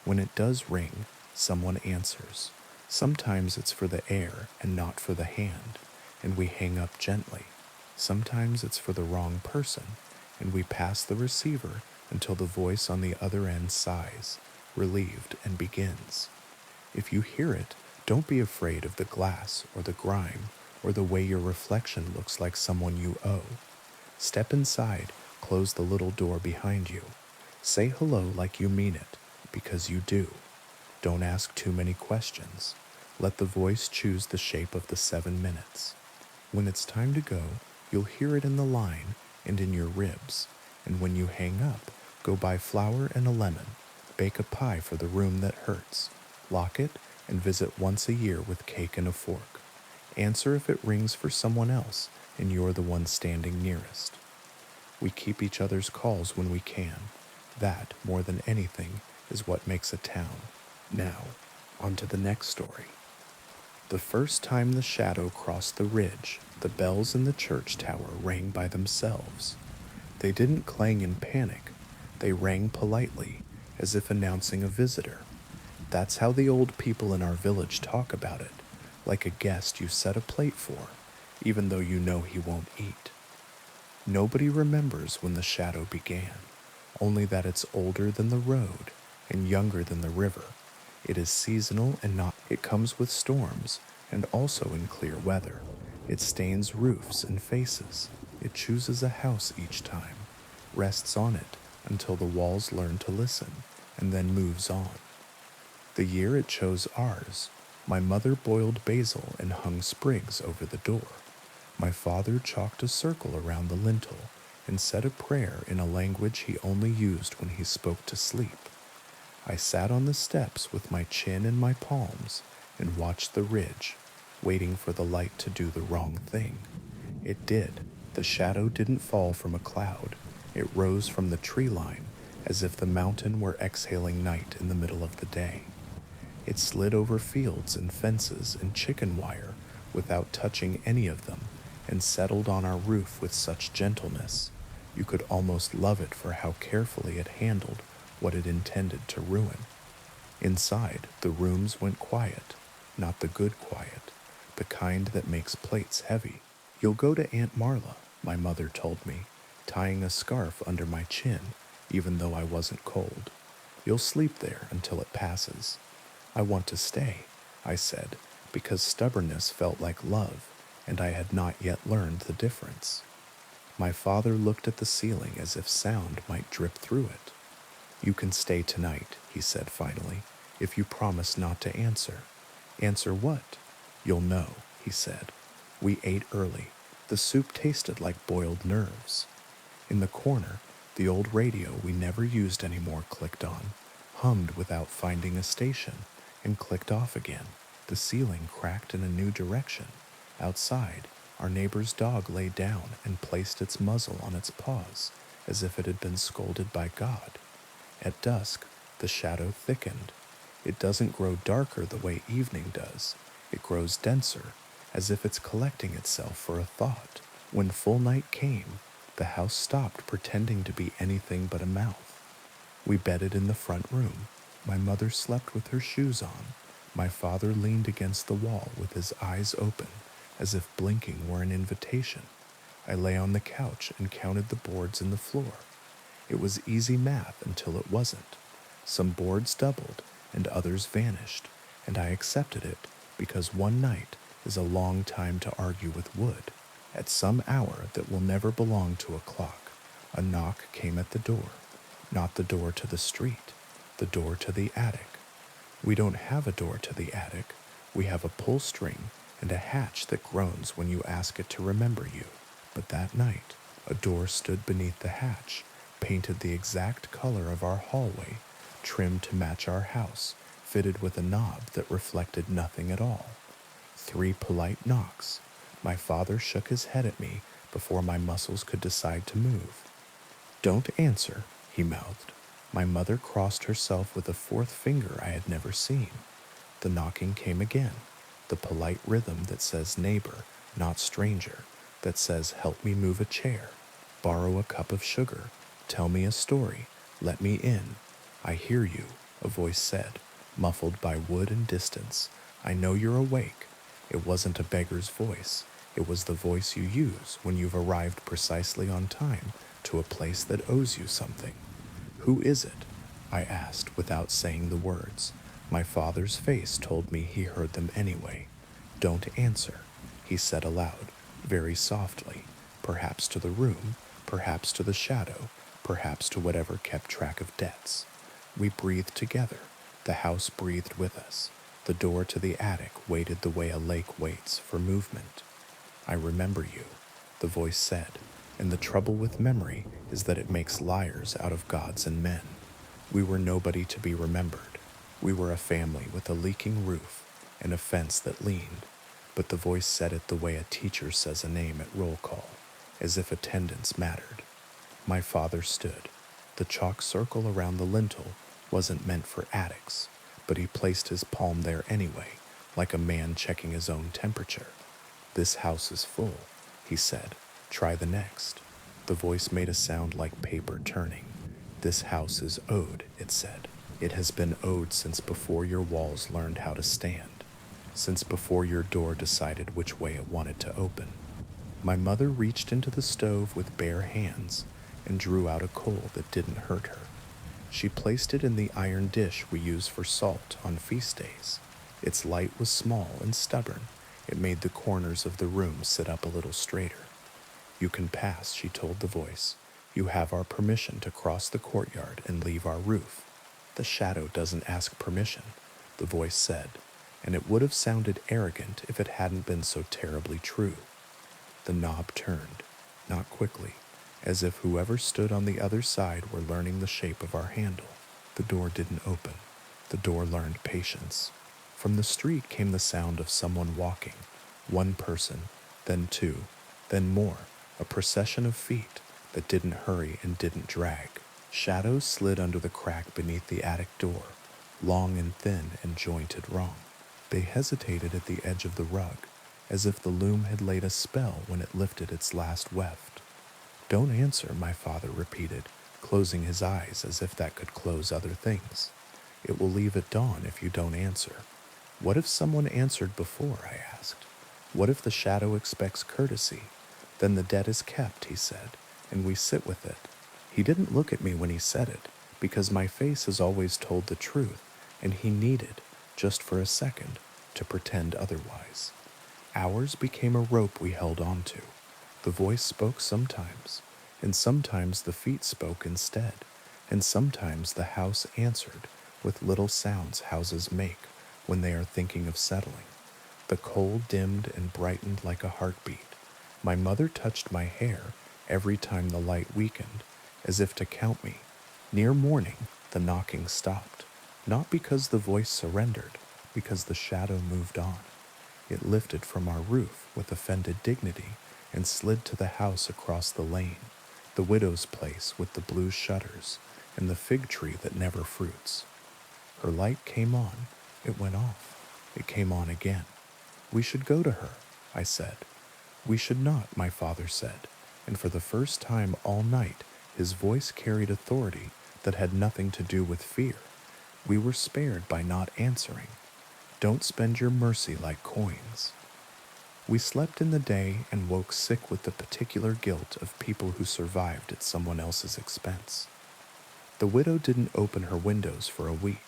When it does ring, someone answers. Sometimes it's for the air and not for the hand, and we hang up gently. Sometimes it's for the wrong person, and we pass the receiver until the voice on the other end sighs, relieved, and begins. If you hear it, don't be afraid of the glass or the grime or the way your reflection looks like someone you owe. Step inside, close the little door behind you. Say hello like you mean it, because you do. Don't ask too many questions. Let the voice choose the shape of the 7 minutes. When it's time to go, you'll hear it in the line and in your ribs. And when you hang up, go buy flour and a lemon. Bake a pie for the room that hurts. Lock it and visit once a year with cake and a fork. Answer if it rings for someone else and you're the one standing nearest. We keep each other's calls when we can. That, more than anything, is what makes a town. Now, on to the next story. The first time the shadow crossed the ridge, the bells in the church tower rang by themselves. They didn't clang in panic. They rang politely, as if announcing a visitor. That's how the old people in our village talk about it, like a guest you set a plate for, even though you know he won't eat. Nobody remembers when the shadow began, only that it's older than the road and younger than the river. It is seasonal and not. It comes with storms and also in clear weather. It stains roofs and faces. It chooses a house each time, rests on it until the walls learn to listen, and then moves on. The year it chose ours, my mother boiled basil and hung sprigs over the door. My father chalked a circle around the lintel and said a prayer in a language he only used when he spoke to sleep. I sat on the steps with my chin in my palms and watched the ridge, waiting for the light to do the wrong thing. It did. The shadow didn't fall from a cloud. It rose from the tree line, as if the mountain were exhaling night in the middle of the day. It slid over fields and fences and chicken wire without touching any of them, and settled on our roof with such gentleness. You could almost love it for how carefully it handled what it intended to ruin. Inside, the rooms went quiet, not the good quiet, the kind that makes plates heavy. You'll go to Aunt Marla, my mother told me, tying a scarf under my chin, even though I wasn't cold. You'll sleep there until it passes. I want to stay, I said, because stubbornness felt like love, and I had not yet learned the difference. My father looked at the ceiling as if sound might drip through it. You can stay tonight, he said finally, if you promise not to answer. Answer what? You'll know, he said. We ate early. The soup tasted like boiled nerves. In the corner, the old radio we never used anymore clicked on, hummed without finding a station, and clicked off again. The ceiling cracked in a new direction. Outside, our neighbor's dog lay down and placed its muzzle on its paws, as if it had been scolded by God. At dusk, the shadow thickened. It doesn't grow darker the way evening does. It grows denser, as if it's collecting itself for a thought. When full night came, the house stopped pretending to be anything but a mouth. We bedded in the front room. My mother slept with her shoes on. My father leaned against the wall with his eyes open, as if blinking were an invitation. I lay on the couch and counted the boards in the floor. It was easy math until it wasn't. Some boards doubled and others vanished, and I accepted it because one night is a long time to argue with wood. At some hour that will never belong to a clock, a knock came at the door. Not the door to the street, the door to the attic. We don't have a door to the attic. We have a pull string and a hatch that groans when you ask it to remember you. But that night, a door stood beneath the hatch, painted the exact color of our hallway, trimmed to match our house, fitted with a knob that reflected nothing at all. 3 polite knocks. My father shook his head at me before my muscles could decide to move. "Don't answer," he mouthed. My mother crossed herself with a 4th finger I had never seen. The knocking came again, the polite rhythm that says neighbor, not stranger, that says help me move a chair, borrow a cup of sugar, tell me a story, let me in. "I hear you," a voice said, muffled by wood and distance. "I know you're awake." It wasn't a beggar's voice. It was the voice you use when you've arrived precisely on time to a place that owes you something. "Who is it?" I asked without saying the words. My father's face told me he heard them anyway. "Don't answer," he said aloud, very softly, perhaps to the room, perhaps to the shadow, perhaps to whatever kept track of debts. We breathed together. The house breathed with us. The door to the attic waited the way a lake waits for movement. "I remember you," the voice said, and the trouble with memory is that it makes liars out of gods and men. We were nobody to be remembered. We were a family with a leaking roof and a fence that leaned, but the voice said it the way a teacher says a name at roll call, as if attendance mattered. My father stood. The chalk circle around the lintel wasn't meant for attics, but he placed his palm there anyway, like a man checking his own temperature. "This house is full," he said. "Try the next." The voice made a sound like paper turning. "This house is owed," it said. "It has been owed since before your walls learned how to stand, since before your door decided which way it wanted to open." My mother reached into the stove with bare hands and drew out a coal that didn't hurt her. She placed it in the iron dish we use for salt on feast days. Its light was small and stubborn. It made the corners of the room sit up a little straighter. "You can pass," she told the voice. "You have our permission to cross the courtyard and leave our roof." "The shadow doesn't ask permission," the voice said, and it would have sounded arrogant if it hadn't been so terribly true. The knob turned, not quickly, as if whoever stood on the other side were learning the shape of our handle. The door didn't open. The door learned patience. From the street came the sound of someone walking. One person, then 2, then more, a procession of feet that didn't hurry and didn't drag. Shadows slid under the crack beneath the attic door, long and thin and jointed wrong. They hesitated at the edge of the rug, as if the loom had laid a spell when it lifted its last weft. "Don't answer," my father repeated, closing his eyes as if that could close other things. "It will leave at dawn if you don't answer." "What if someone answered before?" I asked. "What if the shadow expects courtesy? Then the debt is kept," he said, "and we sit with it." He didn't look at me when he said it, because my face has always told the truth, and he needed, just for a second, to pretend otherwise. Ours became a rope we held on to. The voice spoke sometimes, and sometimes the feet spoke instead, and sometimes the house answered with little sounds houses make when they are thinking of settling. The coal dimmed and brightened like a heartbeat. My mother touched my hair every time the light weakened, as if to count me. Near morning, the knocking stopped, not because the voice surrendered, because the shadow moved on. It lifted from our roof with offended dignity and slid to the house across the lane, the widow's place with the blue shutters and the fig tree that never fruits. Her light came on. It went off. It came on again. "We should go to her," I said. "We should not," my father said, and for the first time all night his voice carried authority that had nothing to do with fear. We were spared by not answering. "Don't spend your mercy like coins." We slept in the day and woke sick with the particular guilt of people who survived at someone else's expense. The widow didn't open her windows for a week.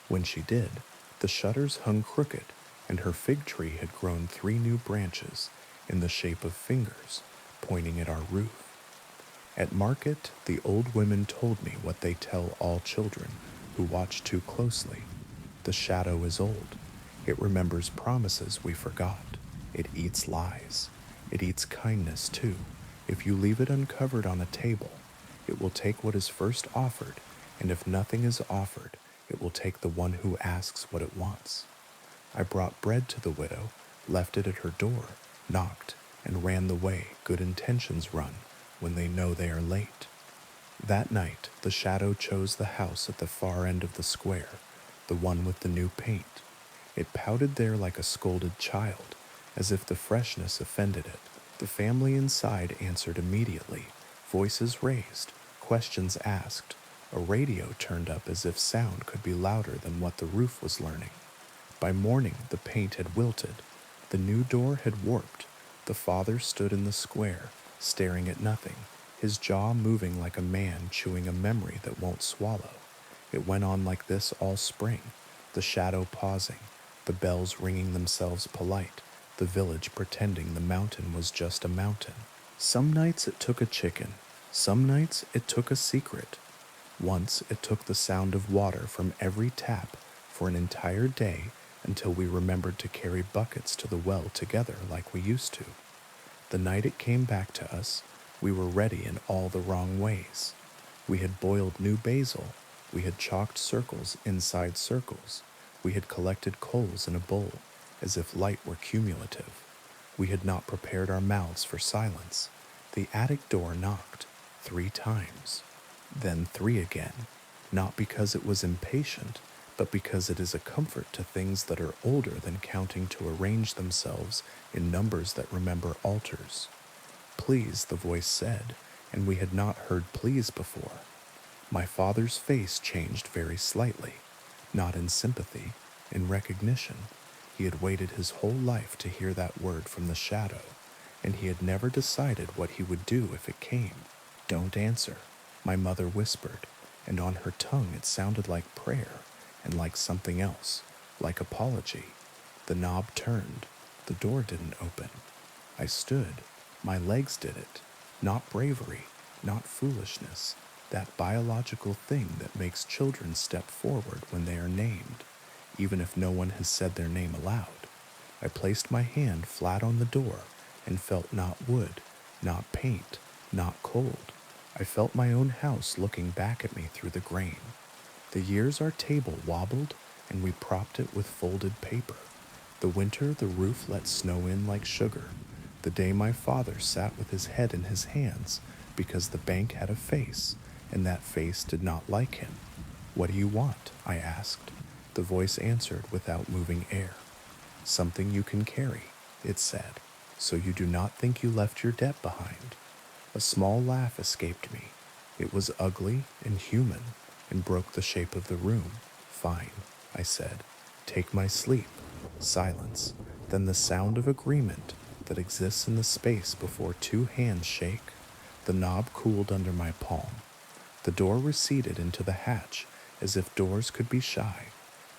When she did, the shutters hung crooked, and her fig tree had grown 3 new branches in the shape of fingers pointing at our roof. At market, the old women told me what they tell all children who watch too closely. The shadow is old. It remembers promises we forgot. It eats lies. It eats kindness too. If you leave it uncovered on a table, it will take what is first offered, and if nothing is offered, it will take the one who asks what it wants. I brought bread to the widow, left it at her door, knocked, and ran the way good intentions run when they know they are late. That night, the shadow chose the house at the far end of the square, the one with the new paint. It pouted there like a scolded child, as if the freshness offended it. The family inside answered immediately, voices raised, questions asked. A radio turned up as if sound could be louder than what the roof was learning. By morning, the paint had wilted. The new door had warped. The father stood in the square, staring at nothing, his jaw moving like a man chewing a memory that won't swallow. It went on like this all spring, the shadow pausing, the bells ringing themselves polite, the village pretending the mountain was just a mountain. Some nights it took a chicken, some nights it took a secret. Once it took the sound of water from every tap for an entire day until we remembered to carry buckets to the well together like we used to. The night it came back to us, we were ready in all the wrong ways. We had boiled new basil, we had chalked circles inside circles, we had collected coals in a bowl, as if light were cumulative. We had not prepared our mouths for silence. The attic door knocked 3 times, then 3 again, not because it was impatient, but because it is a comfort to things that are older than counting to arrange themselves in numbers that remember altars. Please, the voice said, and we had not heard please before. My father's face changed very slightly, not in sympathy, in recognition. He had waited his whole life to hear that word from the shadow, and he had never decided what he would do if it came. Don't answer, my mother whispered, and on her tongue it sounded like prayer and like something else, like apology. The knob turned. The door didn't open. I stood. My legs did it. Not bravery, not foolishness, that biological thing that makes children step forward when they are named, even if no one has said their name aloud. I placed my hand flat on the door and felt not wood, not paint, not cold. I felt my own house looking back at me through the grain. The years our table wobbled, and we propped it with folded paper. The winter the roof let snow in like sugar. The day my father sat with his head in his hands because the bank had a face, and that face did not like him. What do you want? I asked. The voice answered without moving air. Something you can carry, it said, so you do not think you left your debt behind. A small laugh escaped me. It was ugly and human and broke the shape of the room. Fine, I said. Take my sleep. Silence. Then the sound of agreement that exists in the space before 2 hands shake. The knob cooled under my palm. The door receded into the hatch as if doors could be shy.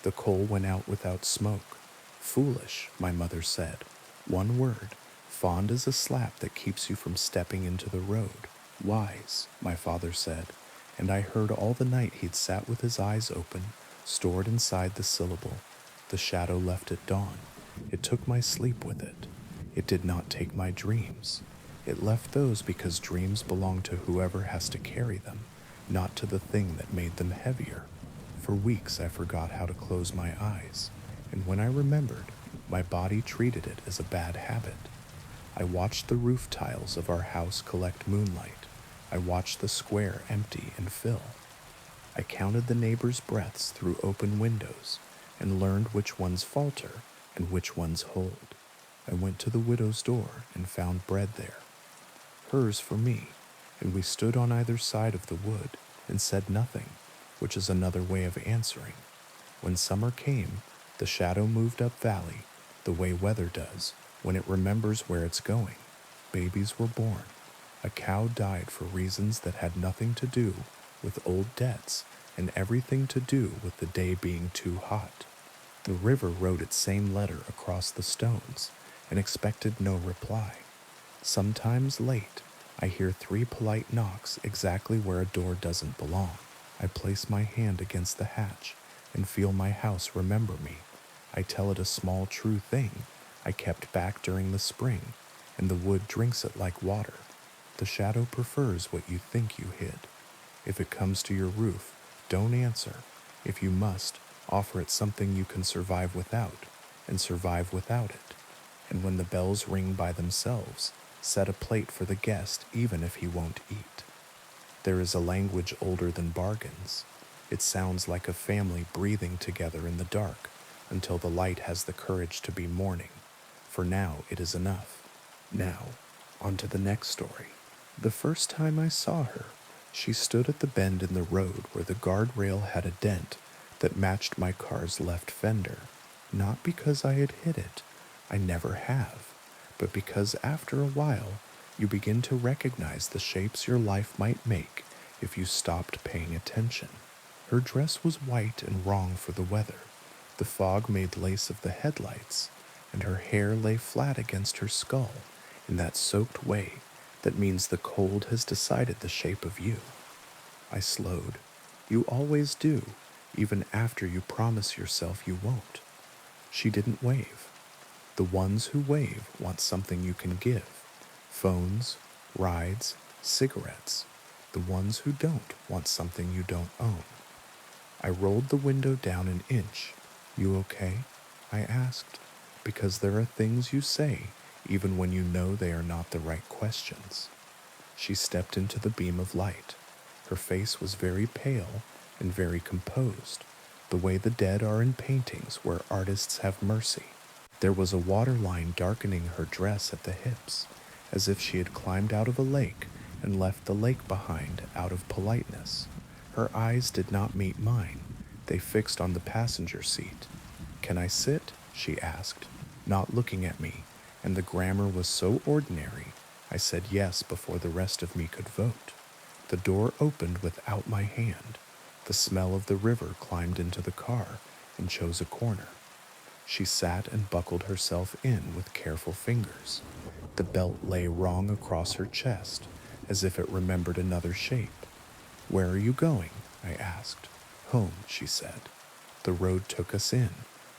The coal went out without smoke. Foolish, my mother said. One word. Fond as a slap that keeps you from stepping into the road. Wise, my father said, and I heard all the night he'd sat with his eyes open, stored inside the syllable. The shadow left at dawn. It took my sleep with it. It did not take my dreams. It left those because dreams belong to whoever has to carry them, not to the thing that made them heavier. For weeks I forgot how to close my eyes, and when I remembered, my body treated it as a bad habit. I watched the roof tiles of our house collect moonlight. I watched the square empty and fill. I counted the neighbors' breaths through open windows and learned which ones falter and which ones hold. I went to the widow's door and found bread there, hers for me, and we stood on either side of the wood and said nothing, which is another way of answering. When summer came, the shadow moved up valley, the way weather does when it remembers where it's going. Babies were born. A cow died for reasons that had nothing to do with old debts and everything to do with the day being too hot. The river wrote its same letter across the stones and expected no reply. Sometimes late, I hear 3 polite knocks exactly where a door doesn't belong. I place my hand against the hatch and feel my house remember me. I tell it a small true thing I kept back during the spring, and the wood drinks it like water. The shadow prefers what you think you hid. If it comes to your roof, don't answer. If you must, offer it something you can survive without, and survive without it. And when the bells ring by themselves, set a plate for the guest even if he won't eat. There is a language older than bargains. It sounds like a family breathing together in the dark until the light has the courage to be mourning. For now it is enough. Now, on to the next story. The first time I saw her, she stood at the bend in the road where the guardrail had a dent that matched my car's left fender. Not because I had hit it, I never have, but because after a while, you begin to recognize the shapes your life might make if you stopped paying attention. Her dress was white and wrong for the weather. The fog made lace of the headlights, and her hair lay flat against her skull in that soaked way that means the cold has decided the shape of you. I slowed. You always do, even after you promise yourself you won't. She didn't wave. The ones who wave want something you can give. Phones, rides, cigarettes. The ones who don't want something you don't own. I rolled the window down an inch. You okay? I asked, because there are things you say even when you know they are not the right questions. She stepped into the beam of light. Her face was very pale and very composed, the way the dead are in paintings where artists have mercy. There was a waterline darkening her dress at the hips, as if she had climbed out of a lake and left the lake behind out of politeness. Her eyes did not meet mine. They fixed on the passenger seat. "Can I sit?" she asked, not looking at me, and the grammar was so ordinary, I said yes before the rest of me could vote. The door opened without my hand. The smell of the river climbed into the car and chose a corner. She sat and buckled herself in with careful fingers. The belt lay wrong across her chest, as if it remembered another shape. "Where are you going?" I asked. "Home," she said. The road took us in.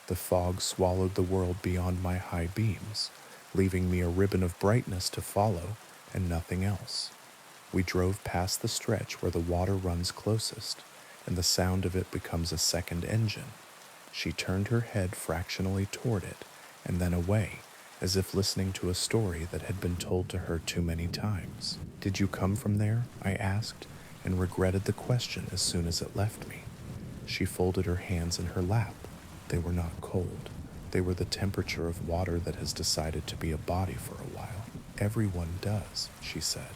The fog swallowed the world beyond my high beams, leaving me a ribbon of brightness to follow and nothing else. We drove past the stretch where the water runs closest, and the sound of it becomes a second engine. She turned her head fractionally toward it, and then away, as if listening to a story that had been told to her too many times. "Did you come from there?" I asked, and regretted the question as soon as it left me. She folded her hands in her lap. They were not cold. They were the temperature of water that has decided to be a body for a while. "Everyone does," she said.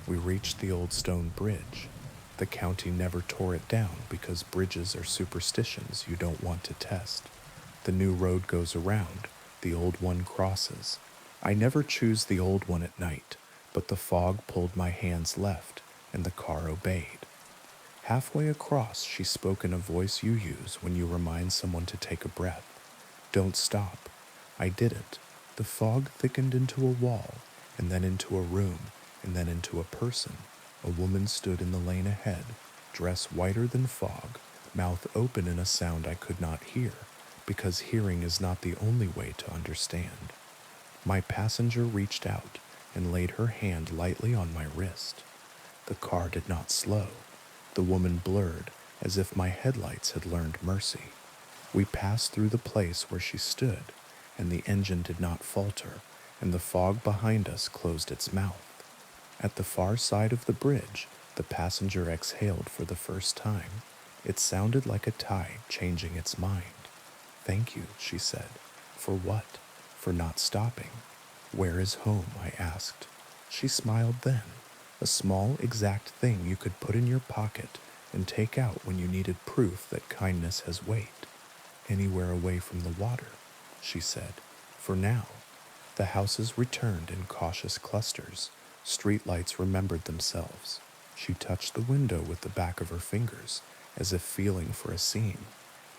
We reached the old stone bridge. The county never tore it down because bridges are superstitions you don't want to test. The new road goes around, the old one crosses. I never choose the old one at night, but the fog pulled my hands left, and the car obeyed. Halfway across, she spoke in a voice you use when you remind someone to take a breath. "Don't stop." I didn't. The fog thickened into a wall, and then into a room, and then into a person. A woman stood in the lane ahead, dress whiter than fog, mouth open in a sound I could not hear, because hearing is not the only way to understand. My passenger reached out and laid her hand lightly on my wrist. The car did not slow. The woman blurred, as if my headlights had learned mercy. We passed through the place where she stood, and the engine did not falter, and the fog behind us closed its mouth. At the far side of the bridge, the passenger exhaled for the first time. It sounded like a tide changing its mind. "Thank you," she said. "For what?" "For not stopping." "Where is home?" I asked. She smiled then. A small, exact thing you could put in your pocket and take out when you needed proof that kindness has weight. "Anywhere away from the water," she said. "For now." The houses returned in cautious clusters. Streetlights remembered themselves. She touched the window with the back of her fingers, as if feeling for a seam.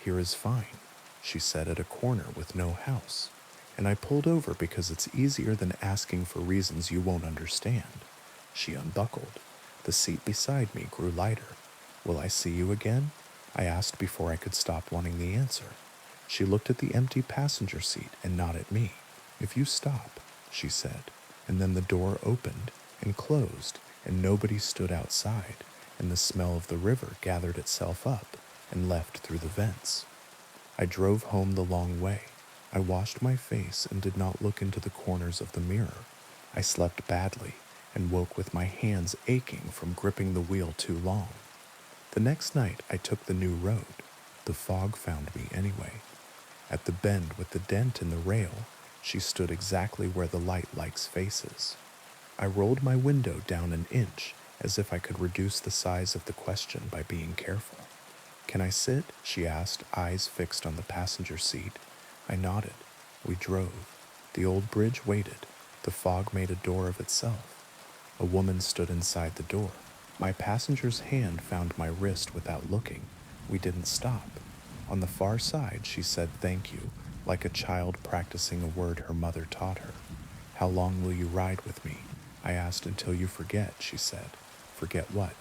"Here is fine." she said, at a corner with no house. And I pulled over because it's easier than asking for reasons you won't understand. She unbuckled. The seat beside me grew lighter. Will I see you again? I asked before I could stop wanting the answer. She looked at the empty passenger seat and not at me. If you stop, she said, and then the door opened and closed, and nobody stood outside, and the smell of the river gathered itself up and left through the vents. I drove home the long way. I washed my face and did not look into the corners of the mirror. I slept badly and woke with my hands aching from gripping the wheel too long. The next night I took the new road. The fog found me anyway. At the bend with the dent in the rail, she stood exactly where the light likes faces. I rolled my window down an inch as if I could reduce the size of the question by being careful. Can I sit? She asked, eyes fixed on the passenger seat. I nodded. We drove. The old bridge waited. The fog made a door of itself. A woman stood inside the door. My passenger's hand found my wrist without looking. We didn't stop. On the far side, she said thank you, like a child practicing a word her mother taught her. How long will you ride with me? I asked. Until you forget, she said. Forget what?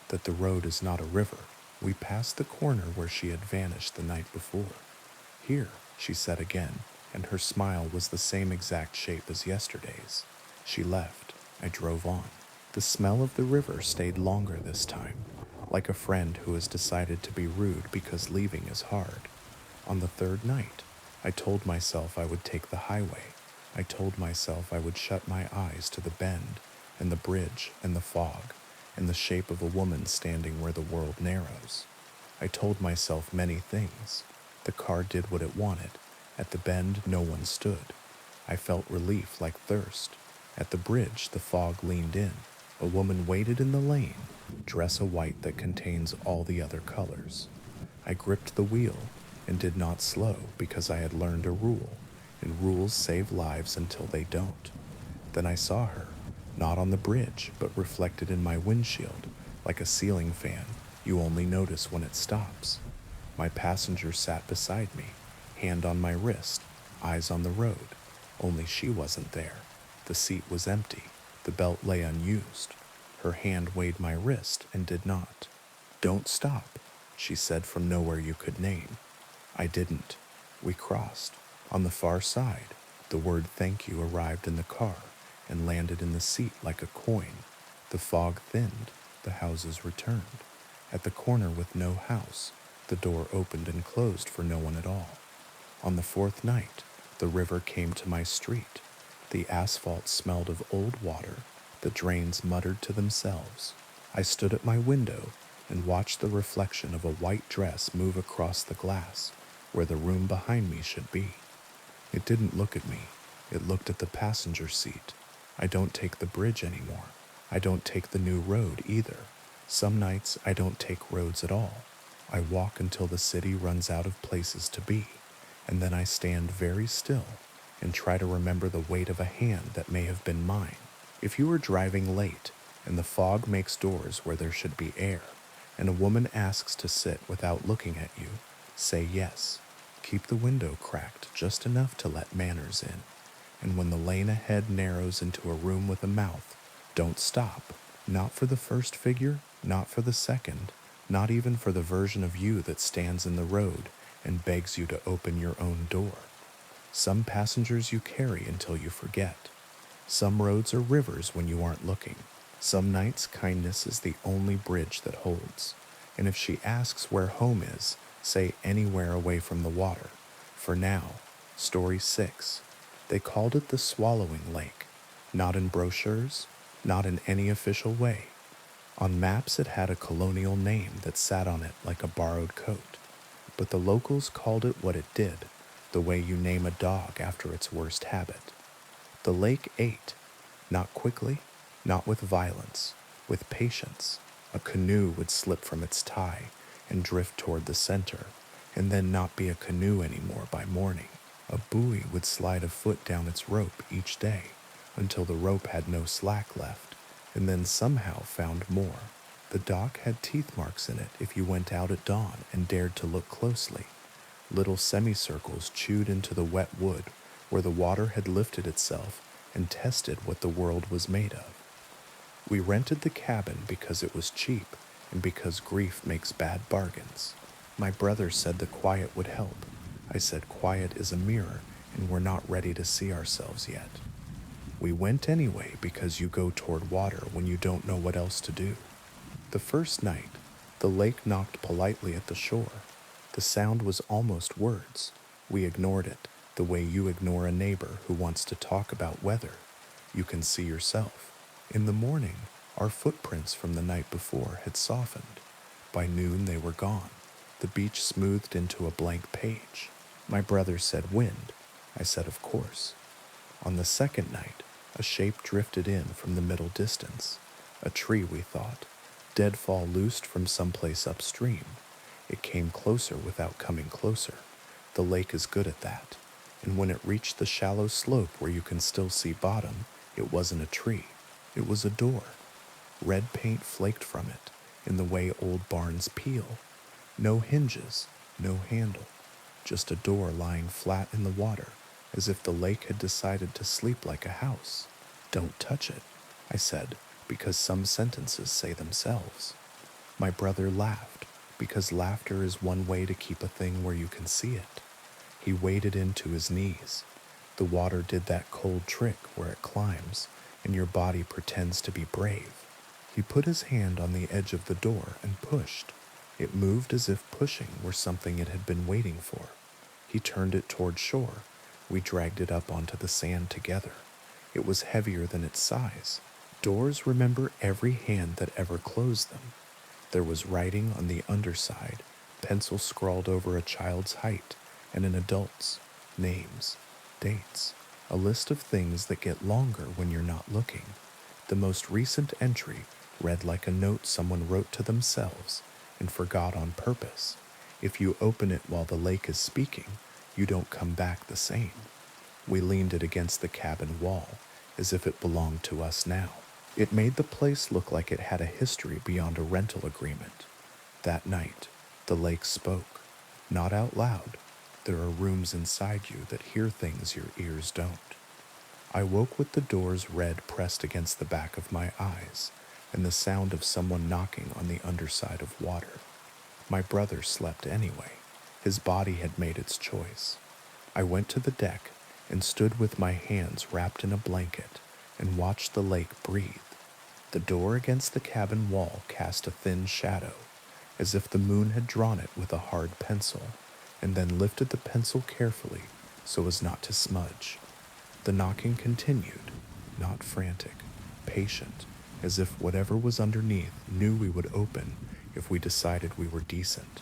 That the road is not a river. We passed the corner where she had vanished the night before. Here, she said again, and her smile was the same exact shape as yesterday's. She left. I drove on. The smell of the river stayed longer this time, like a friend who has decided to be rude because leaving is hard. On the third night, I told myself I would take the highway. I told myself I would shut my eyes to the bend, and the bridge, and the fog, and the shape of a woman standing where the world narrows. I told myself many things. The car did what it wanted. At the bend, no one stood. I felt relief like thirst. At the bridge, the fog leaned in. A woman waited in the lane, dress a white that contains all the other colors. I gripped the wheel and did not slow because I had learned a rule, and rules save lives until they don't. Then I saw her, not on the bridge, but reflected in my windshield, like a ceiling fan you only notice when it stops. My passenger sat beside me, hand on my wrist, eyes on the road. Only she wasn't there. The seat was empty. The belt lay unused. Her hand weighed my wrist and did not. Don't stop, she said from nowhere you could name. I didn't. We crossed. On the far side, the word thank you arrived in the car and landed in the seat like a coin. The fog thinned. The houses returned. At the corner with no house, the door opened and closed for no one at all. On the fourth night, the river came to my street. The asphalt smelled of old water. The drains muttered to themselves. I stood at my window and watched the reflection of a white dress move across the glass where the room behind me should be. It didn't look at me. It looked at the passenger seat. I don't take the bridge anymore. I don't take the new road either. Some nights I don't take roads at all. I walk until the city runs out of places to be, and then I stand very still and try to remember the weight of a hand that may have been mine. If you are driving late and the fog makes doors where there should be air, and a woman asks to sit without looking at you, say yes. Keep the window cracked just enough to let manners in. And when the lane ahead narrows into a room with a mouth, don't stop. Not for the first figure, not for the second, not even for the version of you that stands in the road and begs you to open your own door. Some passengers you carry until you forget. Some roads are rivers when you aren't looking. Some nights kindness is the only bridge that holds. And if she asks where home is, say anywhere away from the water. For now, story 6. They called it the Swallowing Lake. Not in brochures, not in any official way. On maps it had a colonial name that sat on it like a borrowed coat. But the locals called it what it did, the way you name a dog after its worst habit. The lake ate, not quickly, not with violence, with patience. A canoe would slip from its tie and drift toward the center, and then not be a canoe anymore by morning. A buoy would slide a foot down its rope each day until the rope had no slack left, and then somehow found more. The dock had teeth marks in it if you went out at dawn and dared to look closely. Little semicircles chewed into the wet wood where the water had lifted itself and tested what the world was made of. We rented the cabin because it was cheap and because grief makes bad bargains. My brother said the quiet would help. I said quiet is a mirror and we're not ready to see ourselves yet. We went anyway because you go toward water when you don't know what else to do. The first night, the lake knocked politely at the shore. The sound was almost words. We ignored it, the way you ignore a neighbor who wants to talk about weather. You can see yourself. In the morning, our footprints from the night before had softened. By noon, they were gone. The beach smoothed into a blank page. My brother said wind. I said of course. On the second night, a shape drifted in from the middle distance. A tree, we thought. Deadfall loosed from someplace upstream. It came closer without coming closer. The lake is good at that. And when it reached the shallow slope where you can still see bottom, it wasn't a tree. It was a door. Red paint flaked from it, in the way old barns peel. No hinges, no handle. Just a door lying flat in the water, as if the lake had decided to sleep like a house. Don't touch it, I said, because some sentences say themselves. My brother laughed, because laughter is one way to keep a thing where you can see it. He waded into his knees. The water did that cold trick where it climbs, and your body pretends to be brave. He put his hand on the edge of the door and pushed. It moved as if pushing were something it had been waiting for. He turned it toward shore. We dragged it up onto the sand together. It was heavier than its size. Doors remember every hand that ever closed them. There was writing on the underside, pencil scrawled over a child's height and an adult's, names, dates, a list of things that get longer when you're not looking. The most recent entry read like a note someone wrote to themselves and forgot on purpose. If you open it while the lake is speaking, you don't come back the same. We leaned it against the cabin wall, as if it belonged to us now. It made the place look like it had a history beyond a rental agreement. That night, the lake spoke, not out loud. There are rooms inside you that hear things your ears don't. I woke with the door's red pressed against the back of my eyes, and the sound of someone knocking on the underside of water. My brother slept anyway. His body had made its choice. I went to the deck and stood with my hands wrapped in a blanket and watched the lake breathe. The door against the cabin wall cast a thin shadow, as if the moon had drawn it with a hard pencil, and then lifted the pencil carefully so as not to smudge. The knocking continued, not frantic, patient, as if whatever was underneath knew we would open if we decided we were decent.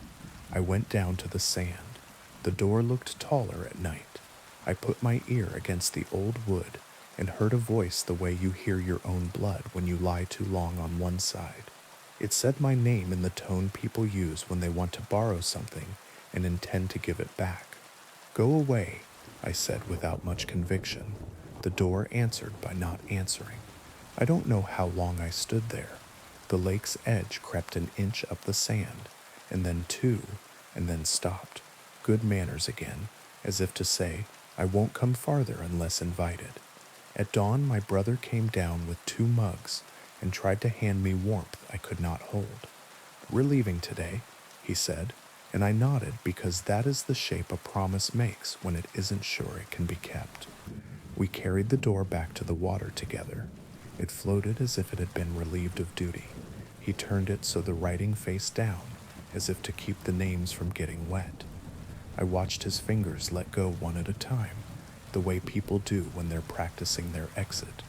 I went down to the sand. The door looked taller at night. I put my ear against the old wood and heard a voice the way you hear your own blood when you lie too long on one side. It said my name in the tone people use when they want to borrow something and intend to give it back. Go away, I said without much conviction. The door answered by not answering. I don't know how long I stood there. The lake's edge crept an inch up the sand, and then two, and then stopped. Good manners again, as if to say, I won't come farther unless invited. At dawn, my brother came down with 2 mugs and tried to hand me warmth I could not hold. We're leaving today, he said, and I nodded because that is the shape a promise makes when it isn't sure it can be kept. We carried the door back to the water together. It floated as if it had been relieved of duty. He turned it so the writing faced down, as if to keep the names from getting wet. I watched his fingers let go one at a time, the way people do when they're practicing their exit.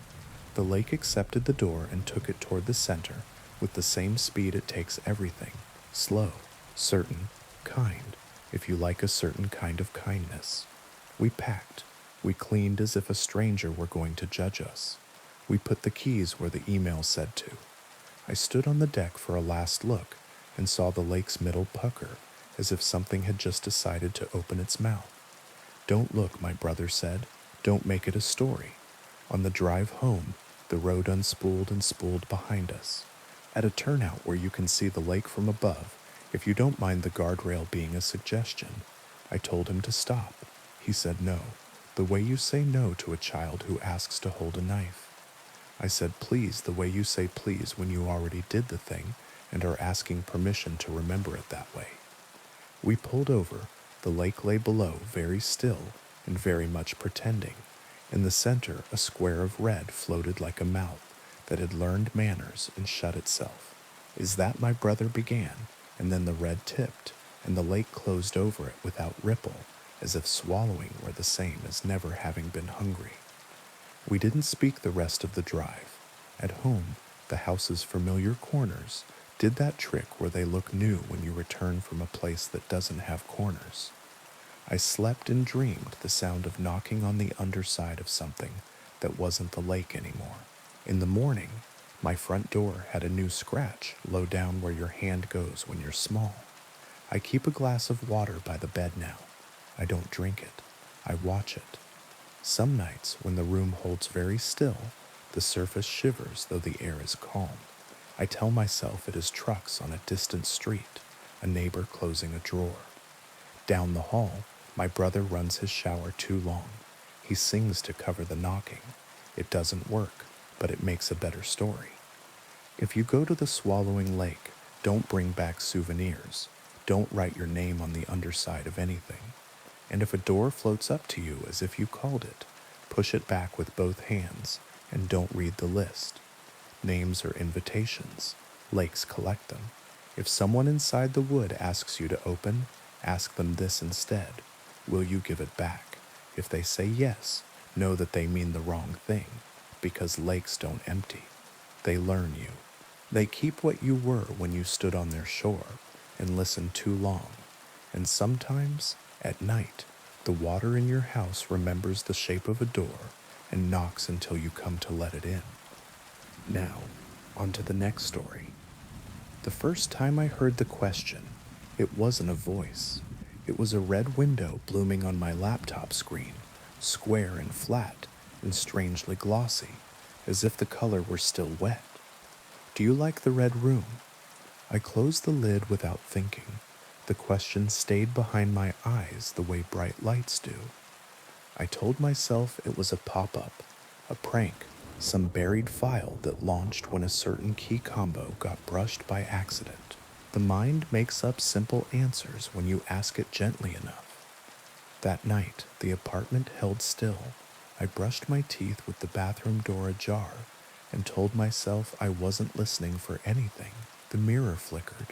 The lake accepted the door and took it toward the center with the same speed it takes everything, slow, certain, kind, if you like a certain kind of kindness. We packed. We cleaned as if a stranger were going to judge us. We put the keys where the email said to. I stood on the deck for a last look and saw the lake's middle pucker, as if something had just decided to open its mouth. Don't look, my brother said. Don't make it a story. On the drive home, the road unspooled and spooled behind us. At a turnout where you can see the lake from above, if you don't mind the guardrail being a suggestion, I told him to stop. He said no, the way you say no to a child who asks to hold a knife. I said please the way you say please when you already did the thing and are asking permission to remember it that way. We pulled over. The lake lay below, very still and very much pretending. In the center, a square of red floated like a mouth that had learned manners and shut itself. Is that my brother began, and then the red tipped, and the lake closed over it without ripple, as if swallowing were the same as never having been hungry. We didn't speak the rest of the drive. At home, the house's familiar corners did that trick where they look new when you return from a place that doesn't have corners. I slept and dreamed the sound of knocking on the underside of something that wasn't the lake anymore. In the morning, my front door had a new scratch low down where your hand goes when you're small. I keep a glass of water by the bed now. I don't drink it. I watch it. Some nights, when the room holds very still, the surface shivers though the air is calm. I tell myself it is trucks on a distant street, a neighbor closing a drawer. Down the hall, my brother runs his shower too long. He sings to cover the knocking. It doesn't work, but it makes a better story. If you go to the swallowing lake, don't bring back souvenirs. Don't write your name on the underside of anything. And if a door floats up to you as if you called it, push it back with both hands and don't read the list. Names are invitations. Lakes collect them. If someone inside the wood asks you to open, ask them this instead. Will you give it back? If they say yes, know that they mean the wrong thing, because lakes don't empty. They learn you. They keep what you were when you stood on their shore and listened too long. And sometimes, at night, the water in your house remembers the shape of a door and knocks until you come to let it in. Now, on to the next story. The first time I heard the question, it wasn't a voice. It was a red window blooming on my laptop screen, square and flat and strangely glossy, as if the color were still wet. Do you like the red room? I closed the lid without thinking. The question stayed behind my eyes the way bright lights do. I told myself it was a pop-up, a prank, some buried file that launched when a certain key combo got brushed by accident. The mind makes up simple answers when you ask it gently enough. That night, the apartment held still. I brushed my teeth with the bathroom door ajar and told myself I wasn't listening for anything. The mirror flickered.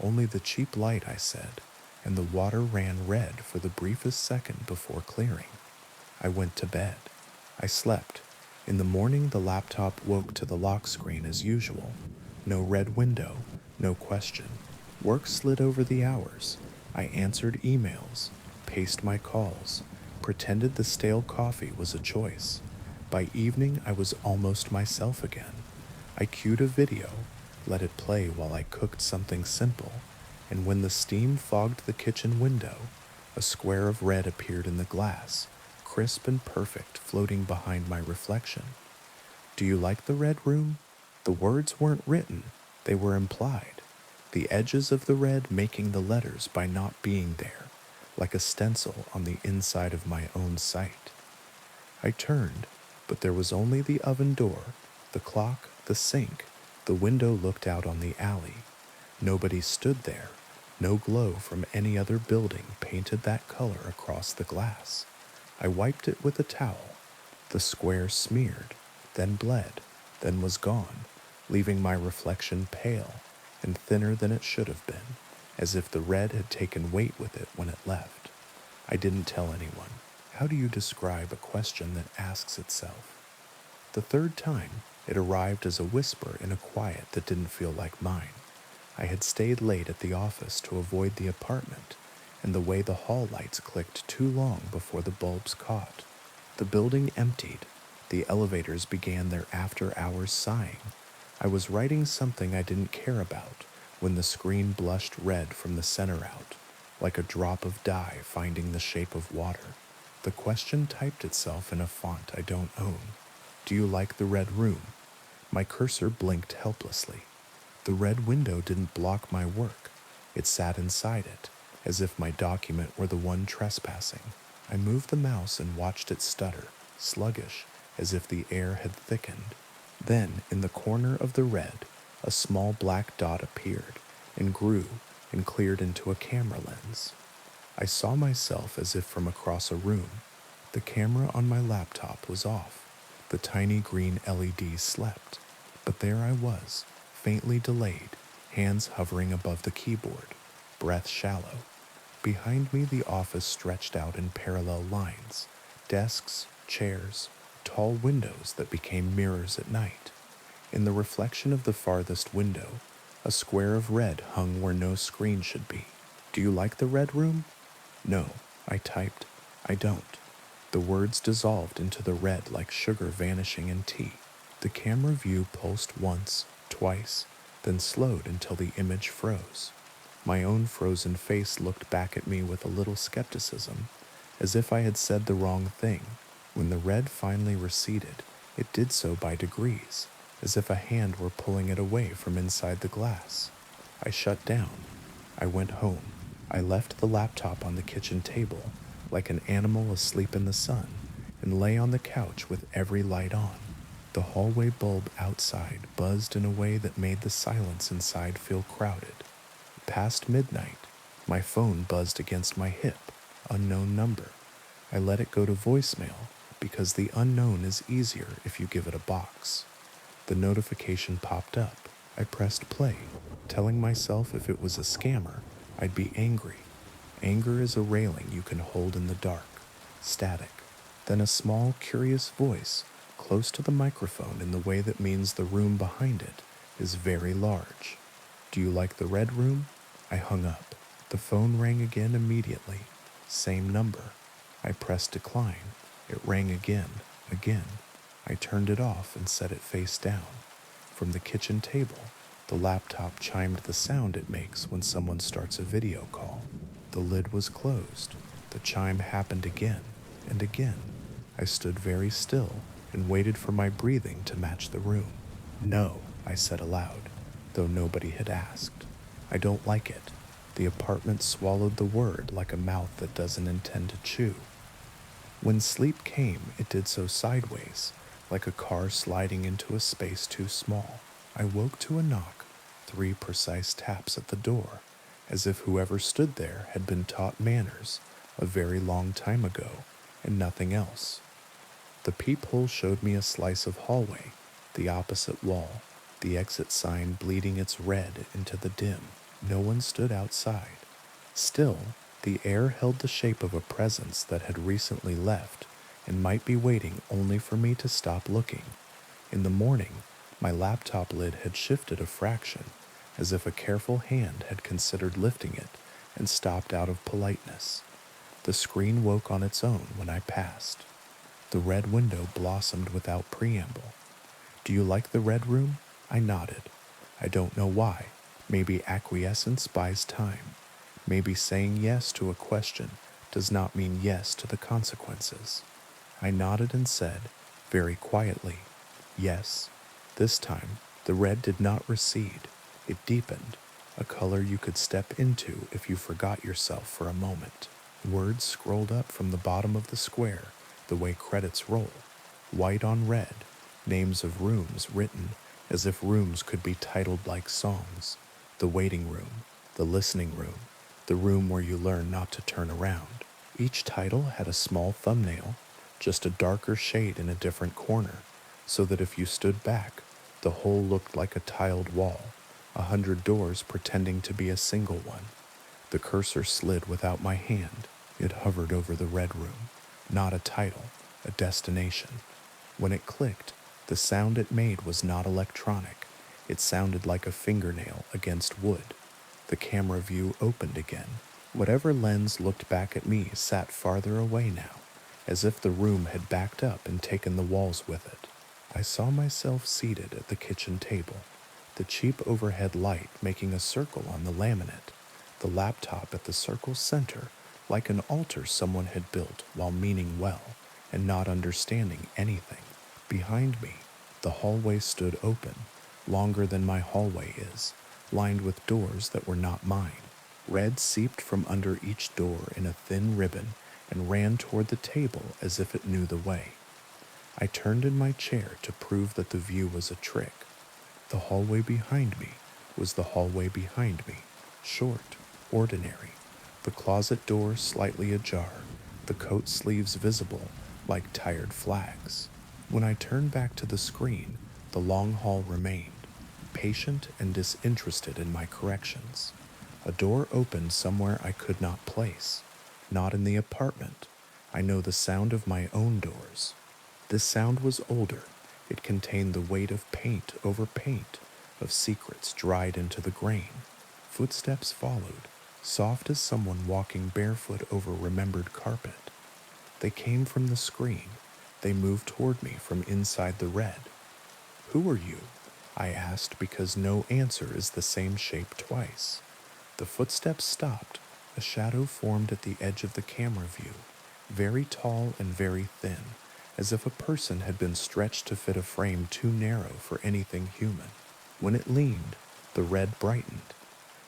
Only the cheap light, I said, and the water ran red for the briefest second before clearing. I went to bed. I slept. In the morning, the laptop woke to the lock screen as usual. No red window, no question. Work slid over the hours. I answered emails, paced my calls, pretended the stale coffee was a choice. By evening, I was almost myself again. I cued a video, let it play while I cooked something simple, and when the steam fogged the kitchen window, a square of red appeared in the glass, crisp and perfect, floating behind my reflection. Do you like the red room? The words weren't written, they were implied. The edges of the red making the letters by not being there, like a stencil on the inside of my own sight. I turned, but there was only the oven door, the clock, the sink. The window looked out on the alley. Nobody stood there. No glow from any other building painted that color across the glass. I wiped it with a towel. The square smeared, then bled, then was gone, leaving my reflection pale and thinner than it should have been, as if the red had taken weight with it when it left. I didn't tell anyone. How do you describe a question that asks itself? The third time, it arrived as a whisper in a quiet that didn't feel like mine. I had stayed late at the office to avoid the apartment, and the way the hall lights clicked too long before the bulbs caught. The building emptied. The elevators began their after-hours sighing. I was writing something I didn't care about when the screen blushed red from the center out, like a drop of dye finding the shape of water. The question typed itself in a font I don't own. Do you like the red room? My cursor blinked helplessly. The red window didn't block my work. It sat inside it, as if my document were the one trespassing. I moved the mouse and watched it stutter, sluggish, as if the air had thickened. Then, in the corner of the red, a small black dot appeared and grew and cleared into a camera lens. I saw myself as if from across a room. The camera on my laptop was off. The tiny green LED slept. But there I was, faintly delayed, hands hovering above the keyboard, breath shallow. Behind me, the office stretched out in parallel lines, desks, chairs, tall windows that became mirrors at night. In the reflection of the farthest window, a square of red hung where no screen should be. "Do you like the red room?" "No," I typed. "I don't." The words dissolved into the red like sugar vanishing in tea. The camera view pulsed once, twice, then slowed until the image froze. My own frozen face looked back at me with a little skepticism, as if I had said the wrong thing. When the red finally receded, it did so by degrees, as if a hand were pulling it away from inside the glass. I shut down. I went home. I left the laptop on the kitchen table, like an animal asleep in the sun, and lay on the couch with every light on. The hallway bulb outside buzzed in a way that made the silence inside feel crowded. Past midnight, my phone buzzed against my hip, unknown number. I let it go to voicemail because the unknown is easier if you give it a box. The notification popped up. I pressed play, telling myself if it was a scammer, I'd be angry. Anger is a railing you can hold in the dark, static. Then a small, curious voice, close to the microphone in the way that means the room behind it is very large. "Do you like the red room?" I hung up. The phone rang again immediately. Same number. I pressed decline. It rang again. I turned it off and set it face down. From the kitchen table, the laptop chimed the sound it makes when someone starts a video call. The lid was closed. The chime happened again and again. I stood very still and waited for my breathing to match the room. "No," I said aloud, though nobody had asked. "I don't like it." The apartment swallowed the word like a mouth that doesn't intend to chew. When sleep came, it did so sideways, like a car sliding into a space too small. I woke to a knock, 3 precise taps at the door, as if whoever stood there had been taught manners a very long time ago, and nothing else. The peephole showed me a slice of hallway, the opposite wall, the exit sign bleeding its red into the dim. No one stood outside. Still, the air held the shape of a presence that had recently left and might be waiting only for me to stop looking. In the morning, my laptop lid had shifted a fraction, as if a careful hand had considered lifting it and stopped out of politeness. The screen woke on its own when I passed. The red window blossomed without preamble. "Do you like the red room?" I nodded. I don't know why. Maybe acquiescence buys time. Maybe saying yes to a question does not mean yes to the consequences. I nodded and said, very quietly, "Yes." This time, the red did not recede. It deepened, a color you could step into if you forgot yourself for a moment. Words scrolled up from the bottom of the square, the way credits roll, white on red, names of rooms written as if rooms could be titled like songs. The waiting room, the listening room, the room where you learn not to turn around. Each title had a small thumbnail, just a darker shade in a different corner, so that if you stood back, the whole looked like a tiled wall, 100 doors pretending to be a single one. The cursor slid without my hand. It hovered over the red room. Not a title, a destination. When it clicked, the sound it made was not electronic. It sounded like a fingernail against wood. The camera view opened again. Whatever lens looked back at me sat farther away now, as if the room had backed up and taken the walls with it. I saw myself seated at the kitchen table, the cheap overhead light making a circle on the laminate, the laptop at the circle's center, like an altar someone had built while meaning well and not understanding anything. Behind me, the hallway stood open, longer than my hallway is, lined with doors that were not mine. Red seeped from under each door in a thin ribbon and ran toward the table as if it knew the way. I turned in my chair to prove that the view was a trick. The hallway behind me was the hallway behind me, short, ordinary, the closet door slightly ajar, the coat sleeves visible like tired flags. When I turned back to the screen, the long hall remained, patient and disinterested in my corrections. A door opened somewhere I could not place, not in the apartment. I know the sound of my own doors. This sound was older. It contained the weight of paint over paint, of secrets dried into the grain. Footsteps followed, soft as someone walking barefoot over remembered carpet. They came from the screen. They moved toward me from inside the red. "Who are you?" I asked, because no answer is the same shape twice. The footsteps stopped. A shadow formed at the edge of the camera view, very tall and very thin, as if a person had been stretched to fit a frame too narrow for anything human. When it leaned, the red brightened.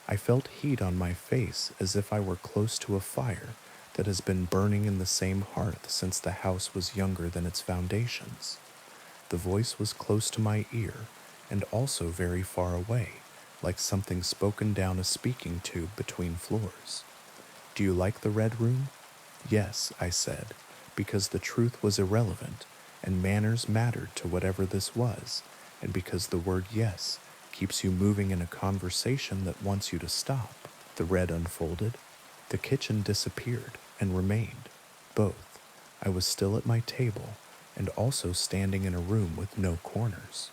I felt heat on my face as if I were close to a fire that has been burning in the same hearth since the house was younger than its foundations. The voice was close to my ear and also very far away, like something spoken down a speaking tube between floors. "Do you like the red room?" "Yes," I said, because the truth was irrelevant and manners mattered to whatever this was, and because the word yes keeps you moving in a conversation that wants you to stop. The red unfolded. The kitchen disappeared and remained. Both. I was still at my table and also standing in a room with no corners.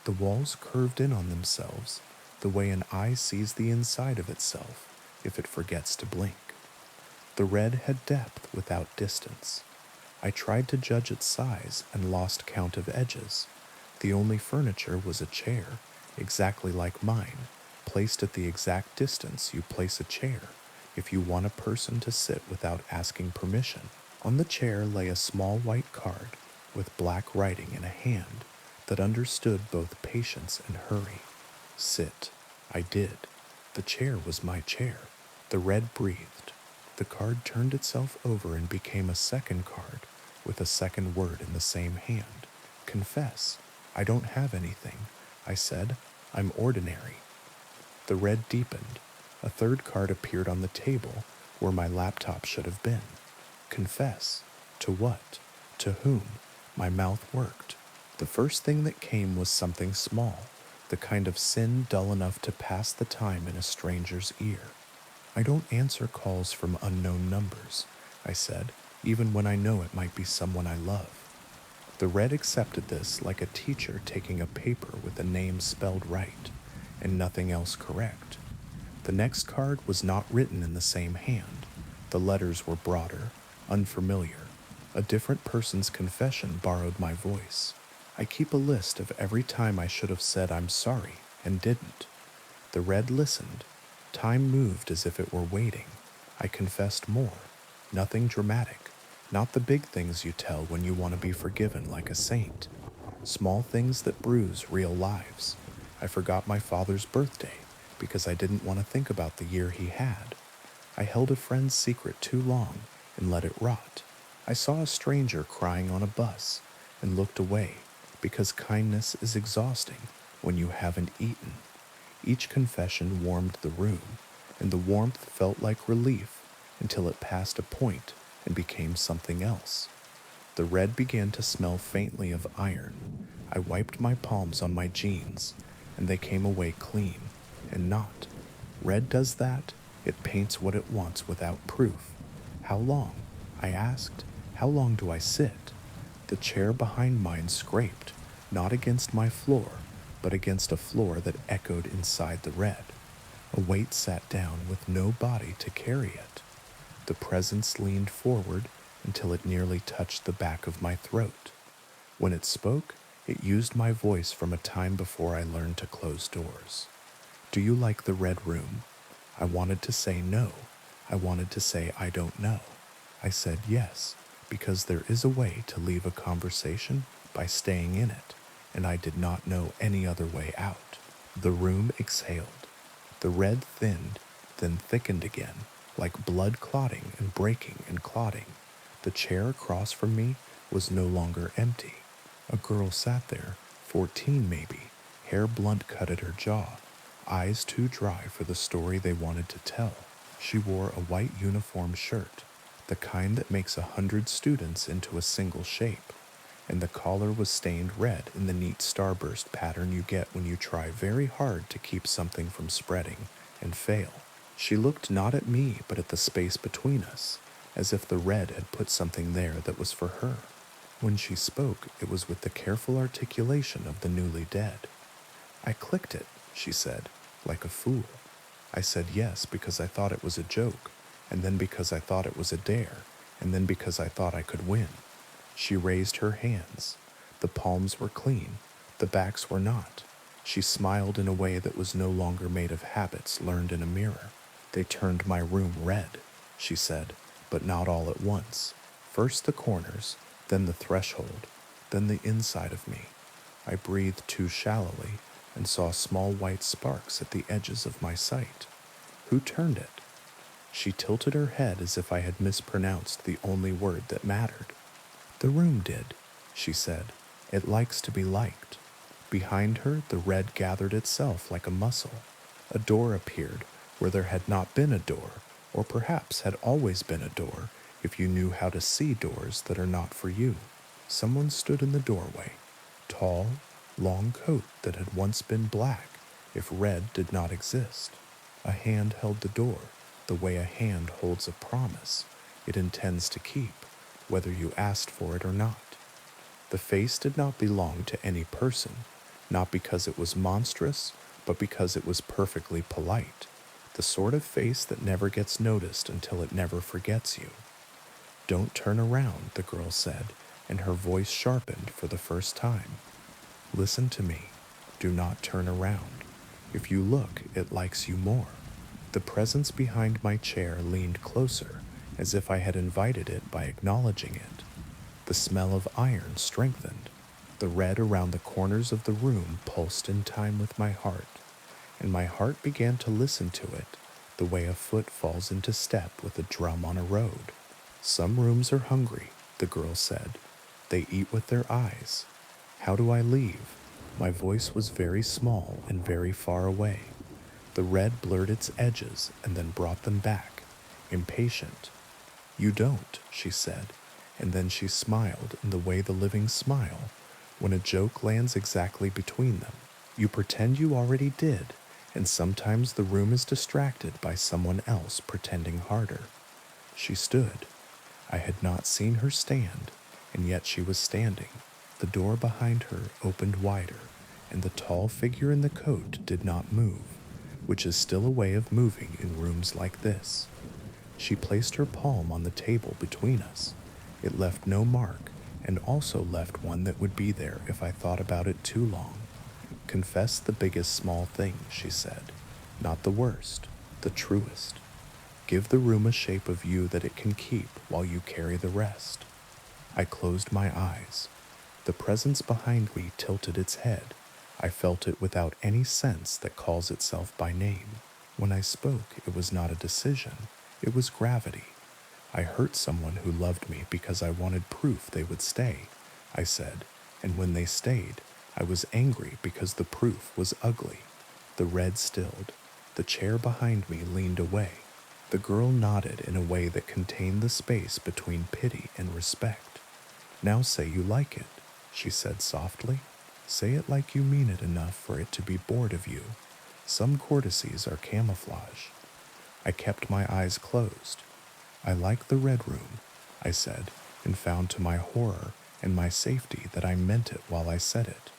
The walls curved in on themselves, the way an eye sees the inside of itself if it forgets to blink. The red had depth without distance. I tried to judge its size and lost count of edges. The only furniture was a chair, exactly like mine, placed at the exact distance you place a chair if you want a person to sit without asking permission. On the chair lay a small white card with black writing in a hand that understood both patience and hurry. "Sit." I did. The chair was my chair. The red breathed. The card turned itself over and became a second card with a second word in the same hand. "Confess. I don't have anything," I said. "I'm ordinary." The red deepened. A third card appeared on the table where my laptop should have been. "Confess. To what? To whom?" My mouth worked. The first thing that came was something small, the kind of sin dull enough to pass the time in a stranger's ear. "I don't answer calls from unknown numbers," I said, "even when I know it might be someone I love." The red accepted this like a teacher taking a paper with a name spelled right, and nothing else correct. The next card was not written in the same hand. The letters were broader, unfamiliar. A different person's confession borrowed my voice. I keep a list of every time I should have said "I'm sorry" and didn't. The red listened. Time moved as if it were waiting. I confessed more. Nothing dramatic. Not the big things you tell when you want to be forgiven like a saint. Small things that bruise real lives. I forgot my father's birthday because I didn't want to think about the year he had. I held a friend's secret too long and let it rot. I saw a stranger crying on a bus and looked away because kindness is exhausting when you haven't eaten. Each confession warmed the room, and the warmth felt like relief until it passed a point and became something else. The red began to smell faintly of iron. I wiped my palms on my jeans, and they came away clean, and not. Red does that. It paints what it wants without proof. "How long?" I asked. "How long do I sit?" The chair behind mine scraped, not against my floor, but against a floor that echoed inside the red. A weight sat down with no body to carry it. The presence leaned forward until it nearly touched the back of my throat. When it spoke, it used my voice from a time before I learned to close doors. "Do you like the red room?" I wanted to say no. I wanted to say I don't know. I said yes, because there is a way to leave a conversation by staying in it, and I did not know any other way out. The room exhaled. The red thinned. then thickened again, like blood clotting and breaking and clotting. The chair across from me was no longer empty. A girl sat there, 14 maybe, hair blunt cut at her jaw, eyes too dry for the story they wanted to tell. She wore a white uniform shirt, the kind that makes 100 students into a single shape, and the collar was stained red in the neat starburst pattern you get when you try very hard to keep something from spreading and fail. She looked not at me but at the space between us, as if the red had put something there that was for her. When she spoke, it was with the careful articulation of the newly dead. "I clicked it," she said, like a fool. I said yes because I thought it was a joke, and then because I thought it was a dare, and then because I thought I could win. She raised her hands. The palms were clean, the backs were not. She smiled in a way that was no longer made of habits learned in a mirror. "They turned my room red," she said, "but not all at once. First the corners, then the threshold, then the inside of me. I breathed too shallowly and saw small white sparks at the edges of my sight. Who turned it?" She tilted her head as if I had mispronounced the only word that mattered. "The room did," she said. "It likes to be liked." Behind her, the red gathered itself like a muscle. A door appeared where there had not been a door, or perhaps had always been a door if you knew how to see doors that are not for you. Someone stood in the doorway, tall, long coat that had once been black if red did not exist. A hand held the door, the way a hand holds a promise it intends to keep, whether you asked for it or not. The face did not belong to any person, not because it was monstrous, but because it was perfectly polite, the sort of face that never gets noticed until it never forgets you. "Don't turn around," the girl said, and her voice sharpened for the first time. "Listen to me. Do not turn around. If you look, it likes you more." The presence behind my chair leaned closer, as if I had invited it by acknowledging it. The smell of iron strengthened. The red around the corners of the room pulsed in time with my heart, and my heart began to listen to it the way a foot falls into step with a drum on a road. "Some rooms are hungry," the girl said. "They eat with their eyes. How do I leave?" My voice was very small and very far away. The red blurred its edges and then brought them back, impatient. "You don't," she said, and then she smiled in the way the living smile when a joke lands exactly between them. "You pretend you already did, and sometimes the room is distracted by someone else pretending harder." She stood. I had not seen her stand, and yet she was standing. The door behind her opened wider, and the tall figure in the coat did not move, which is still a way of moving in rooms like this. She placed her palm on the table between us. It left no mark, and also left one that would be there if I thought about it too long. "Confess the biggest small thing," she said. "Not the worst, the truest. Give the room a shape of you that it can keep while you carry the rest." I closed my eyes. The presence behind me tilted its head. I felt it without any sense that calls itself by name. When I spoke, it was not a decision. It was gravity. "I hurt someone who loved me because I wanted proof they would stay," I said, "and when they stayed, I was angry because the proof was ugly." The red stilled. The chair behind me leaned away. The girl nodded in a way that contained the space between pity and respect. "Now say you like it," she said softly. "Say it like you mean it enough for it to be bored of you. Some courtesies are camouflage." I kept my eyes closed. "I like the red room," I said, and found to my horror and my safety that I meant it while I said it.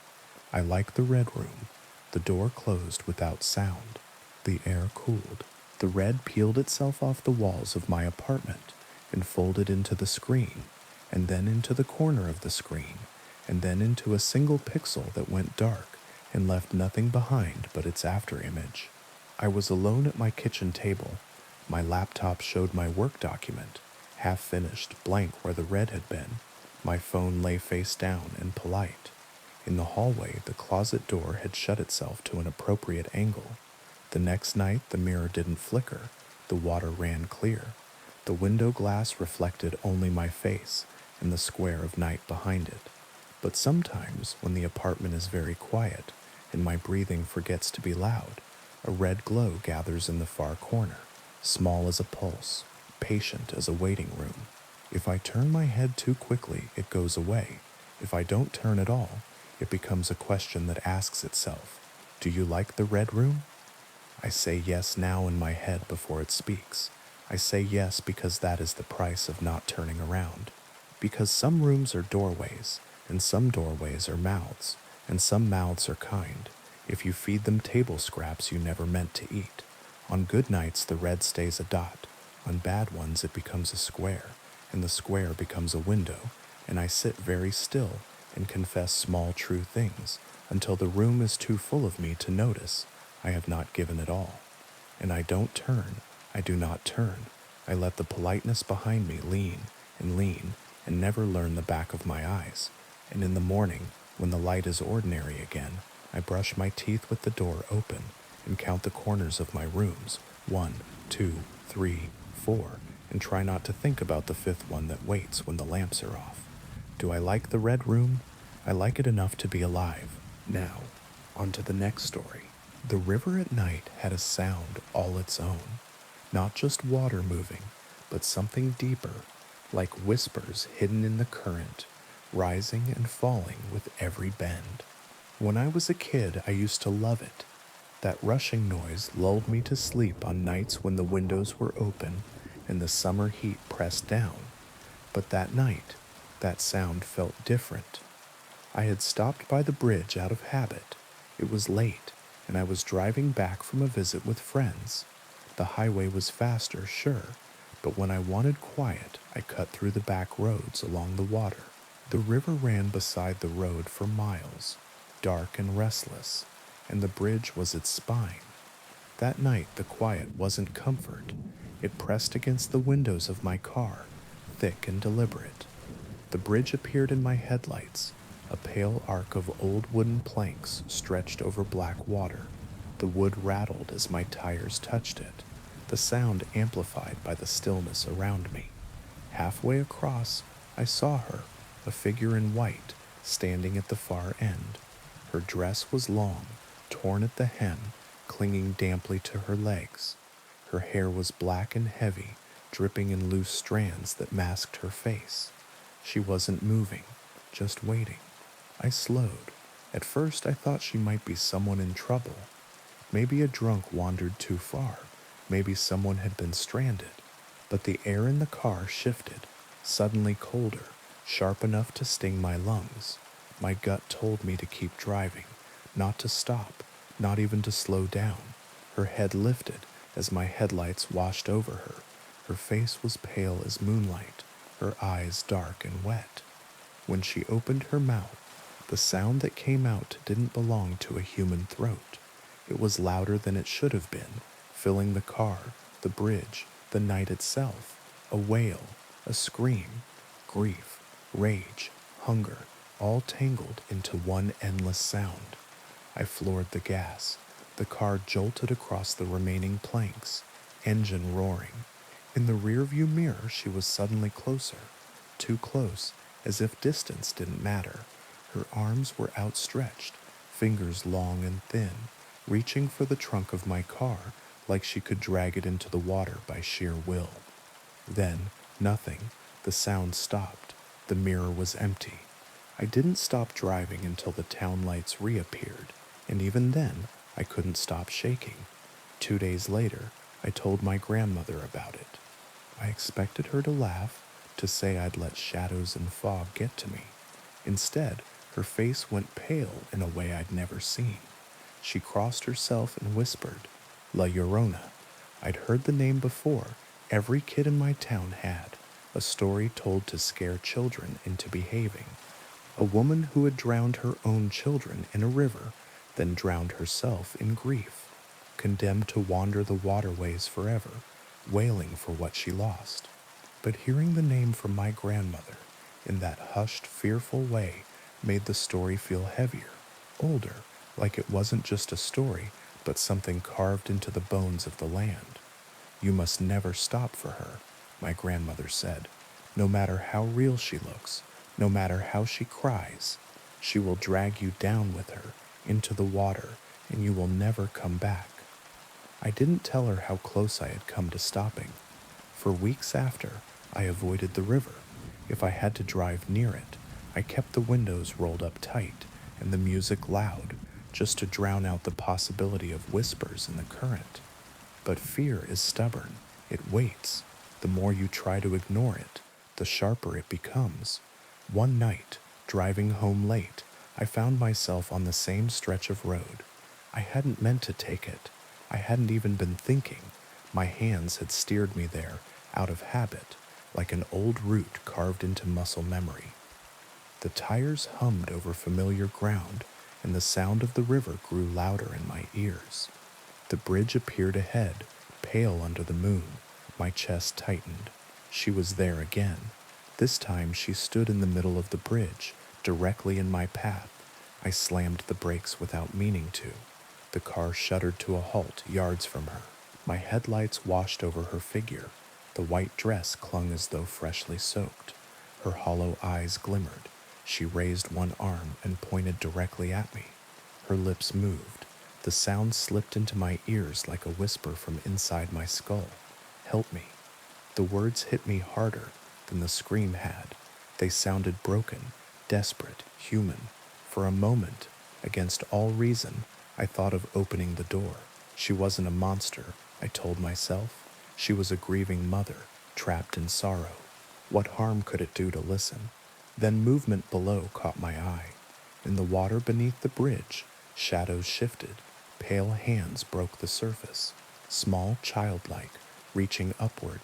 "I like the red room." The door closed without sound. The air cooled. The red peeled itself off the walls of my apartment and folded into the screen, and then into the corner of the screen, and then into a single pixel that went dark and left nothing behind but its afterimage. I was alone at my kitchen table. My laptop showed my work document, half finished, blank where the red had been. My phone lay face down and polite. In the hallway, the closet door had shut itself to an appropriate angle. The next night, the mirror didn't flicker. The water ran clear. The window glass reflected only my face and the square of night behind it. But sometimes, when the apartment is very quiet and my breathing forgets to be loud, a red glow gathers in the far corner, small as a pulse, patient as a waiting room. If I turn my head too quickly, it goes away. If I don't turn at all, it becomes a question that asks itself, "Do you like the red room?" I say yes now in my head before it speaks. I say yes because that is the price of not turning around. Because some rooms are doorways, and some doorways are mouths, and some mouths are kind. If you feed them table scraps you never meant to eat. On good nights, the red stays a dot. On bad ones, it becomes a square, and the square becomes a window, and I sit very still and confess small true things until the room is too full of me to notice I have not given it all. And I don't turn. I do not turn. I let the politeness behind me lean and never learn the back of my eyes. And in the morning, when the light is ordinary again, I brush my teeth with the door open and count the corners of my rooms, 1, 2, 3, 4, and try not to think about the fifth one that waits when the lamps are off. Do I like the red room? I like it enough to be alive. Now, on to the next story. The river at night had a sound all its own. Not just water moving, but something deeper, like whispers hidden in the current, rising and falling with every bend. When I was a kid, I used to love it. That rushing noise lulled me to sleep on nights when the windows were open and the summer heat pressed down. But that night, that sound felt different. I had stopped by the bridge out of habit. It was late, and I was driving back from a visit with friends. The highway was faster, sure, but when I wanted quiet, I cut through the back roads along the water. The river ran beside the road for miles, dark and restless, and the bridge was its spine. That night, the quiet wasn't comfort. It pressed against the windows of my car, thick and deliberate. The bridge appeared in my headlights, a pale arc of old wooden planks stretched over black water. The wood rattled as my tires touched it, the sound amplified by the stillness around me. Halfway across, I saw her, a figure in white, standing at the far end. Her dress was long, torn at the hem, clinging damply to her legs. Her hair was black and heavy, dripping in loose strands that masked her face. She wasn't moving, just waiting. I slowed. At first I thought she might be someone in trouble. Maybe a drunk wandered too far. Maybe someone had been stranded. But the air in the car shifted, suddenly colder, sharp enough to sting my lungs. My gut told me to keep driving, not to stop, not even to slow down. Her head lifted as my headlights washed over her. Her face was pale as moonlight, her eyes dark and wet. When she opened her mouth, the sound that came out didn't belong to a human throat. It was louder than it should have been, filling the car, the bridge, the night itself. A wail, a scream, grief, rage, hunger, all tangled into one endless sound. I floored the gas. The car jolted across the remaining planks, engine roaring. In the rearview mirror, she was suddenly closer, too close, as if distance didn't matter. Her arms were outstretched, fingers long and thin, reaching for the trunk of my car like she could drag it into the water by sheer will. Then, nothing. The sound stopped. The mirror was empty. I didn't stop driving until the town lights reappeared, and even then, I couldn't stop shaking. 2 days later, I told my grandmother about it. I expected her to laugh, to say I'd let shadows and fog get to me. Instead, her face went pale in a way I'd never seen. She crossed herself and whispered, "La Llorona." I'd heard the name before. Every kid in my town had. A story told to scare children into behaving. A woman who had drowned her own children in a river, then drowned herself in grief, condemned to wander the waterways forever, wailing for what she lost. But hearing the name from my grandmother in that hushed, fearful way made the story feel heavier, older, like it wasn't just a story, but something carved into the bones of the land. You must never stop for her, my grandmother said. No matter how real she looks, no matter how she cries, she will drag you down with her into the water, and you will never come back. I didn't tell her how close I had come to stopping. For weeks after, I avoided the river. If I had to drive near it, I kept the windows rolled up tight and the music loud, just to drown out the possibility of whispers in the current. But fear is stubborn. It waits. The more you try to ignore it, the sharper it becomes. One night, driving home late, I found myself on the same stretch of road. I hadn't meant to take it. I hadn't even been thinking. My hands had steered me there out of habit, like an old route carved into muscle memory. The tires hummed over familiar ground, and the sound of the river grew louder in my ears. The bridge appeared ahead, pale under the moon. My chest tightened. She was there again. This time she stood in the middle of the bridge, directly in my path. I slammed the brakes without meaning to. The car shuddered to a halt yards from her. My headlights washed over her figure. The white dress clung as though freshly soaked. Her hollow eyes glimmered. She raised one arm and pointed directly at me. Her lips moved. The sound slipped into my ears like a whisper from inside my skull. Help me. The words hit me harder than the scream had. They sounded broken, desperate, human. For a moment, against all reason, I thought of opening the door. She wasn't a monster, I told myself. She was a grieving mother, trapped in sorrow. What harm could it do to listen? Then movement below caught my eye. In the water beneath the bridge, shadows shifted. Pale hands broke the surface, small, childlike, reaching upward.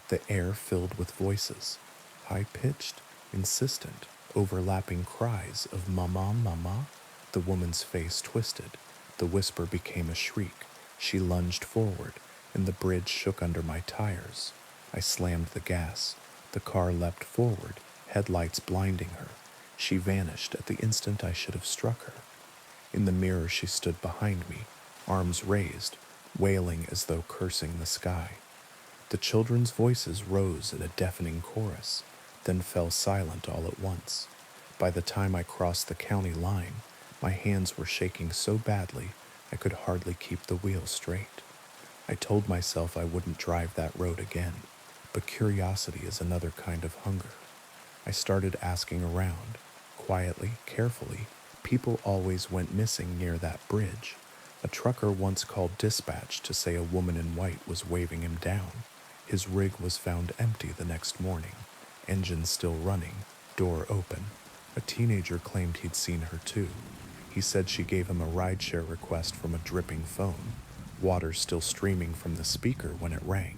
The air filled with voices, high-pitched, insistent, overlapping cries of "Mama, Mama." The woman's face twisted. The whisper became a shriek. She lunged forward, and the bridge shook under my tires. I slammed the gas. The car leapt forward, headlights blinding her. She vanished at the instant I should have struck her. In the mirror she stood behind me, arms raised, wailing as though cursing the sky. The children's voices rose in a deafening chorus, then fell silent all at once. By the time I crossed the county line, my hands were shaking so badly I could hardly keep the wheel straight. I told myself I wouldn't drive that road again, but curiosity is another kind of hunger. I started asking around, quietly, carefully. People always went missing near that bridge. A trucker once called dispatch to say a woman in white was waving him down. His rig was found empty the next morning, engine still running, door open. A teenager claimed he'd seen her too. He said she gave him a rideshare request from a dripping phone, water still streaming from the speaker when it rang.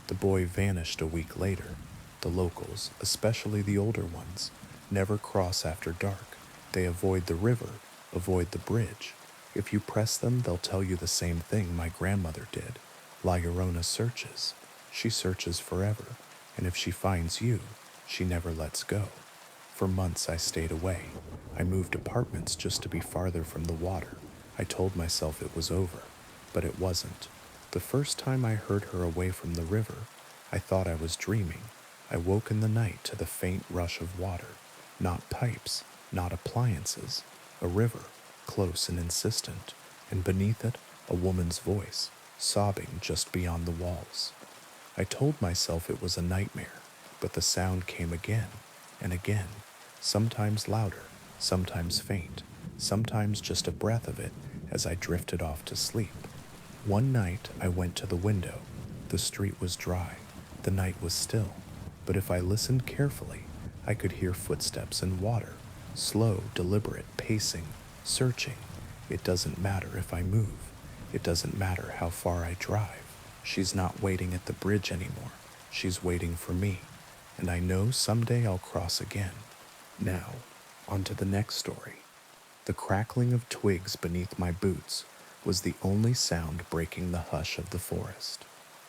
The boy vanished a week later. The locals, especially the older ones, never cross after dark. They avoid the river, avoid the bridge. If you press them, they'll tell you the same thing my grandmother did. La Llorona searches. She searches forever, and if she finds you, she never lets go. For months I stayed away. I moved apartments just to be farther from the water. I told myself it was over, but it wasn't. The first time I heard her away from the river, I thought I was dreaming. I woke in the night to the faint rush of water. Not pipes, not appliances. A river, close and insistent, and beneath it, a woman's voice, sobbing just beyond the walls. I told myself it was a nightmare, but the sound came again and again, sometimes louder, sometimes faint, sometimes just a breath of it as I drifted off to sleep. One night I went to the window. The street was dry, the night was still, but if I listened carefully, I could hear footsteps in water, slow, deliberate, pacing, searching. It doesn't matter if I move. It doesn't matter how far I drive. She's not waiting at the bridge anymore. She's waiting for me, and I know someday I'll cross again. Now, on to the next story. The crackling of twigs beneath my boots was the only sound breaking the hush of the forest.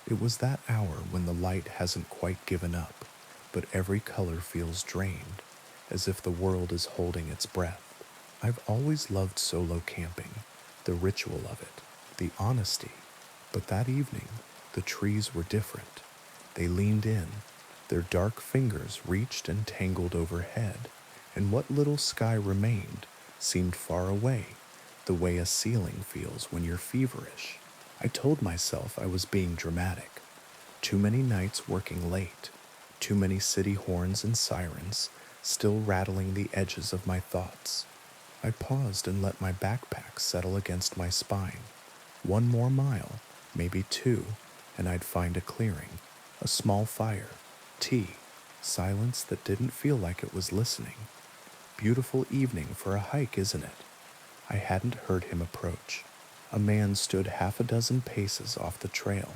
It was that hour when the light hasn't quite given up, but every color feels drained, as if the world is holding its breath. I've always loved solo camping, the ritual of it. the honesty. But that evening, the trees were different. They leaned in, their dark fingers reached and tangled overhead, and what little sky remained seemed far away, the way a ceiling feels when you're feverish. I told myself I was being dramatic. Too many nights working late, too many city horns and sirens still rattling the edges of my thoughts. I paused and let my backpack settle against my spine. One more mile, maybe two, and I'd find a clearing, a small fire, tea, silence that didn't feel like it was listening. Beautiful evening for a hike, isn't it? I hadn't heard him approach. A man stood half a dozen paces off the trail,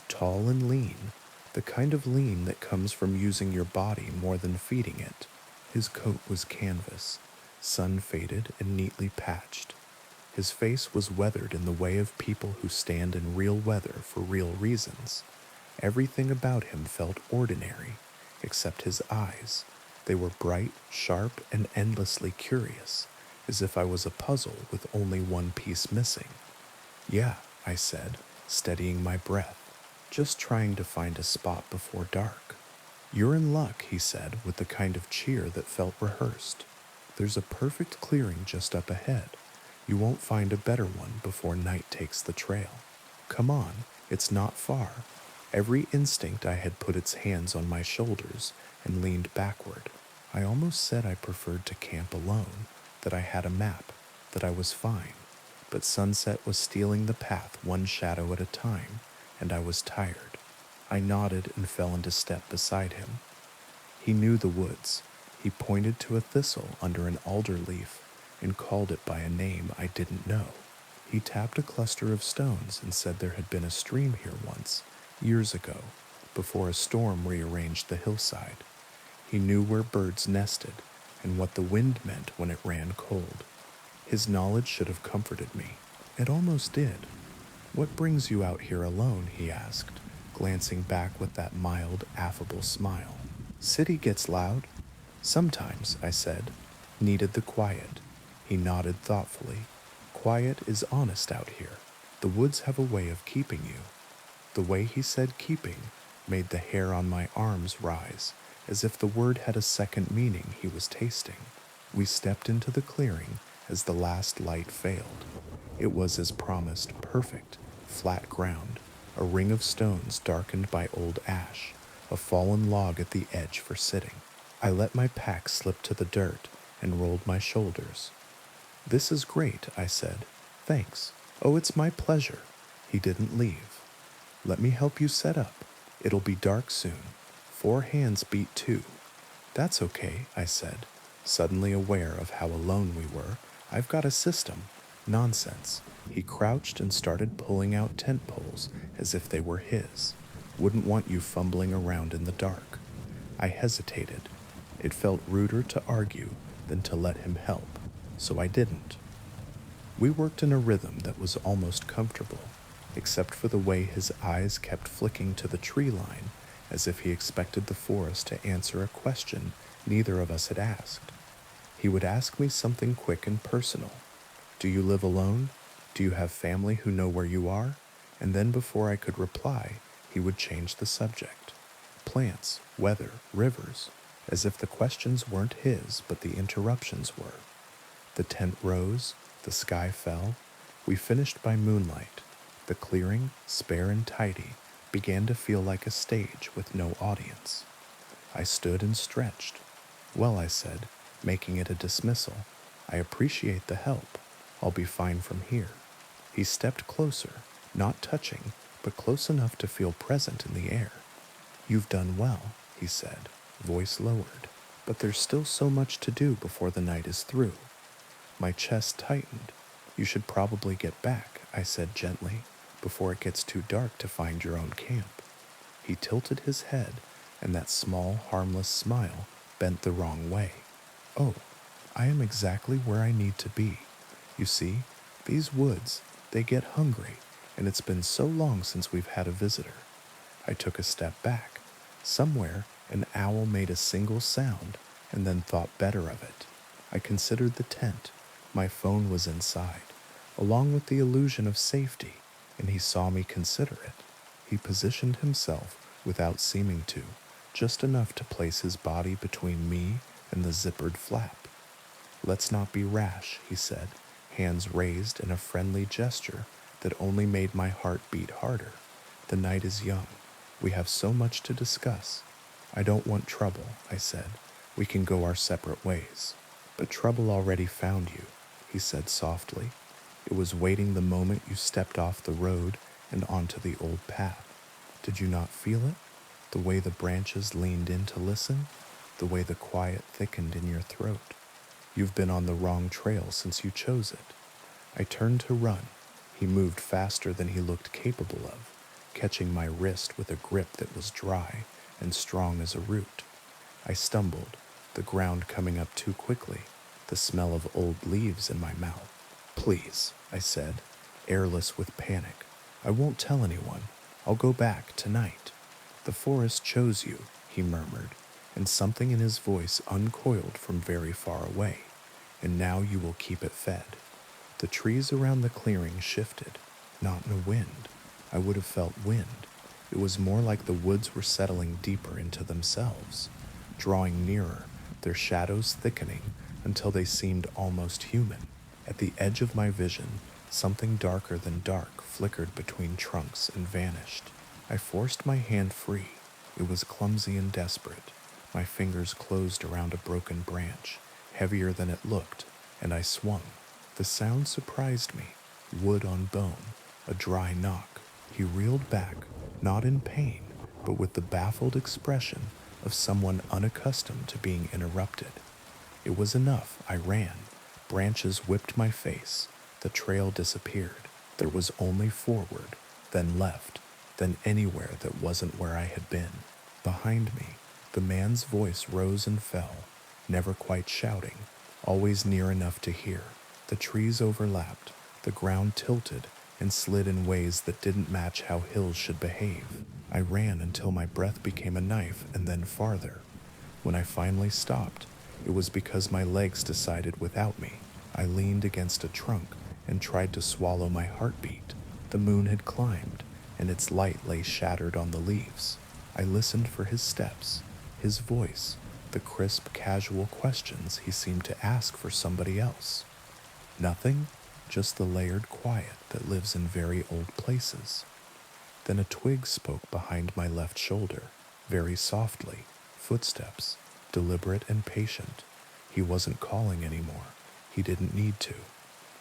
tall and lean, the kind of lean that comes from using your body more than feeding it. His coat was canvas, sun-faded and neatly patched. His face was weathered in the way of people who stand in real weather for real reasons. Everything about him felt ordinary, except his eyes. They were bright, sharp, and endlessly curious, as if I was a puzzle with only one piece missing. "Yeah," I said, steadying my breath, "just trying to find a spot before dark." "You're in luck," he said with the kind of cheer that felt rehearsed. "There's a perfect clearing just up ahead. You won't find a better one before night takes the trail. Come on, it's not far." Every instinct I had put its hands on my shoulders and leaned backward. I almost said I preferred to camp alone, that I had a map, that I was fine. But sunset was stealing the path one shadow at a time, and I was tired. I nodded and fell into step beside him. He knew the woods. He pointed to a thistle under an alder leaf and called it by a name I didn't know. He tapped a cluster of stones and said there had been a stream here once, years ago, before a storm rearranged the hillside. He knew where birds nested and what the wind meant when it ran cold. His knowledge should have comforted me. It almost did. "What brings you out here alone?" he asked, glancing back with that mild, affable smile. "City gets loud." "Sometimes," I said. "Needed the quiet." He nodded thoughtfully. "Quiet is honest out here. The woods have a way of keeping you." The way he said keeping made the hair on my arms rise, as if the word had a second meaning he was tasting. We stepped into the clearing as the last light failed. It was, as promised, perfect, flat ground, a ring of stones darkened by old ash, a fallen log at the edge for sitting. I let my pack slip to the dirt and rolled my shoulders. "This is great," I said. "Thanks." "Oh, it's my pleasure." He didn't leave. "Let me help you set up. It'll be dark soon. 4 hands beat 2. "That's okay," I said, suddenly aware of how alone we were. "I've got a system." "Nonsense." He crouched and started pulling out tent poles as if they were his. "Wouldn't want you fumbling around in the dark." I hesitated. It felt ruder to argue than to let him help, so I didn't. We worked in a rhythm that was almost comfortable, except for the way his eyes kept flicking to the tree line, as if he expected the forest to answer a question neither of us had asked. He would ask me something quick and personal. "Do you live alone? Do you have family who know where you are?" And then before I could reply, he would change the subject. Plants, weather, rivers, as if the questions weren't his, but the interruptions were. The tent rose, the sky fell. We finished by moonlight. The clearing, spare and tidy, began to feel like a stage with no audience. I stood and stretched. "Well," I said, making it a dismissal, "I appreciate the help. I'll be fine from here." He stepped closer, not touching, but close enough to feel present in the air. "You've done well," he said, voice lowered, "but there's still so much to do before the night is through." My chest tightened. "You should probably get back," I said gently, "before it gets too dark to find your own camp." He tilted his head, and that small, harmless smile bent the wrong way. "Oh, I am exactly where I need to be. You see, these woods, they get hungry, and it's been so long since we've had a visitor." I took a step back. Somewhere, an owl made a single sound, and then thought better of it. I considered the tent. My phone was inside. along with the illusion of safety, and he saw me consider it. He positioned himself without seeming to, just enough to place his body between me and the zippered flap. "Let's not be rash," he said, hands raised in a friendly gesture that only made my heart beat harder. "The night is young. We have so much to discuss." "I don't want trouble," I said. "We can go our separate ways." "But trouble already found you," he said softly. "It was waiting the moment you stepped off the road and onto the old path. Did you not feel it? The way the branches leaned in to listen? The way the quiet thickened in your throat? You've been on the wrong trail since you chose it." I turned to run. He moved faster than he looked capable of, catching my wrist with a grip that was dry and strong as a root. I stumbled, the ground coming up too quickly, the smell of old leaves in my mouth. "Please," I said, airless with panic. "I won't tell anyone. I'll go back tonight." "The forest chose you," he murmured, and something in his voice uncoiled from very far away. "And now you will keep it fed." The trees around the clearing shifted, not in a wind. I would have felt wind. It was more like the woods were settling deeper into themselves, drawing nearer, their shadows thickening until they seemed almost human. At the edge of my vision, something darker than dark flickered between trunks and vanished. I forced my hand free. It was clumsy and desperate. My fingers closed around a broken branch, heavier than it looked, and I swung. The sound surprised me. Wood on bone, a dry knock. He reeled back, not in pain, but with the baffled expression of someone unaccustomed to being interrupted. It was enough. I ran. Branches whipped my face. The trail disappeared. There was only forward, then left, then anywhere that wasn't where I had been. Behind me, the man's voice rose and fell, never quite shouting, always near enough to hear. The trees overlapped, the ground tilted and slid in ways that didn't match how hills should behave. I ran until my breath became a knife and then farther. When I finally stopped, it was because my legs decided without me. I leaned against a trunk and tried to swallow my heartbeat. The moon had climbed, and its light lay shattered on the leaves. I listened for his steps, his voice, the crisp, casual questions he seemed to ask for somebody else. Nothing, just the layered quiet that lives in very old places. Then a twig spoke behind my left shoulder, very softly, footsteps, deliberate and patient. He wasn't calling anymore. He didn't need to.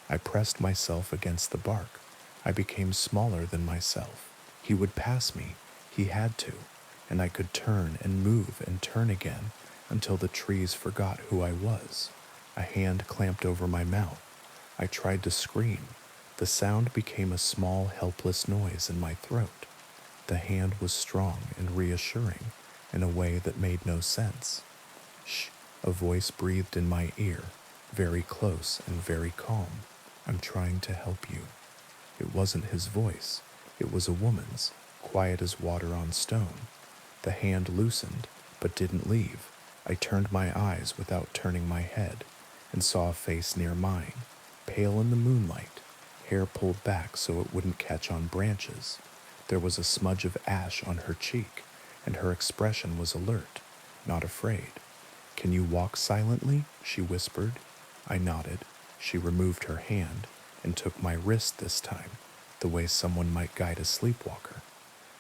I pressed myself against the bark. I became smaller than myself. He would pass me. He had to. And I could turn and move and turn again until the trees forgot who I was. A hand clamped over my mouth. I tried to scream. The sound became a small, helpless noise in my throat. The hand was strong and reassuring in a way that made no sense. "Shh," a voice breathed in my ear, very close and very calm. "I'm trying to help you." It wasn't his voice. It was a woman's, quiet as water on stone. The hand loosened, but didn't leave. I turned my eyes without turning my head and saw a face near mine, pale in the moonlight, hair pulled back so it wouldn't catch on branches. There was a smudge of ash on her cheek, and her expression was alert, not afraid. "Can you walk silently?" she whispered. I nodded. She removed her hand and took my wrist this time, the way someone might guide a sleepwalker.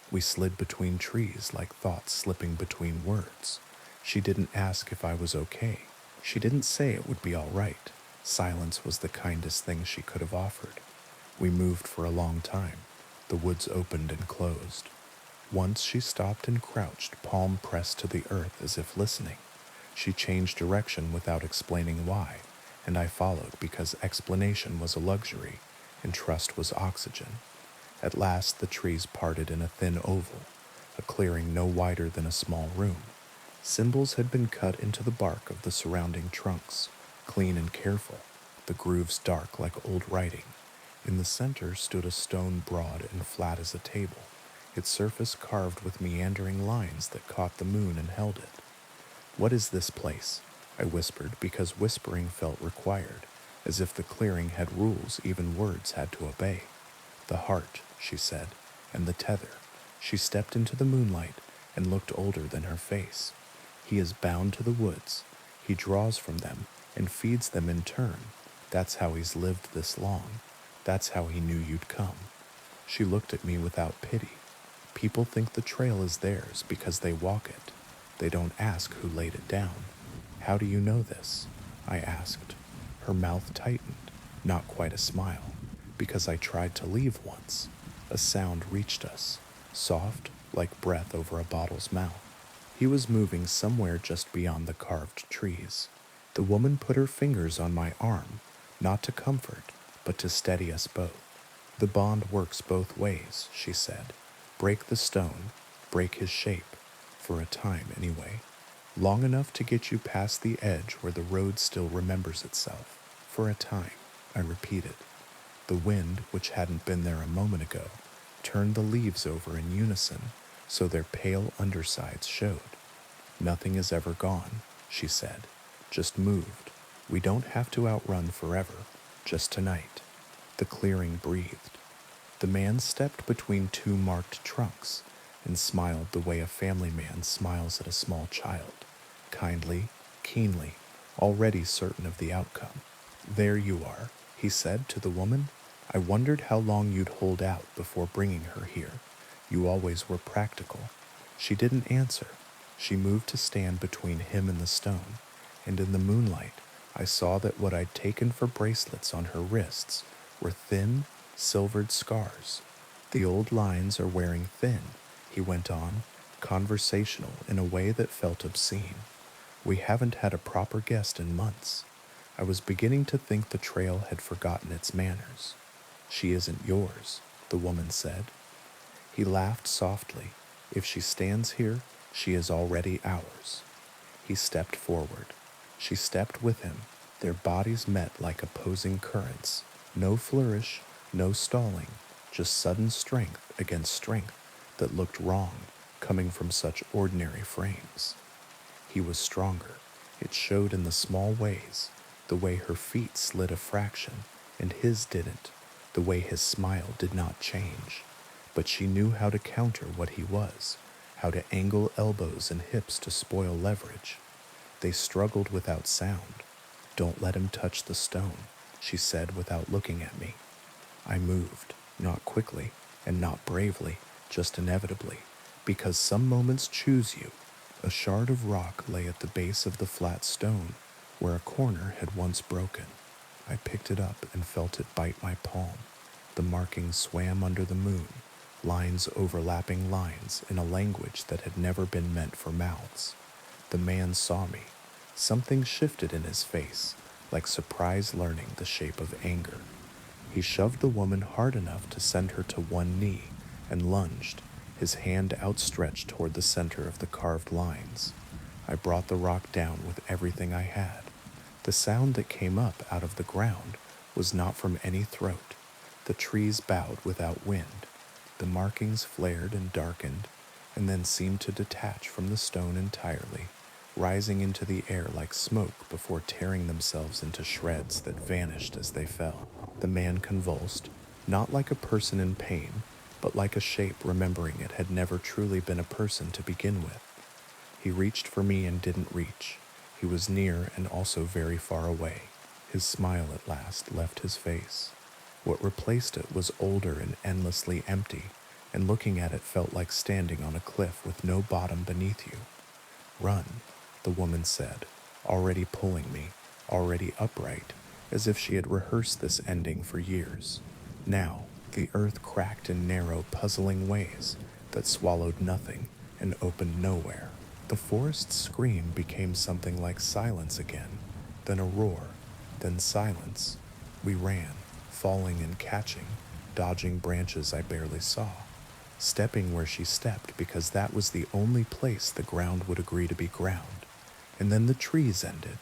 We slid between trees like thoughts slipping between words. She didn't ask if I was okay. She didn't say it would be all right. Silence was the kindest thing she could have offered. We moved for a long time. The woods opened and closed. Once she stopped and crouched, palm pressed to the earth as if listening. She changed direction without explaining why, and I followed because explanation was a luxury and trust was oxygen. At last the trees parted in a thin oval, a clearing no wider than a small room. Symbols had been cut into the bark of the surrounding trunks, clean and careful, the grooves dark like old writing. In the center stood a stone broad and flat as a table, its surface carved with meandering lines that caught the moon and held it. "What is this place?" I whispered because whispering felt required. as if the clearing had rules even words had to obey. The heart, she said, and the tether. She stepped into the moonlight and looked older than her face. He is bound to the woods. He draws from them and feeds them in turn. That's how he's lived this long. That's how he knew you'd come. She looked at me without pity. People think the trail is theirs because they walk it. They don't ask who laid it down. How do you know this? I asked. Her mouth tightened, not quite a smile, because I tried to leave once. A sound reached us, soft like breath over a bottle's mouth. He was moving somewhere just beyond the carved trees. The woman put her fingers on my arm, not to comfort, but to steady us both. The bond works both ways, she said. Break the stone, break his shape, for a time anyway. Long enough to get you past the edge where the road still remembers itself. For a time, I repeated. The wind, which hadn't been there a moment ago, turned the leaves over in unison, so their pale undersides showed. Nothing is ever gone, she said, just moved. We don't have to outrun forever, just tonight. The clearing breathed. The man stepped between two marked trunks and smiled the way a family man smiles at a small child, kindly, keenly, already certain of the outcome. There you are, he said to the woman. I wondered how long you'd hold out before bringing her here. You always were practical. She didn't answer. She moved to stand between him and the stone, and in the moonlight, I saw that what I'd taken for bracelets on her wrists were thin, silvered scars. The old lines are wearing thin, he went on, conversational in a way that felt obscene. We haven't had a proper guest in months. I was beginning to think the trail had forgotten its manners. She isn't yours, the woman said. He laughed softly. If she stands here, she is already ours. He stepped forward. She stepped with him. Their bodies met like opposing currents. No flourish, no stalling, just sudden strength against strength that looked wrong, coming from such ordinary frames. He was stronger. It showed in the small ways, the way her feet slid a fraction, and his didn't, the way his smile did not change. But she knew how to counter what he was, how to angle elbows and hips to spoil leverage. They struggled without sound. Don't let him touch the stone, she said without looking at me. I moved, not quickly and not bravely, just inevitably, because some moments choose you. A shard of rock lay at the base of the flat stone, where a corner had once broken. I picked it up and felt it bite my palm. The markings swam under the moon, lines overlapping lines in a language that had never been meant for mouths. The man saw me. Something shifted in his face, like surprise learning the shape of anger. He shoved the woman hard enough to send her to one knee and lunged, his hand outstretched toward the center of the carved lines. I brought the rock down with everything I had. The sound that came up out of the ground was not from any throat. The trees bowed without wind. The markings flared and darkened, and then seemed to detach from the stone entirely, rising into the air like smoke before tearing themselves into shreds that vanished as they fell. The man convulsed, not like a person in pain, but like a shape remembering it had never truly been a person to begin with. He reached for me and didn't reach. He was near and also very far away. His smile at last left his face. What replaced it was older and endlessly empty, and looking at it felt like standing on a cliff with no bottom beneath you. Run, the woman said, already pulling me, already upright, as if she had rehearsed this ending for years. Now, the earth cracked in narrow, puzzling ways that swallowed nothing and opened nowhere. The forest's scream became something like silence again, then a roar, then silence. We ran, falling and catching, dodging branches I barely saw, stepping where she stepped because that was the only place the ground would agree to be ground. And then the trees ended.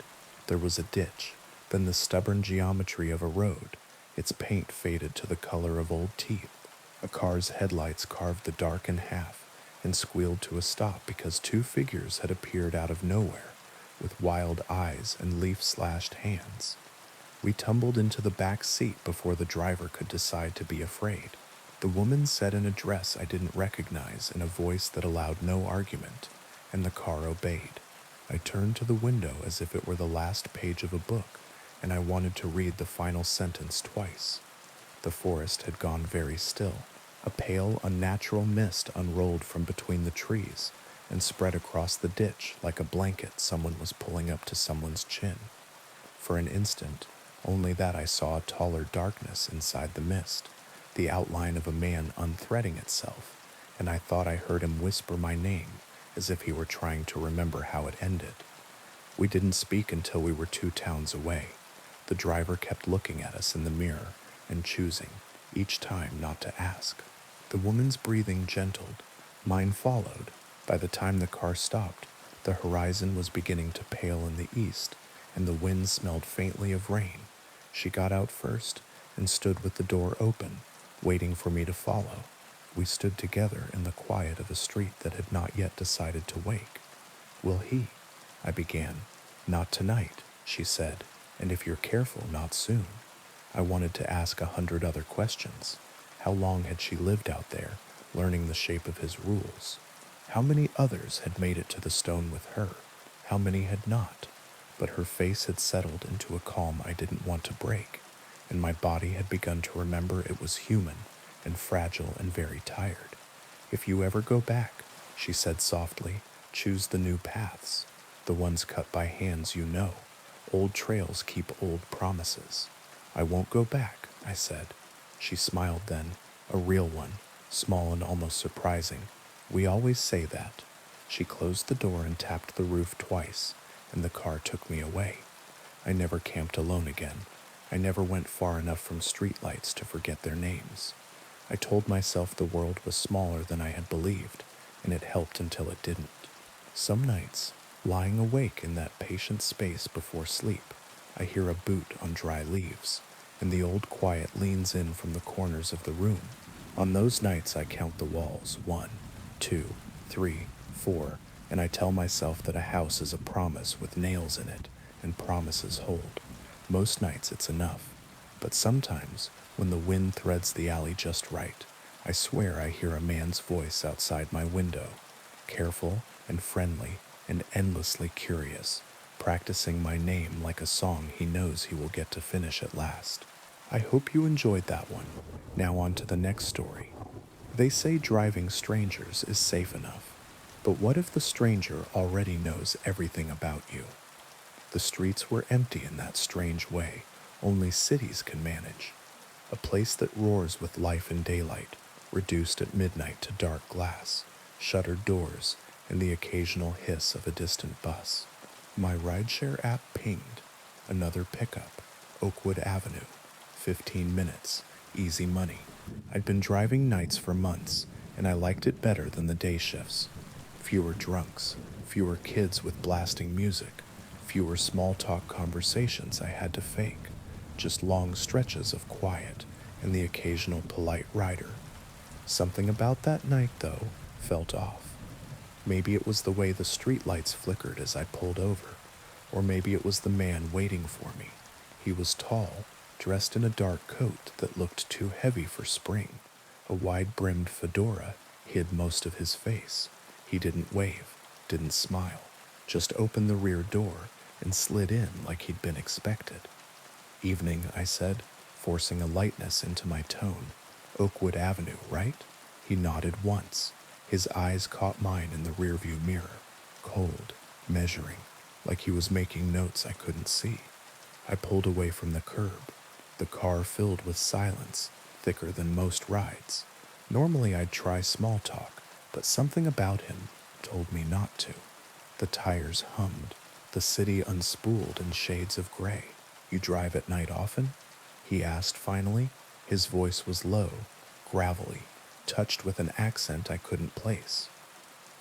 There was a ditch, then the stubborn geometry of a road. Its paint faded to the color of old teeth. A car's headlights carved the dark in half and squealed to a stop because two figures had appeared out of nowhere with wild eyes and leaf-slashed hands. We tumbled into the back seat before the driver could decide to be afraid. The woman said an address I didn't recognize in a voice that allowed no argument, and the car obeyed. I turned to the window as if it were the last page of a book, and I wanted to read the final sentence twice. The forest had gone very still. A pale, unnatural mist unrolled from between the trees and spread across the ditch like a blanket someone was pulling up to someone's chin. For an instant, only that I saw a taller darkness inside the mist, the outline of a man unthreading itself, and I thought I heard him whisper my name as if he were trying to remember how it ended. We didn't speak until we were 2 towns away. The driver kept looking at us in the mirror and choosing, each time, not to ask. The woman's breathing gentled. Mine followed. By the time the car stopped, the horizon was beginning to pale in the east, and the wind smelled faintly of rain. She got out first and stood with the door open, waiting for me to follow. We stood together in the quiet of a street that had not yet decided to wake. "Will he?" I began. "Not tonight," she said, "and if you're careful, not soon." I wanted to ask 100 other questions. How long had she lived out there, learning the shape of his rules? How many others had made it to the stone with her? How many had not? But her face had settled into a calm I didn't want to break, and my body had begun to remember it was human and fragile and very tired. "If you ever go back," she said softly, "choose the new paths, the ones cut by hands you know. Old trails keep old promises." "I won't go back," I said. She smiled then, a real one, small and almost surprising. "We always say that." She closed the door and tapped the roof twice, and the car took me away. I never camped alone again. I never went far enough from streetlights to forget their names. I told myself the world was smaller than I had believed, and it helped until it didn't. Some nights, lying awake in that patient space before sleep, I hear a boot on dry leaves, and the old quiet leans in from the corners of the room. On those nights I count the walls, 1, 2, 3, 4, and I tell myself that a house is a promise with nails in it, and promises hold. Most nights it's enough, but sometimes, when the wind threads the alley just right, I swear I hear a man's voice outside my window, careful and friendly and endlessly curious, practicing my name like a song he knows he will get to finish at last. I hope you enjoyed that one. Now on to the next story. They say driving strangers is safe enough, but what if the stranger already knows everything about you? The streets were empty in that strange way only cities can manage. A place that roars with life in daylight, reduced at midnight to dark glass, shuttered doors, and the occasional hiss of a distant bus. My rideshare app pinged. Another pickup, Oakwood Avenue, 15 minutes, easy money. I'd been driving nights for months, and I liked it better than the day shifts. Fewer drunks, fewer kids with blasting music, fewer small talk conversations I had to fake, just long stretches of quiet and the occasional polite rider. Something about that night, though, felt off. Maybe it was the way the streetlights flickered as I pulled over, or maybe it was the man waiting for me. He was tall, dressed in a dark coat that looked too heavy for spring. A wide-brimmed fedora hid most of his face. He didn't wave, didn't smile, just opened the rear door and slid in like he'd been expected. "Evening," I said, forcing a lightness into my tone. "Oakwood Avenue, right?" He nodded once. His eyes caught mine in the rearview mirror, cold, measuring, like he was making notes I couldn't see. I pulled away from the curb, the car filled with silence, thicker than most rides. Normally I'd try small talk, but something about him told me not to. The tires hummed, the city unspooled in shades of gray. "You drive at night often?" he asked finally. His voice was low, gravelly, touched with an accent I couldn't place.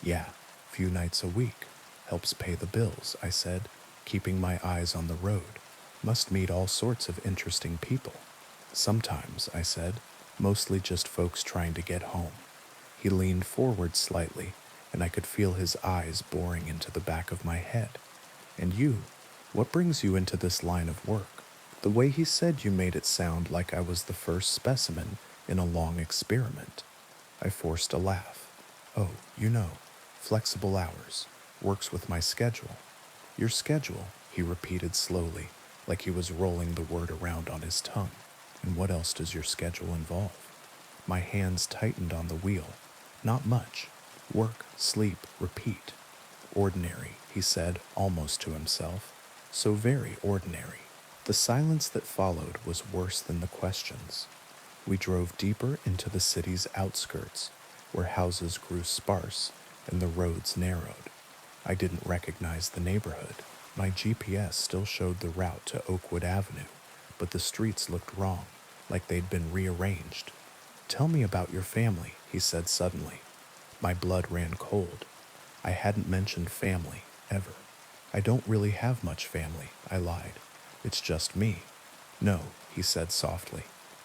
"Yeah, few nights a week. Helps pay the bills," I said, keeping my eyes on the road. "Must meet all sorts of interesting people." "Sometimes," I said, "mostly just folks trying to get home." He leaned forward slightly, and I could feel his eyes boring into the back of my head. "And you? What brings you into this line of work?" The way he said you made it sound like I was the first specimen in a long experiment. I forced a laugh. Oh, flexible hours. Works with my schedule. Your schedule, he repeated slowly, like he was rolling the word around on his tongue. And what else does your schedule involve? My hands tightened on the wheel. Not much. Work, sleep, repeat. Ordinary, he said, almost to himself. So very ordinary. The silence that followed was worse than the questions. We drove deeper into the city's outskirts, where houses grew sparse and the roads narrowed. I didn't recognize the neighborhood. My GPS still showed the route to Oakwood Avenue, but the streets looked wrong, like they'd been rearranged. Tell me about your family, he said suddenly. My blood ran cold. I hadn't mentioned family, ever. I don't really have much family, I lied. It's just me. No, he said softly.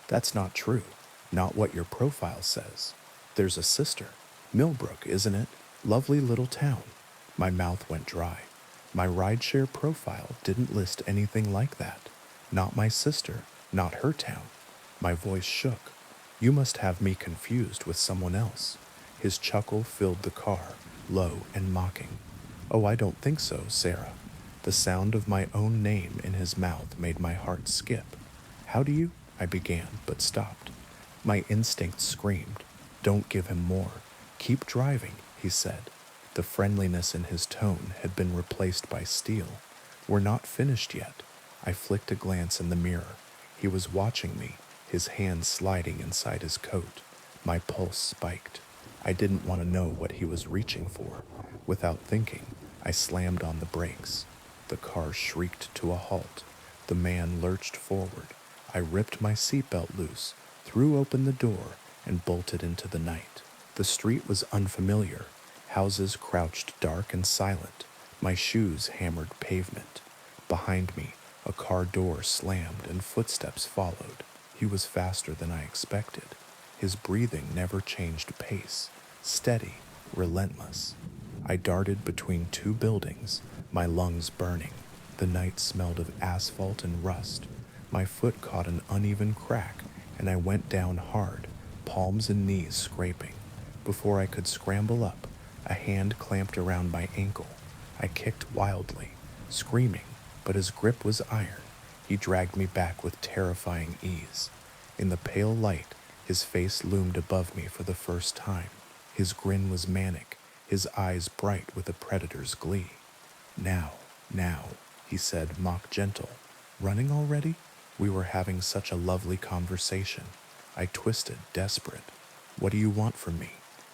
That's not true. Not what your profile says. There's a sister. Millbrook, isn't it? Lovely little town. My mouth went dry. My rideshare profile didn't list anything like that. Not my sister, not her town. My voice shook. You must have me confused with someone else. His chuckle filled the car, low and mocking. Oh, I don't think so, Sarah. The sound of my own name in his mouth made my heart skip. How do you? I began, but stopped. My instinct screamed. Don't give him more. Keep driving, he said. The friendliness in his tone had been replaced by steel. We're not finished yet. I flicked a glance in the mirror. He was watching me, his hand sliding inside his coat. My pulse spiked. I didn't want to know what he was reaching for. Without thinking, I slammed on the brakes. The car shrieked to a halt. The man lurched forward. I ripped my seatbelt loose, threw open the door, and bolted into the night. The street was unfamiliar. Houses crouched dark and silent. My shoes hammered pavement. Behind me, a car door slammed and footsteps followed. He was faster than I expected. His breathing never changed pace. Steady, relentless. I darted between two buildings, my lungs burning. The night smelled of asphalt and rust. My foot caught an uneven crack, and I went down hard, palms and knees scraping. Before I could scramble up, a hand clamped around my ankle. I kicked wildly, screaming, but his grip was iron. He dragged me back with terrifying ease. In the pale light, his face loomed above me for the first time. His grin was manic, his eyes bright with a predator's glee. Now, he said, mock gentle. Running already? We were having such a lovely conversation. I twisted, desperate. What do you want from me?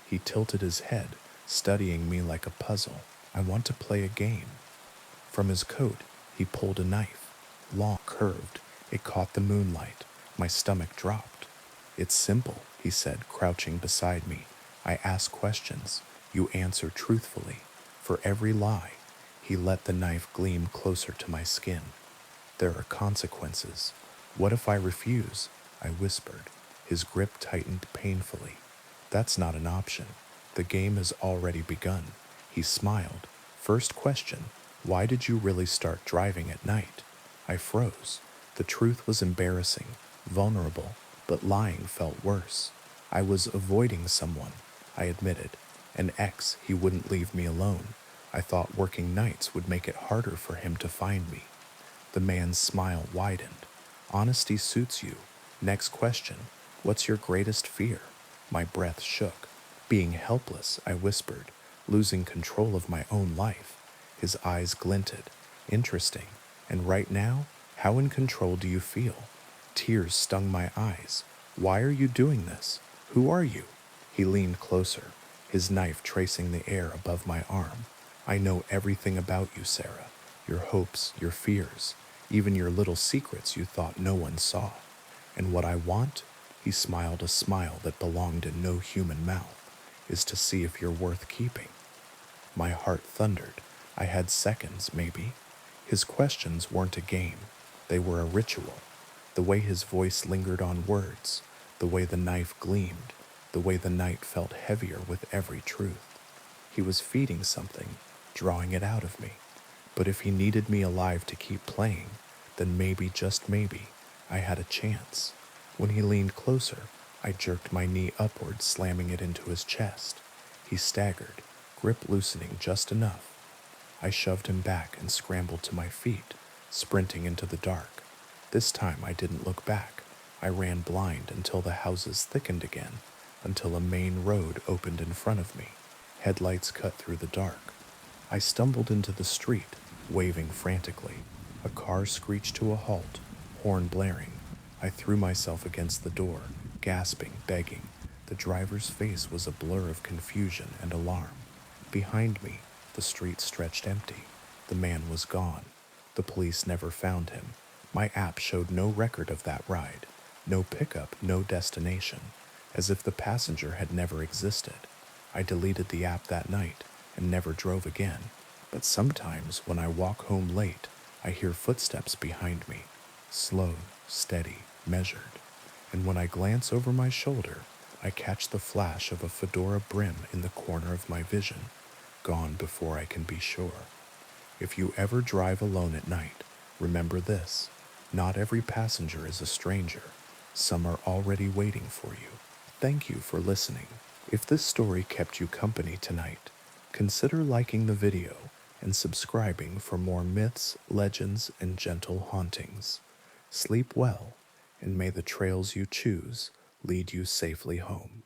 He tilted his head, studying me like a puzzle. I want to play a game. From his coat, he pulled a knife. Long, curved. It caught the moonlight. My stomach dropped. It's simple, he said, crouching beside me. I ask questions. You answer truthfully. For every lie, he let the knife gleam closer to my skin. There are consequences. What if I refuse? I whispered. His grip tightened painfully. That's not an option. The game has already begun. He smiled. First question, why did you really start driving at night? I froze. The truth was embarrassing, vulnerable, but lying felt worse. I was avoiding someone, I admitted. An ex, he wouldn't leave me alone. I thought working nights would make it harder for him to find me. The man's smile widened. Honesty suits you. Next question, what's your greatest fear? My breath shook. Being helpless, I whispered, losing control of my own life. His eyes glinted. Interesting. And right now, how in control do you feel? Tears stung my eyes. Why are you doing this? Who are you? He leaned closer, his knife tracing the air above my arm. I know everything about you, Sarah. Your hopes, your fears, even your little secrets you thought no one saw. And what I want, he smiled a smile that belonged in no human mouth, is to see if you're worth keeping. My heart thundered. I had seconds, maybe. His questions weren't a game. They were a ritual. The way his voice lingered on words, the way the knife gleamed, the way the night felt heavier with every truth. He was feeding something, drawing it out of me. But if he needed me alive to keep playing, then maybe, just maybe, I had a chance. When he leaned closer, I jerked my knee upward, slamming it into his chest. He staggered, grip loosening just enough. I shoved him back and scrambled to my feet, sprinting into the dark. This time I didn't look back. I ran blind until the houses thickened again, until a main road opened in front of me. Headlights cut through the dark. I stumbled into the street, waving frantically. A car screeched to a halt, horn blaring. I threw myself against the door, gasping, begging. The driver's face was a blur of confusion and alarm. Behind me, the street stretched empty. The man was gone. The police never found him. My app showed no record of that ride. No pickup, no destination. As if the passenger had never existed. I deleted the app that night and never drove again. But sometimes when I walk home late, I hear footsteps behind me. Slow, steady, measured. And when I glance over my shoulder, I catch the flash of a fedora brim in the corner of my vision, gone before I can be sure. If you ever drive alone at night, remember this: not every passenger is a stranger. Some are already waiting for you. Thank you for listening. If this story kept you company tonight, consider liking the video and subscribing for more myths, legends, and gentle hauntings. Sleep well, and may the trails you choose lead you safely home.